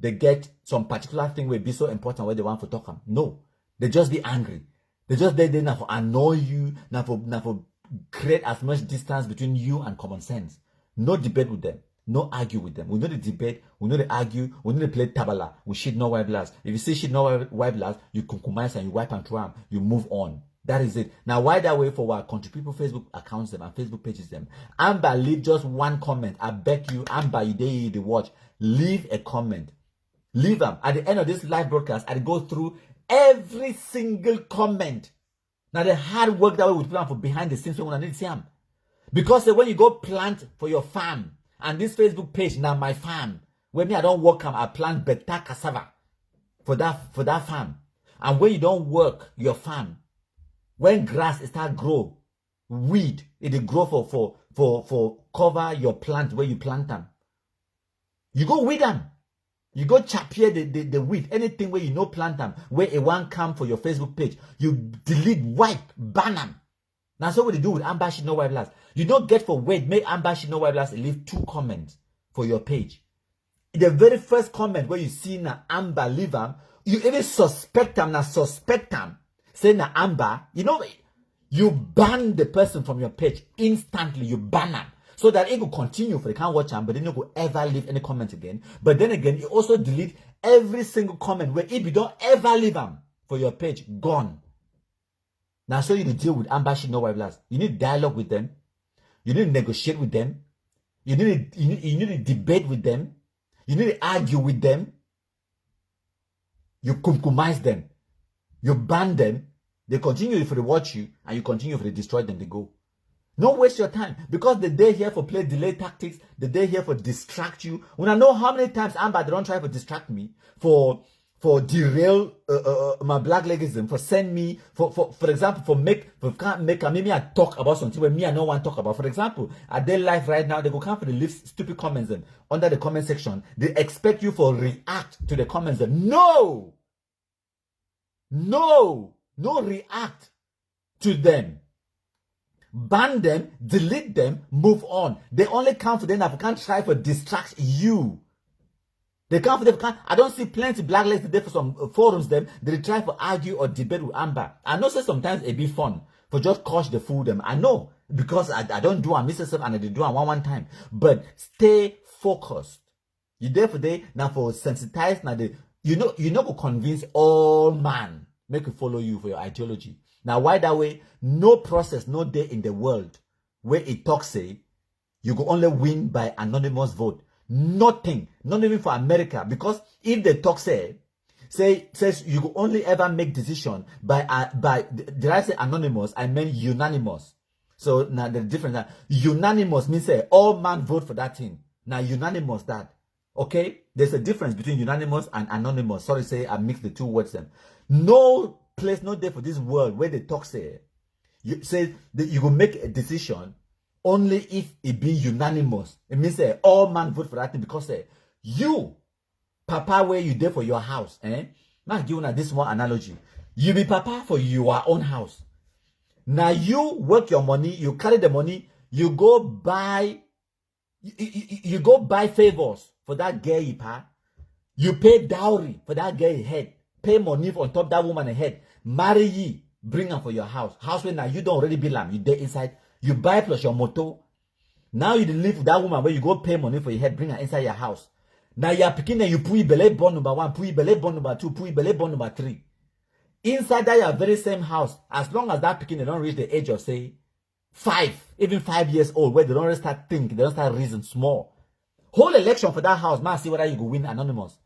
get some particular thing will be so important where they want to talk them. No, they just be angry. They just there now for annoy you, now for create as much distance between you and common sense. No debate with them. No argue with them. We know the debate. We know the argue. We know the play tabala. We shit no white blast. If you say shit no white blast, you compromise and you wipe and throw them. You move on. That is it. Now, why that way for our country people Facebook accounts them and Facebook pages them? Amber, leave just one comment. I beg you, Amber, you the watch. Leave a comment. Leave them. At the end of this live broadcast, I go through every single comment. Now, the hard work that we would plan for behind the scenes when I need to see them. Because when you go plant for your farm, and this Facebook page now my farm, when me I don't work, I plant better cassava for that farm. And when you don't work your farm, when grass start grow, weed it grow for cover your plant where you plant them. You go weed them. You go chop here the weed, anything where you know plant them, where it won't come for your Facebook page, you delete, wipe, ban them. Now, so what they do with Amba shit no white blast. You don't get for weight, make Amba shit no white blast leave 2 comments for your page. The very first comment where you see na Amba leave them, you even suspect them, say na Amba, you ban the person from your page instantly. You ban them so that it will continue for they can't watch them, but they don't go ever leave any comment again. But then again, you also delete every single comment where if you don't ever leave them for your page, gone. Now, so you need to deal with Amba shit no white blast. You need dialogue with them. You need to negotiate with them. You need to debate with them. You need to argue with them. You compromise them. You ban them. They continue if they watch you, and you continue if they destroy them, they go. Don't waste your time, because the day here for play delay tactics, the day here for distract you. When I know how many times Amba they don't try to distract me, for derail my black legism, for send me for example for maybe I talk about something where me I don't want to talk about. For example, at their life right now, they go come for the leave stupid comments them under the comment section. They expect you for react to the comments them. No react to them. Ban them, delete them, move on. They only come for them if I can't try to distract you. They come for them. I don't see plenty black legs today for some forums them. They try to argue or debate with Amba. I know say sometimes it be fun for just crush the fool them. I know, because I don't do a miss and I did do one time. But stay focused. You there for day now for sensitize now you know go convince all man make you follow you for your ideology. Now why that way? No process, no day in the world where it talks say you go only win by anonymous vote. Nothing, not even for America, because if the talk says you will only ever make decision by did I say anonymous? I mean unanimous. So now the difference that unanimous means say all man vote for that thing. Now unanimous that. Okay? There's a difference between unanimous and anonymous. Sorry, say I mixed the two words them. No place, no day for this world where they talk say you say that you will make a decision only if it be unanimous. It means say all man vote for that thing because say you, papa, where you there for your house, Now give you this one analogy. You be papa for your own house. Now you work your money, you carry the money, you go buy you go buy favors for that girl you pay. You pay dowry for that girl head. Pay money on top that woman head. Marry ye, bring her for your house. House where now you don't already belong. You there inside. You buy plus your motor. Now you live with that woman where you go pay money for your head, bring her inside your house. Now you are picking and you put belly bond number 1, put belly bond number 2, put belly bond number 3. Inside that your very same house, as long as that picking they don't reach the age of say 5, even 5 years old, where they don't start thinking, they don't start reason small. Whole election for that house, man, see whether you go win anonymous.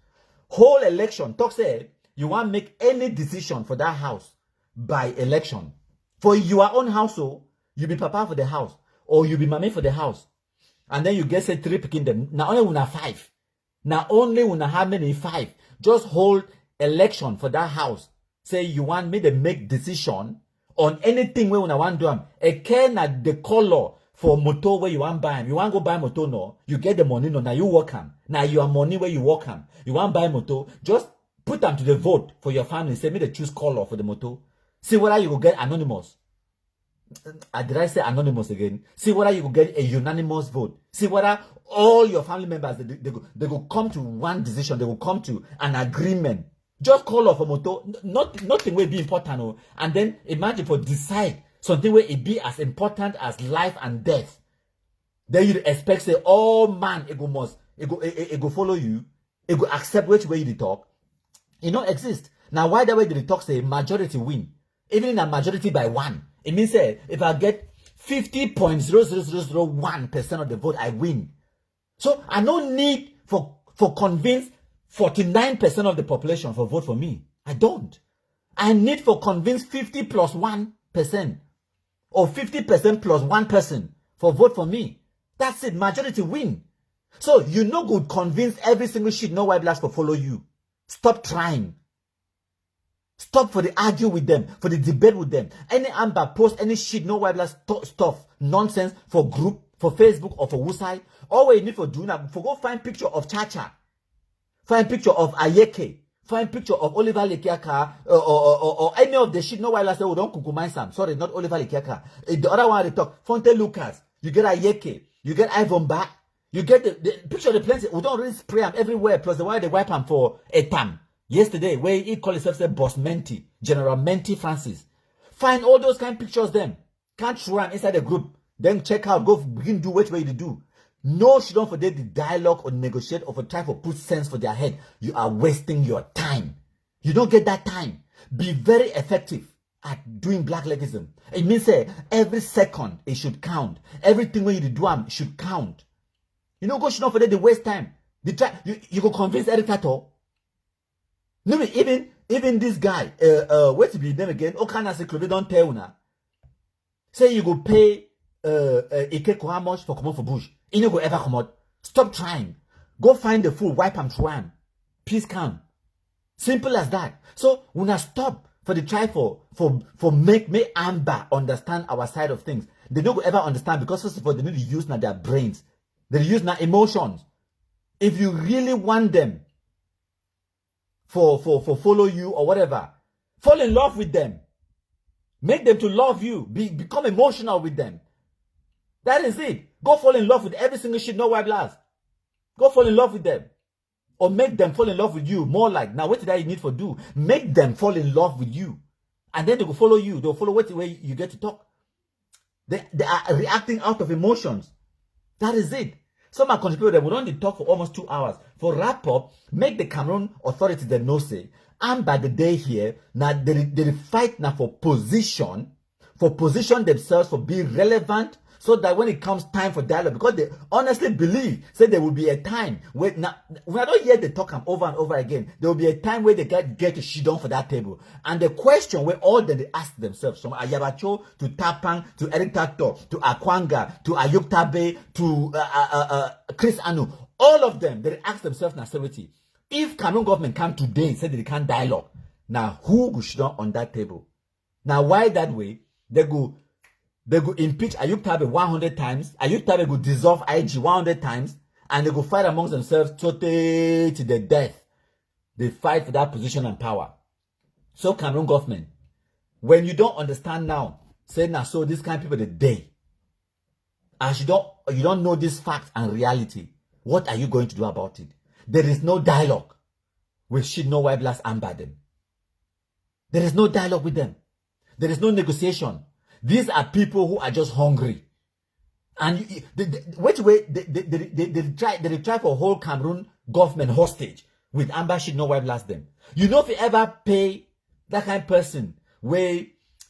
Whole election, talk say you want to make any decision for that house by election. For your own household, you be papa for the house, or you be mommy for the house. And then you get say 3 picking them. Now only una 5. Now only una how many 5. Just hold election for that house. Say you want me to make decision on anything where una want to do them. Again, at the color for motor where you want buy them. You want go buy motor no. You get the money no. Now you work them. Now your money where you work them. You want buy motor. Just put them to the vote for your family. Say me to choose color for the motor. See whether you will get anonymous. Did I say anonymous again? See whether you will get a unanimous vote. See whether all your family members they go come to one decision. They will come to an agreement. Just call off a motor. Nothing will be important. No? And then imagine for decide something where it be as important as life and death. Then you expect say all man it go follow you. It go accept which way you talk. It don't exist. Now why that way did the talk say majority win? Even in a majority by 1. It means say if I get 50.00001% of the vote, I win. So I don't need for convince 49% of the population for vote for me. I don't. I need for convince 50 plus 1% or 50% plus 1% for vote for me. That's it. Majority win. So you no good convince every single shit no white blacks for follow you. Stop trying. Stop for the argue with them, for the debate with them. Any Amba post any shit, no white blacks stuff, nonsense for group, for Facebook or for website. All we need for doing that, for go find picture of Chacha. Find picture of Ayeke. Find picture of Oliver Lekiaka or any of the shit. No while I say, oh, don't kukumai Sam. Sorry, not Oliver Lekiaka. The other one they talk. Fonte Lucas. You get Ayeke. You get Ivan Ba. You get the picture of the planes. We don't really spray them everywhere. Plus the way they wipe them for a time. Yesterday, where he called himself say Boss Menti. General Menti Francis. Find all those kind of pictures them. Can't throw them inside the group. Then check out. Go begin do which way you do. No, she don't forget the dialogue or negotiate or for try to put sense for their head. You are wasting your time. You don't get that time. Be very effective at doing black legalism. It means every second it should count. Everything when you do should count. You know, go she don't forget the waste time. You go convince Eric Tato. No, even this guy, wait to be name again. Oh, can I say don't tell you now? Say you go pay how much for come out for bush. You no go ever come out. Stop trying. Go find the fool, wipe and throw him. Peace come. Simple as that. So we not stop for the try for make Amba understand our side of things. They don't go ever understand because first of all they need to use now their brains. They use now emotions. If you really want them for follow you or whatever, fall in love with them. Make them to love you. Become emotional with them. That is it. Go fall in love with every single shit no white blast. Go fall in love with them. Or make them fall in love with you. More like, now what did I need for do? Make them fall in love with you. And then they will follow you. They will follow what way you get to talk. They are reacting out of emotions. That is it. Some are contributing. We don't talk for almost 2 hours. For wrap up, make the Cameroon authorities that know say, and by the day here, now they fight now for position themselves, for being relevant, so that when it comes time for dialogue, because they honestly believe, say there will be a time where, now, when I don't hear they talk over and over again, there will be a time where they get to sit down for that table. And the question where all that they ask themselves, from Ayabacho to Tapang to Eric Tato to Akwanga to Ayuk Tabe to Chris Anu, all of them, they ask themselves now, if Cameroon government come today and say that they can't dialogue, now who will sit down on that table? Now why that way? They go impeach Ayuk Tabe 100 times. Ayuk Tabe go dissolve IG 100 times, and they go fight amongst themselves to the death. They fight for that position and power. So Cameroon government, when you don't understand now, say now so this kind of people the day, as you don't know this fact and reality, what are you going to do about it? There is no dialogue with Shino Weblas and Baden. There is no dialogue with them. There is no negotiation. These are people who are just hungry. And which way they try for whole Cameroon government hostage with Amba Shino Weblas them. You know, if you ever pay that kind of person where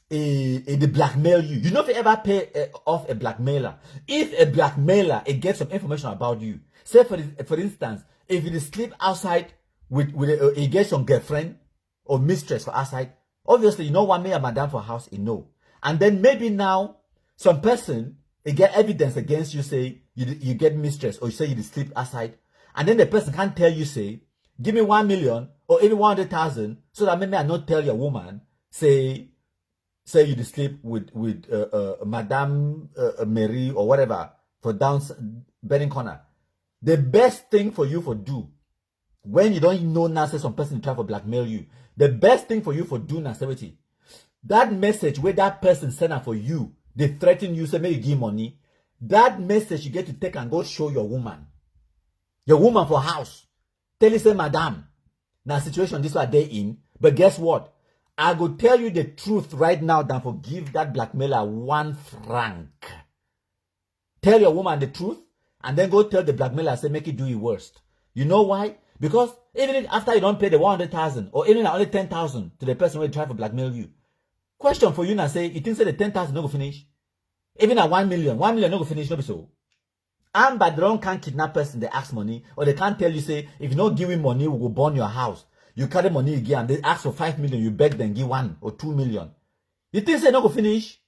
they blackmail you, you know, if you ever pay off a blackmailer, if a blackmailer gets some information about you, say for instance, if you sleep outside with he gets some girlfriend or mistress for outside, obviously you know one may a madam for house, you know. And then maybe now some person get evidence against you, say you get mistress, or you say you sleep outside, and then the person can't tell you, say, give me 1 million or even 100,000, so that maybe I not tell your woman, say you sleep with Madame Mary or whatever for down Bedding Corner. The best thing for you for do, when you don't know now, say some person try to blackmail you, the best thing for you for do now, that message where that person send out for you, they threaten you, say may you give money, that message you get to take and go show your woman for house. Tell you, say, madam, now situation this what they in, but guess what? I go tell you the truth right now than forgive that blackmailer 1 franc. Tell your woman the truth, and then go tell the blackmailer, say, make it do it worst. You know why? Because even if after you don't pay the 100,000, or even only 10,000 to the person who try to blackmail you, question for you now, say, you think say the 10,000 no go finish? Even at 1 million no go finish, no be so. And but they don't can't kidnap person, they ask money, or they can't tell you, say, if you don't give him money, we will burn your house. You carry money again, and they ask for 5 million, you beg them, give 1 or 2 million. You think say no go finish?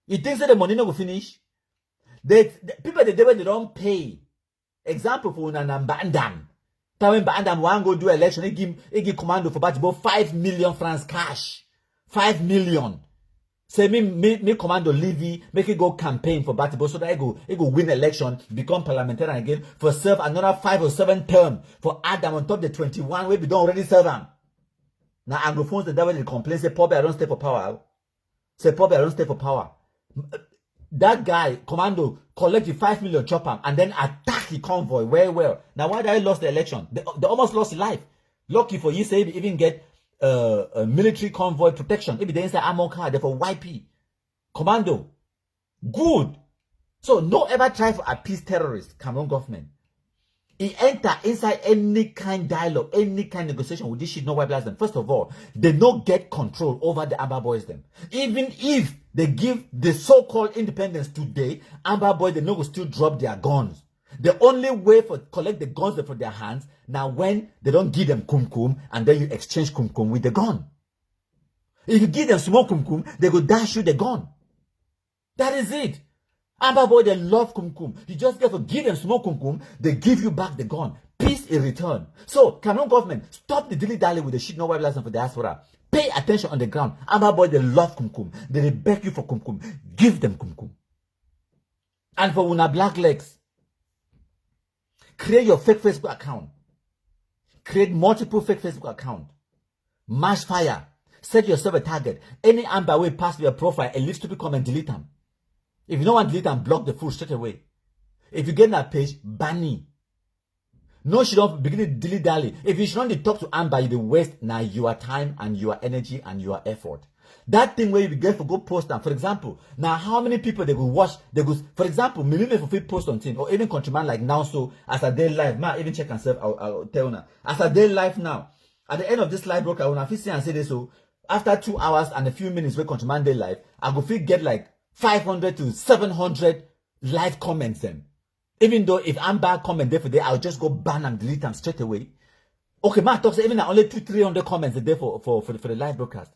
You think say the money no go finish? The people the day when they don't pay. Example for Nanambandam. When Bandam want go do election, he give commando for about 5 million francs cash. 5 million. Say me commando Levy, make it go campaign for Batibo so that he go win election, become parliamentarian again, for serve another 5 or 7 term for Adam on top the 21 where we don't already serve him. Now Anglophones the devil they complain, say probably I don't stay for power. Say probably I don't stay for power. That guy, commando, collect the 5 million chop him and then attack the convoy well. Now why did I lost the election? They almost lost his life. Lucky for you, say they even get a military convoy protection. If they inside armor car, they for YP. Commando. Good. So no ever try to appease terrorists, Cameroon government. He enter inside any kind dialogue, any kind negotiation with this shit, no white blast them. First of all, they don't get control over the Amba boys them. Even if they give the so-called independence today, Amba boys, they know will still drop their guns. The only way for collect the guns from their hands, now when they don't give them kumkum, and then you exchange kumkum with the gun. If you give them small kumkum, they go dash you the gun. That is it. Amba boy, they love kumkum. You just get to give them small kumkum, they give you back the gun. Peace in return. So, Cameroon government, stop the dilly-dally with the shit no white license for diaspora. Pay attention on the ground. Amba boy, they love kumkum. They beg you for kumkum. Give them kumkum. And for una black legs, create your fake Facebook account. Create multiple fake Facebook accounts. Mash fire. Set yourself a target. Any Amba way pass your profile and leave stupid comment, delete them. If you don't want to delete them, block the fool straight away. If you get that page, ban me. No, she don't begin to dilly-dally. If you should not talk to Amba, you waste now your time and your energy and your effort. That thing where you begin to go post them. For example, now how many people they will watch, they go, for example, million for post on thing, or even countryman like now, so as a day live, man, even check and serve, I'll tell you now. As a day live now, at the end of this live broadcast, I will see and say this, so after 2 hours and a few minutes where countryman day live, I go feel get like 500 to 700 live comments them. Even though if I'm bad comment there for day, I'll just go ban and delete them straight away. Okay, man, talks even only 200-300 comments a day for the live broadcast.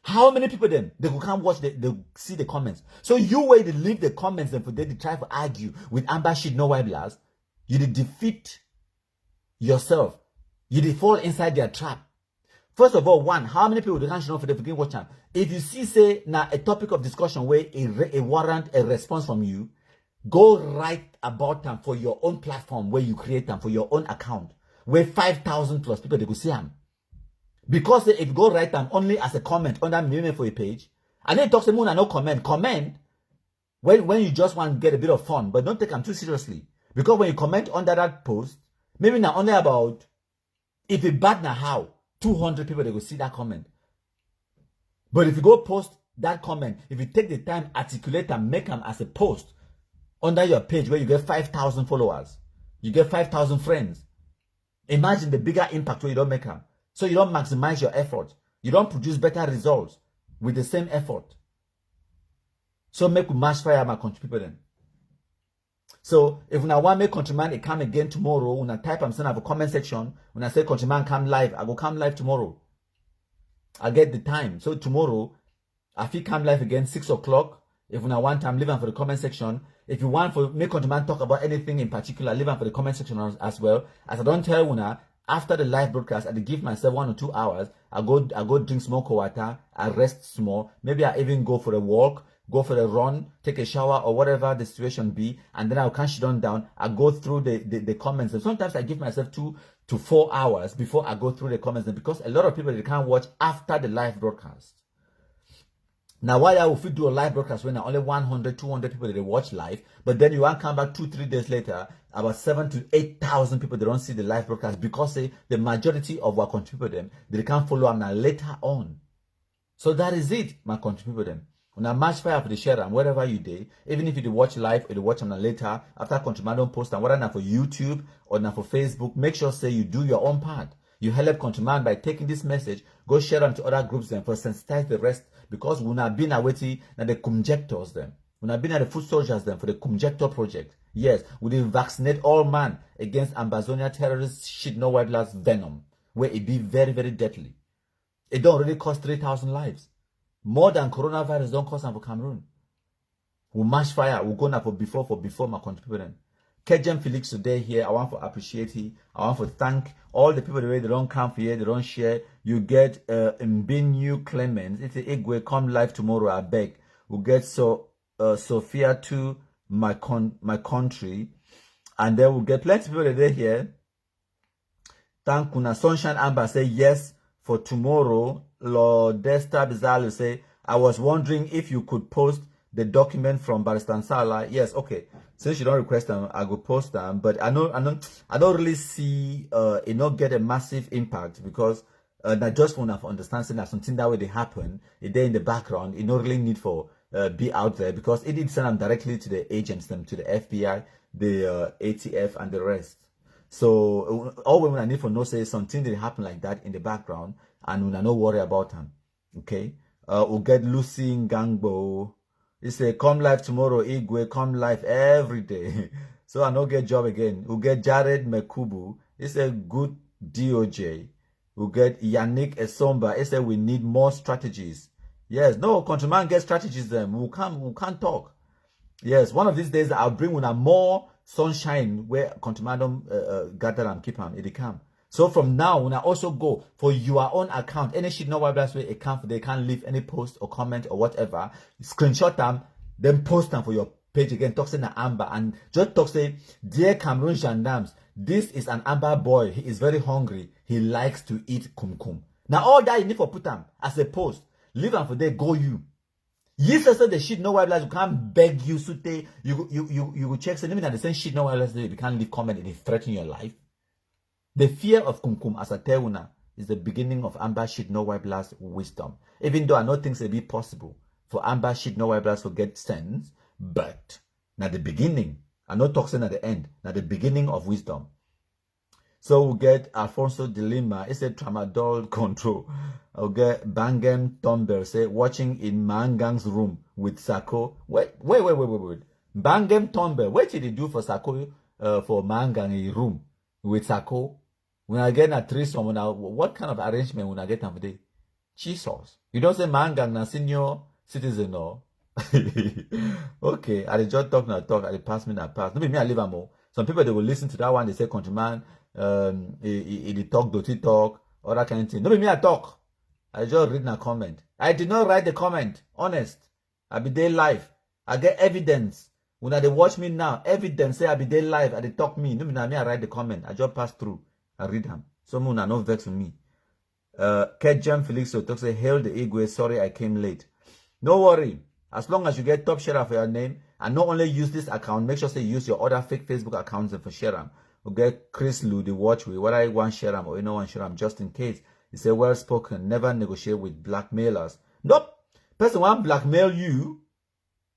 How many people then they will come watch they see the comments? So you wait to leave the comments and for them to try to argue with Amba shit no white blast, you did defeat yourself. You did fall inside their trap. First of all, one, how many people they can't know for the begin watch them? If you see say now a topic of discussion where a warrant a response from you, go write about them for your own platform where you create them for your own account, where 5,000 plus people they could see them. Because if you go write them only as a comment on that meme for a page, and then talk to moon and no comment when you just want to get a bit of fun, but don't take them too seriously. Because when you comment under that post, maybe now only about, if it bad now how, 200 people they go see that comment. But if you go post that comment, if you take the time, articulate and make them as a post under your page where you get 5,000 followers, you get 5,000 friends. Imagine the bigger impact where you don't make them. So you don't maximize your effort. You don't produce better results with the same effort. So make we match fire my country people then. So if I want make countryman it come again tomorrow, when I type I'm sending have a comment section, when I say countryman come live, I go come live tomorrow. I get the time. So tomorrow, I feel come live again 6 o'clock. If I want time, leave them for the comment section. If you want for make countryman talk about anything in particular, leave them for the comment section as well. As I don't tell Una, after the live broadcast, I give myself 1 or 2 hours. I go drink smoke water, I rest small. Maybe I even go for a walk, go for a run, take a shower or whatever the situation be, and then I'll can't shut down. I go through the comments. And sometimes I give myself 2 to 4 hours before I go through the comments, because a lot of people they can't watch after the live broadcast. Now, why I will do a live broadcast when only 100, 200 people they watch live, but then you want to come back 2-3 days later, about 7,000 to 8,000 people they don't see the live broadcast because the majority of our country people them they can't follow them now later on. So that is it, my country people them. When I match fire for the share and whatever you do, even if you watch live or you watch them later after countryman don't post them, whether now for YouTube or now for Facebook, make sure say you do your own part. You help countryman by taking this message, go share them to other groups then for sensitize the rest, because we have been awaiting now the conjectors them. We have been at the foot soldiers then for the conjector project. Yes, we did vaccinate all man against Amazonia terrorist shit no white blast venom, where it be very, very deadly. It don't really cost 3,000 lives. More than coronavirus don't cost them for Cameroon. We match fire, we go now for before my country people then. Kejem Felix today here, I want to appreciate it. I want to thank all the people the way they don't come for here, they don't share. You get Mbinu Clemens. It's a Igwe, come live tomorrow, I beg. We'll get Sophia to my country. And then we'll get plenty of people that are here. Thank Kuna. Sunshine Amber say yes for tomorrow. Lord Desta Bizarre say, I was wondering if you could post the document from Barrister Sala. Yes, okay. Since you don't request them, I go post them. But I don't really see it not get a massive impact, because not just want to understand that something that way they happen, it there in the background, it not really need for be out there, because it did send them directly to the agents, them to the FBI, the ATF and the rest. So all women I need for know say something that happen like that in the background, and we no worry about them. Okay, we'll get Lucy Ngangbo. He say come live tomorrow, Igwe, come live every day. So I no get job again. We'll get Jared Mekubu. He say good DOJ. We'll get Yannick Esomba. He say we need more strategies. Yes, no, countryman get strategies then. We can't talk. Yes, one of these days I'll bring una more sunshine where countryman don't gather and keep them. It come. So from now, when I also go for your own account, any shit no white way account, they can't leave any post or comment or whatever. Screenshot them, then post them for your page again. Talk say na Amba and just talk say, dear Cameroon gendarmes, this is an Amba boy. He is very hungry. He likes to eat kumkum. Now all that you need for put them as a post. Leave them for there. Go you. Yes, also the shit no white lies. You can't beg you sute. You will check. So even at the same shit no white lies, you can't leave comment and it threaten your life. The fear of kumkum as a teuna is the beginning of Amba shit no white blast wisdom. Even though I know things will be possible for Amba shit no white blast to get sense, but now the beginning, I'm not talking at the end, now the beginning of wisdom. So we get Alfonso de Lima. It's a tramadol control. Okay, Bangem Tomber say watching in Mangang's room with Sako. Wait. Bangem Tomber, what did he do for Sako for Mangang in room with Sako? When I get a threesome, what kind of arrangement when I get them today? Jesus. You don't say Mangang na senior citizen or okay, I just talk na talk, I pass me na pass. No be me I leave am o. Some people they will listen to that one, they say countryman, he talk, dirty talk, all that kind of thing. No be me I talk. I just read na comment. I did not write the comment. Honest. I be there live. I get evidence. When they watch me now, evidence say I be there live. I they talk me. No me I write the comment. I just pass through. I read them. Someone are not vex with me. Kedjam Felixo talk say hail the Igwe. Sorry I came late. No worry. As long as you get top share for your name, and not only use this account, make sure say you use your other fake Facebook accounts and for share them. Okay, Chris Lu the watch with whether I want share them or you know want share them just in case. He say well spoken, never negotiate with blackmailers. Nope. Person want blackmail you,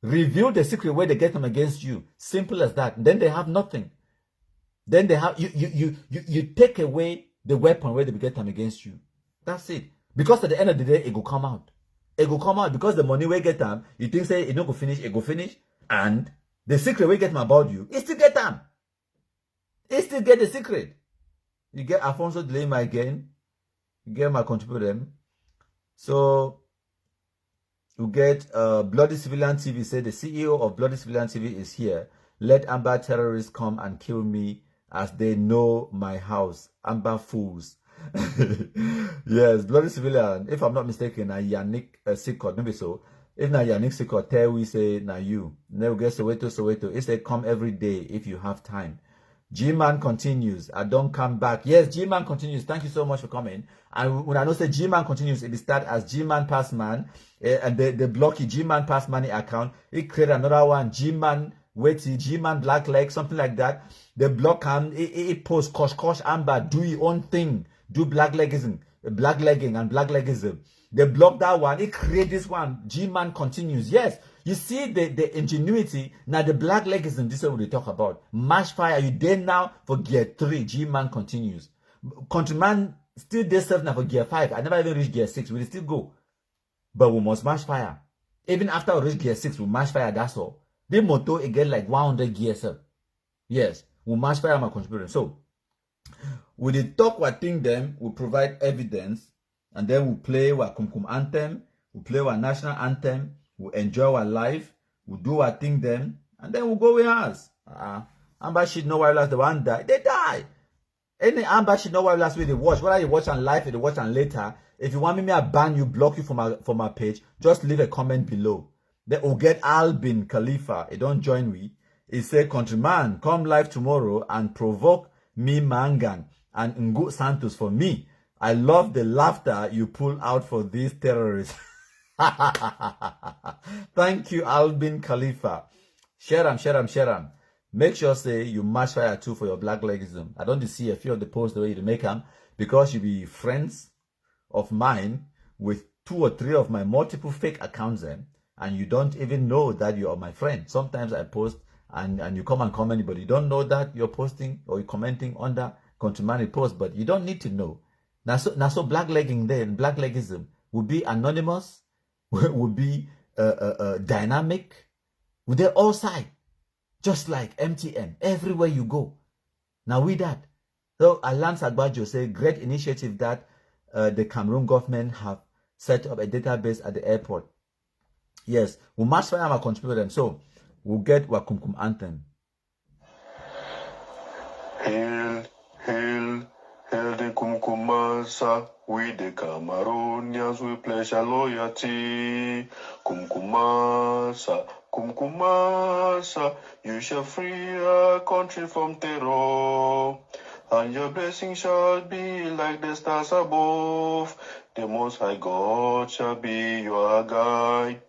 reveal the secret where they get them against you. Simple as that. Then they have nothing. Then they have you take away the weapon where they get them against you. That's it. Because at the end of the day, it will come out. It will come out because the money we get them, you think say it not go finish, it go finish, and the secret we get them about you, it still get them. It still get the secret. You get Alfonso Delema again. You get my contribute them. So you get Bloody Civilian TV say the CEO of Bloody Civilian TV is here. Let Amba terrorists come and kill me as they know my house. Amba fools. Yes, Bloody Civilian. If I'm not mistaken, na Yannick Sikot, maybe so. If na Yannick Sikot, tell we say na you. Never get Soweto. It say come every day if you have time. G-Man continues. I don't come back. Yes, G-Man continues. Thank you so much for coming. And when I know say G-Man continues, it start as G-Man Passman, and they block the G-Man Pass Money account. It create another one, G-Man Wetty, G-Man Black Leg, something like that. They block him. It post Kosh Amba, do your own thing. Do blacklegging and blacklegism. They block that one. It create this one. G-Man continues. Yes. You see the ingenuity. Now the blacklegism, this is what they talk about. Mash fire. You there now for gear 3. G-Man continues. Countryman still there 7 now for gear 5. I never even reach gear 6. We'll still go. But we must mash fire. Even after we reach gear 6, we mash fire, that's all. The motor it get like 100 gears up. Yes. We mash fire my contribution. So we did talk what thing them, we provide evidence, and then we play our Kumkum anthem, we play our national anthem, we enjoy our life, we do our thing them, and then we go with us. Amba shit no while last the one die, they die. Any Amba shit no while last way they watch, whether you watch on live or you watch on later. If you want me to ban you, block you from my page, just leave a comment below. Then we'll get Albin Khalifa, he don't join we. He say, countryman, come live tomorrow and provoke me Mangan and Ngu Santos for me. I love the laughter you pull out for these terrorists. Thank you, Albin Khalifa. Share them. Make sure say you match fire too for your blacklegism. I don't see a few of the posts the way you make them because you be friends of mine with 2 or 3 of my multiple fake accounts then, and you don't even know that you are my friend. Sometimes I post and you come and comment, but you don't know that you're posting or you're commenting under countryman post, but you don't need to know. Now so blacklegging then, blacklegism would be anonymous, would be dynamic, would they all side, just like MTN, everywhere you go. Now with that, so Alance Agbajo say great initiative that the Cameroon government have set up a database at the airport. Yes, we must find our contribute them. So we'll get Wakumkum anthem. Hail, hail, hail the Kumkumasa. We the Cameroonians, we pledge our loyalty. Kumkumasa, Kumkumasa. You shall free our country from terror. And your blessing shall be like the stars above. The Most High God shall be your guide.